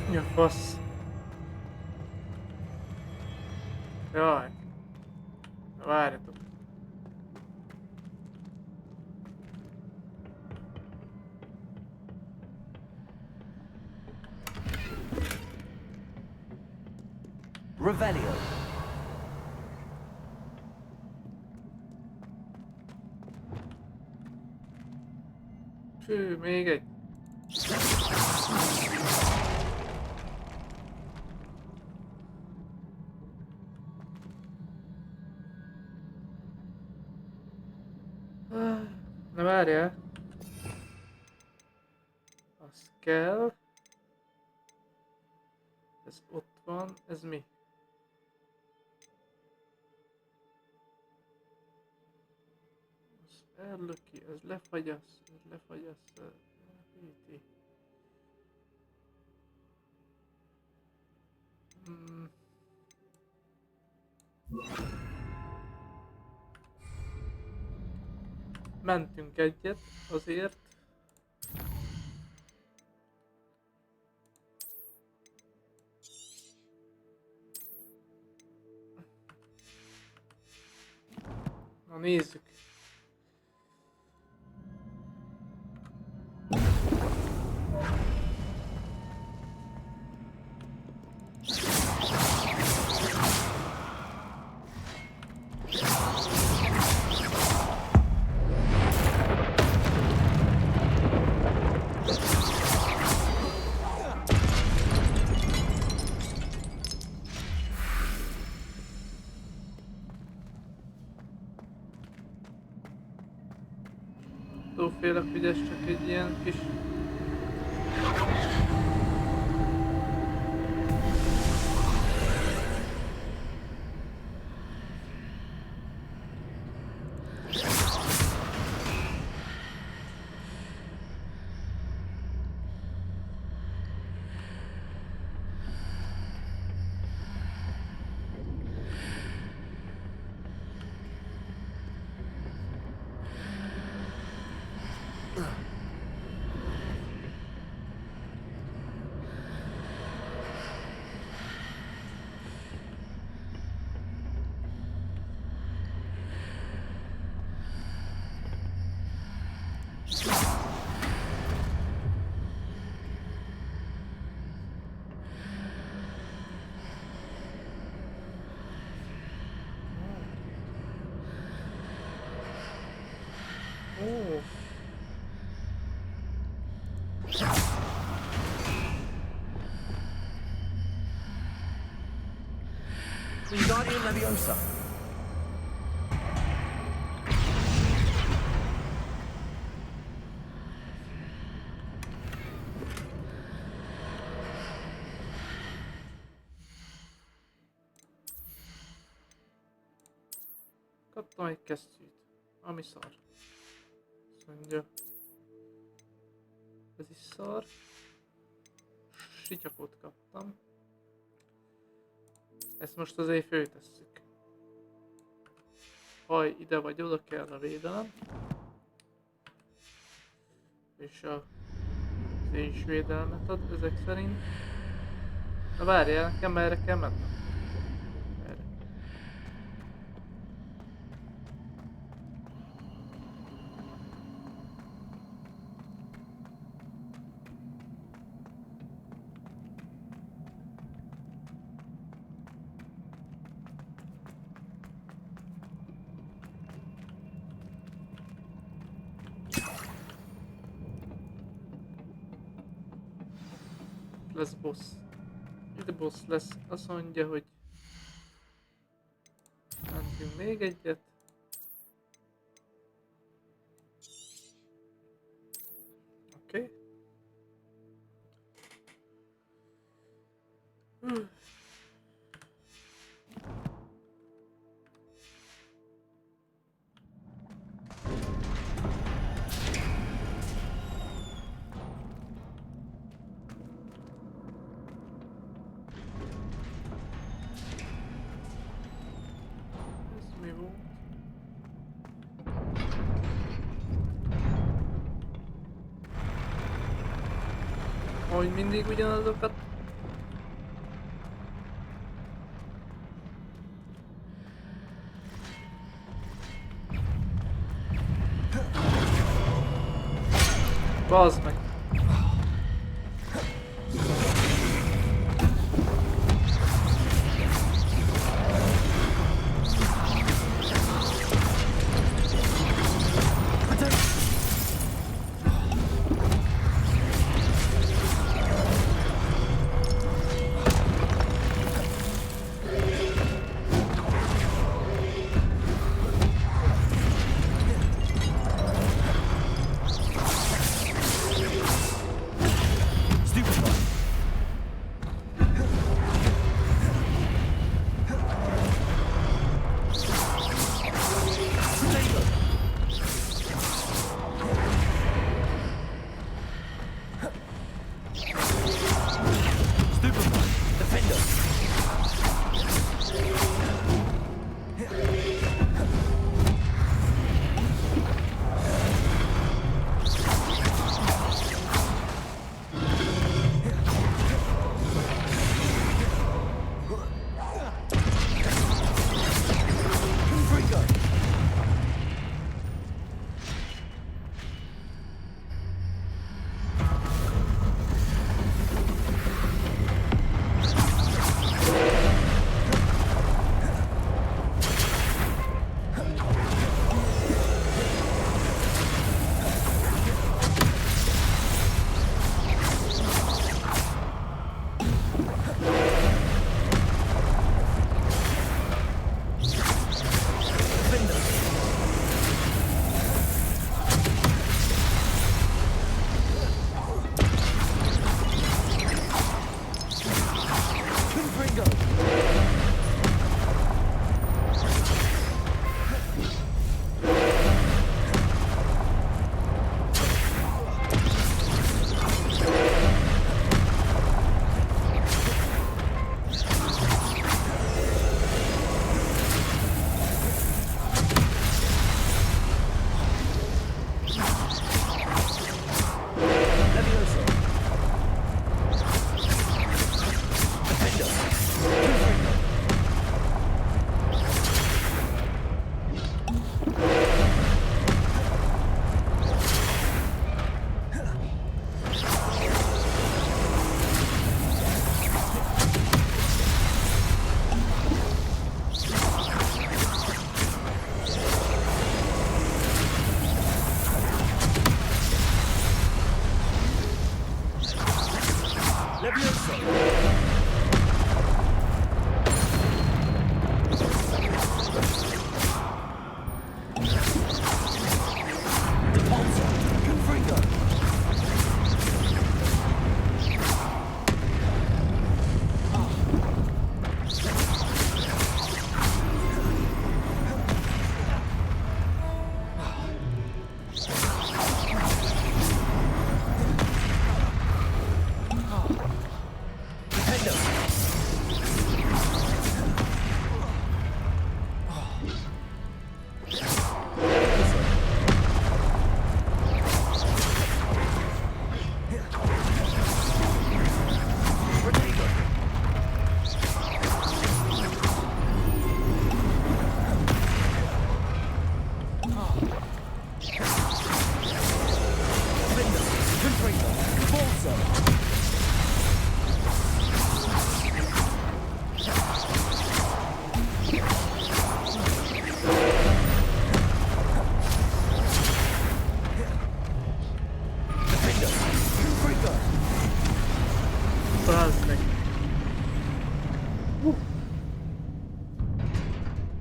S1: Mi a fasz? Jaj. Na várjatok.
S6: Revelio.
S1: Fű, még egy. Na várjál. Az kell. Ez ott van, ez mi? Ez ellöki, ez lefagyasz, elhíti. Mentünk egyet, azért. Na nézzük. Félek, hogy ez csak egy ilyen kis...
S14: Wingardium Leviosa.
S1: Kaptam egy kesztyűt, ami szar. Azt mondja. Ez is szar. Sityakot kaptam. Ezt most azért föltesszük. Ha ide vagy oda kell a védelem. És az is védelmet ad ezek szerint. Na várjál, nekem merre kell mennem? Erre. Lesz boss. Ide boss lesz. Azt mondja, hogy mentünk még egyet. Oké. Ahogy mindig ugyanazokat. Bazd meg!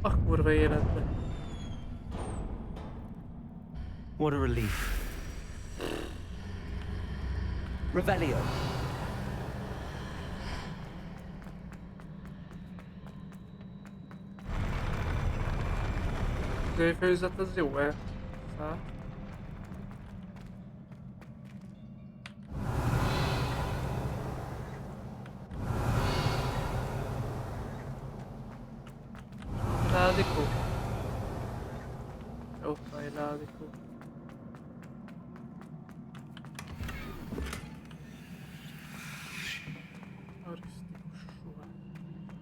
S1: A kurva életbe.
S2: What a relief. Revelio.
S1: Az ő főzet az jó-e? Szóval... Ládikó. Ott van egy ládikó. Arisztikus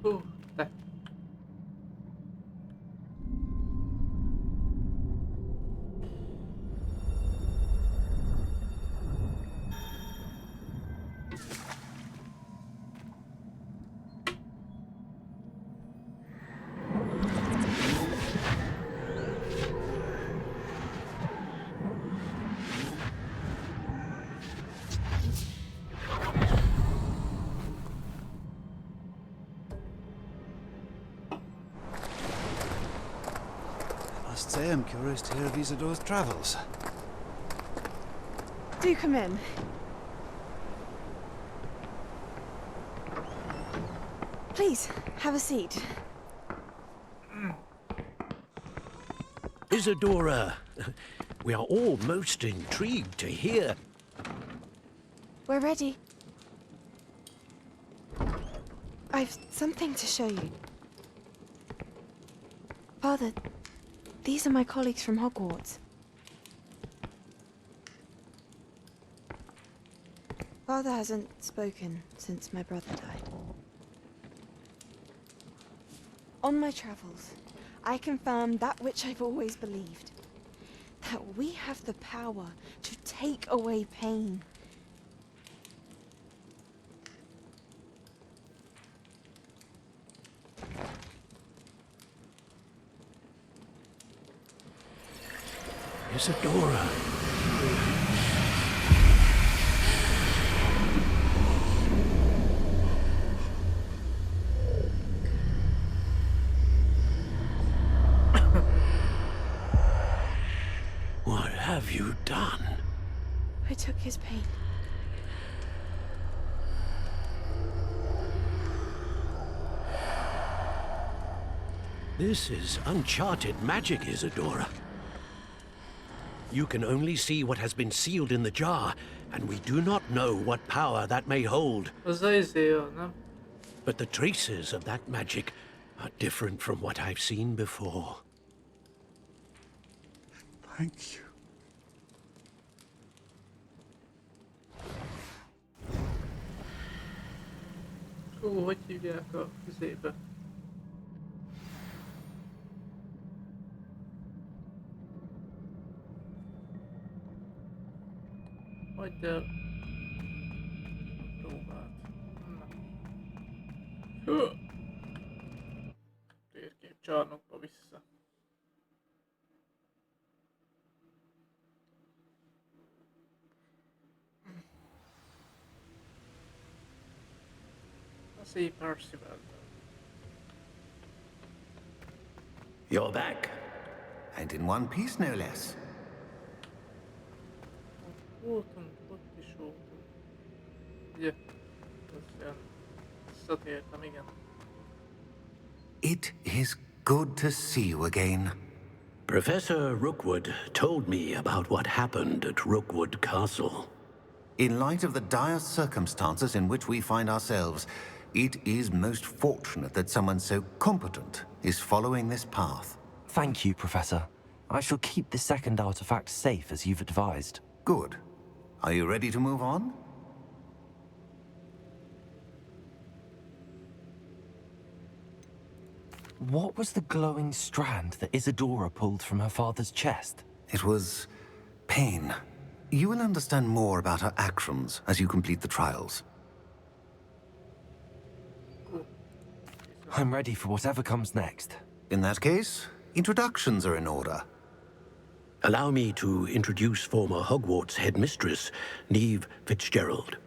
S1: ruha. Te.
S21: I must say I'm curious to hear of Isadora's travels.
S22: Do come in. Please, have a seat.
S23: Isadora, we are all most intrigued to hear.
S22: We're ready. I've something to show you. Father, these are my colleagues from Hogwarts. Father hasn't spoken since my brother died. On my travels, I confirmed that which I've always believed. That we have the power to take away pain.
S23: Isadora. What have you done?
S22: I took his pain.
S23: This is uncharted magic, Isadora. You can only see what has been sealed in the jar, and we do not know what power that may hold. But the traces of that magic are different from what I've seen before.
S21: Thank you.
S1: Hogy hívják a közébe? Hagyd el. Próbáld. Na. Térképcsarnokba vissza. A szép Percival.
S16: You're back. And in one piece, no less.
S1: Voltunk, ott is voltunk. Ugye? Aztán visszatértem, igen.
S16: It is good to see you again.
S23: Professor Rookwood told me about what happened at Rookwood Castle.
S16: In light of the dire circumstances in which we find ourselves, it is most fortunate that someone so competent is following this path.
S3: Thank you, Professor. I shall keep the second artifact safe as you've advised.
S16: Good. Are you ready to move on?
S3: What was the glowing strand that Isadora pulled from her father's chest?
S16: It was pain. You will understand more about her actions as you complete the trials.
S3: I'm ready for whatever comes next.
S16: In that case, introductions are in order.
S23: Allow me to introduce former Hogwarts headmistress, Neve Fitzgerald.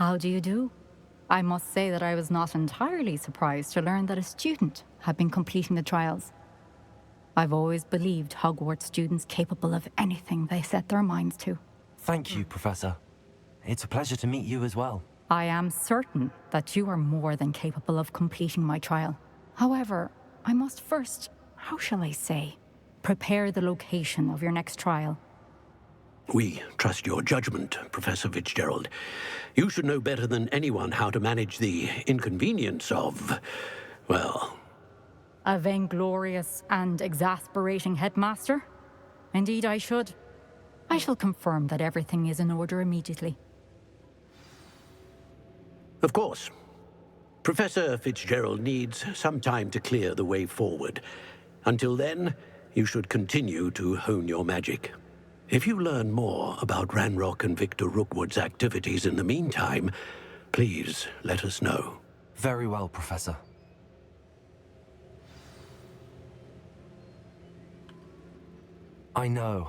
S5: How do you do? I must say that I was not entirely surprised to learn that a student had been completing the trials. I've always believed Hogwarts students capable of anything they set their minds to.
S3: Thank you, Professor. It's a pleasure to meet you as well.
S5: I am certain that you are more than capable of completing my trial. However, I must first, how shall I say, prepare the location of your next trial.
S23: We trust your judgment, Professor Fitzgerald. You should know better than anyone how to manage the inconvenience of, well...
S5: A vainglorious and exasperating headmaster? Indeed I should. I shall confirm that everything is in order immediately.
S23: Of course. Professor Fitzgerald needs some time to clear the way forward. Until then, you should continue to hone your magic. If you learn more about Ranrock and Victor Rookwood's activities in the meantime, please let us know.
S3: Very well, Professor. I know.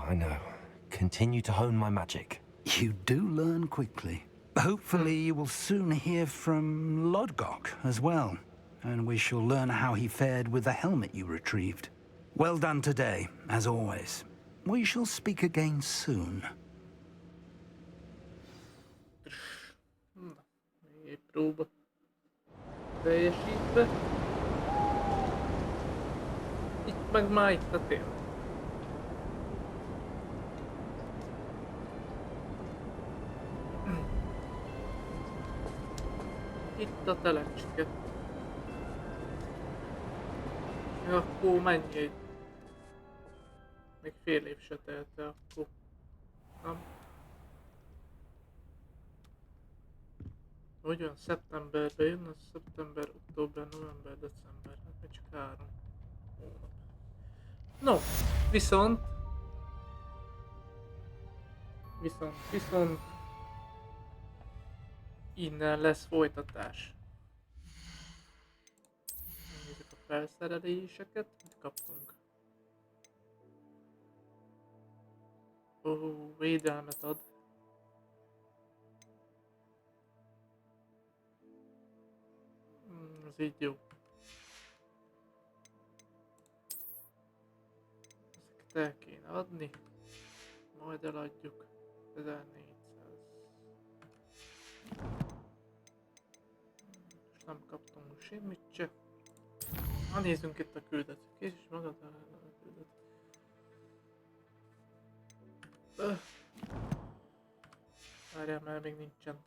S3: Continue to hone my magic.
S15: You do learn quickly. Hopefully you will soon hear from Lodgok as well, and we shall learn how he fared with the helmet you retrieved. Well done today, as always. We shall speak again soon.
S1: Még egy próba teljesítve. Itt meg már itt a téma. Itt a telecske. Akkor mennyi egy... Még fél év se telt el, akkor... Nem? Hogy van, szeptemberben jön, az szeptember, október, november, december, hát még csak 3 hónap. No, viszont... Innen lesz folytatás. Nézzük a felszereléseket, mit kaptunk. Védelmet ad. Ez így jó. Ezeket el kéne adni, majd eladjuk. 1400. Most nem kaptunk semmit se. Na, nézzünk itt a küldetet. Kész is magad a küldetet. Várjál, mert még nincsen.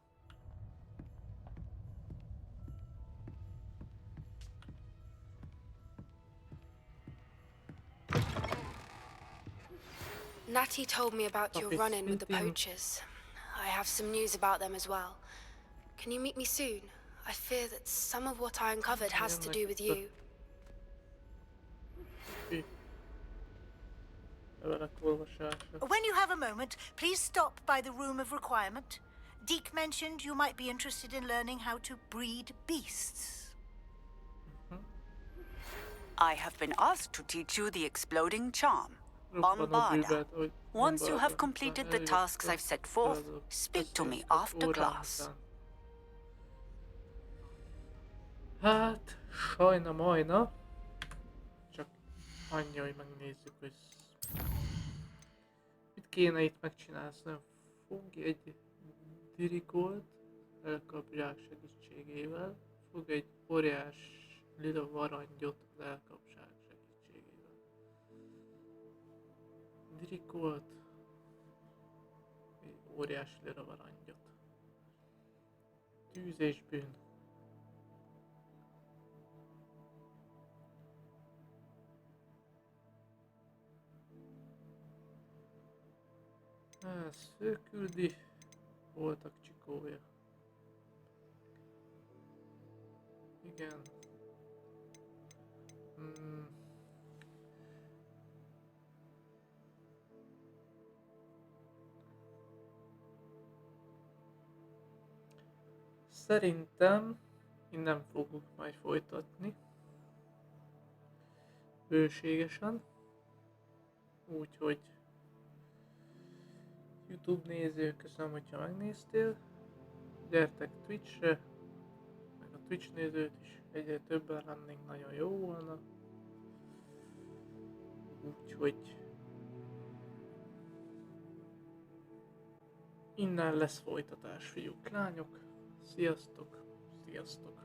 S7: Natty told me about your run-in with the poachers. I have some news about them as well. Can you meet me soon? I fear that some of what I uncovered has to do with you.
S9: When you have a moment, please stop by the Room of Requirement. Deke mentioned you might be interested in learning how to breed beasts.
S24: I have been asked to teach you the exploding charm, Bombarda. Once you have completed the tasks I've set forth, speak to me after class.
S1: Hát, sajna-majna. Csak annyi, hogy megnézzük, hogy... Mit kéne itt megcsinálni? Fogj egy dirikolt, elkapzsák segítségével. Fogj egy óriás lila varangyot, elkapzsák segítségével. Dirikolt, egy óriás lila varangyot. Tűz és bűn. Ez főküldi, voltak csikója. Igen. Szerintem innen fogunk majd folytatni. Bőségesen. Úgyhogy YouTube néző, köszönöm, hogyha megnéztél. gyertek Twitchre, meg a Twitch nézőt is egyre többen lennénk, nagyon jó volna. Úgyhogy innen lesz folytatás, fiúk, lányok. Sziasztok, sziasztok.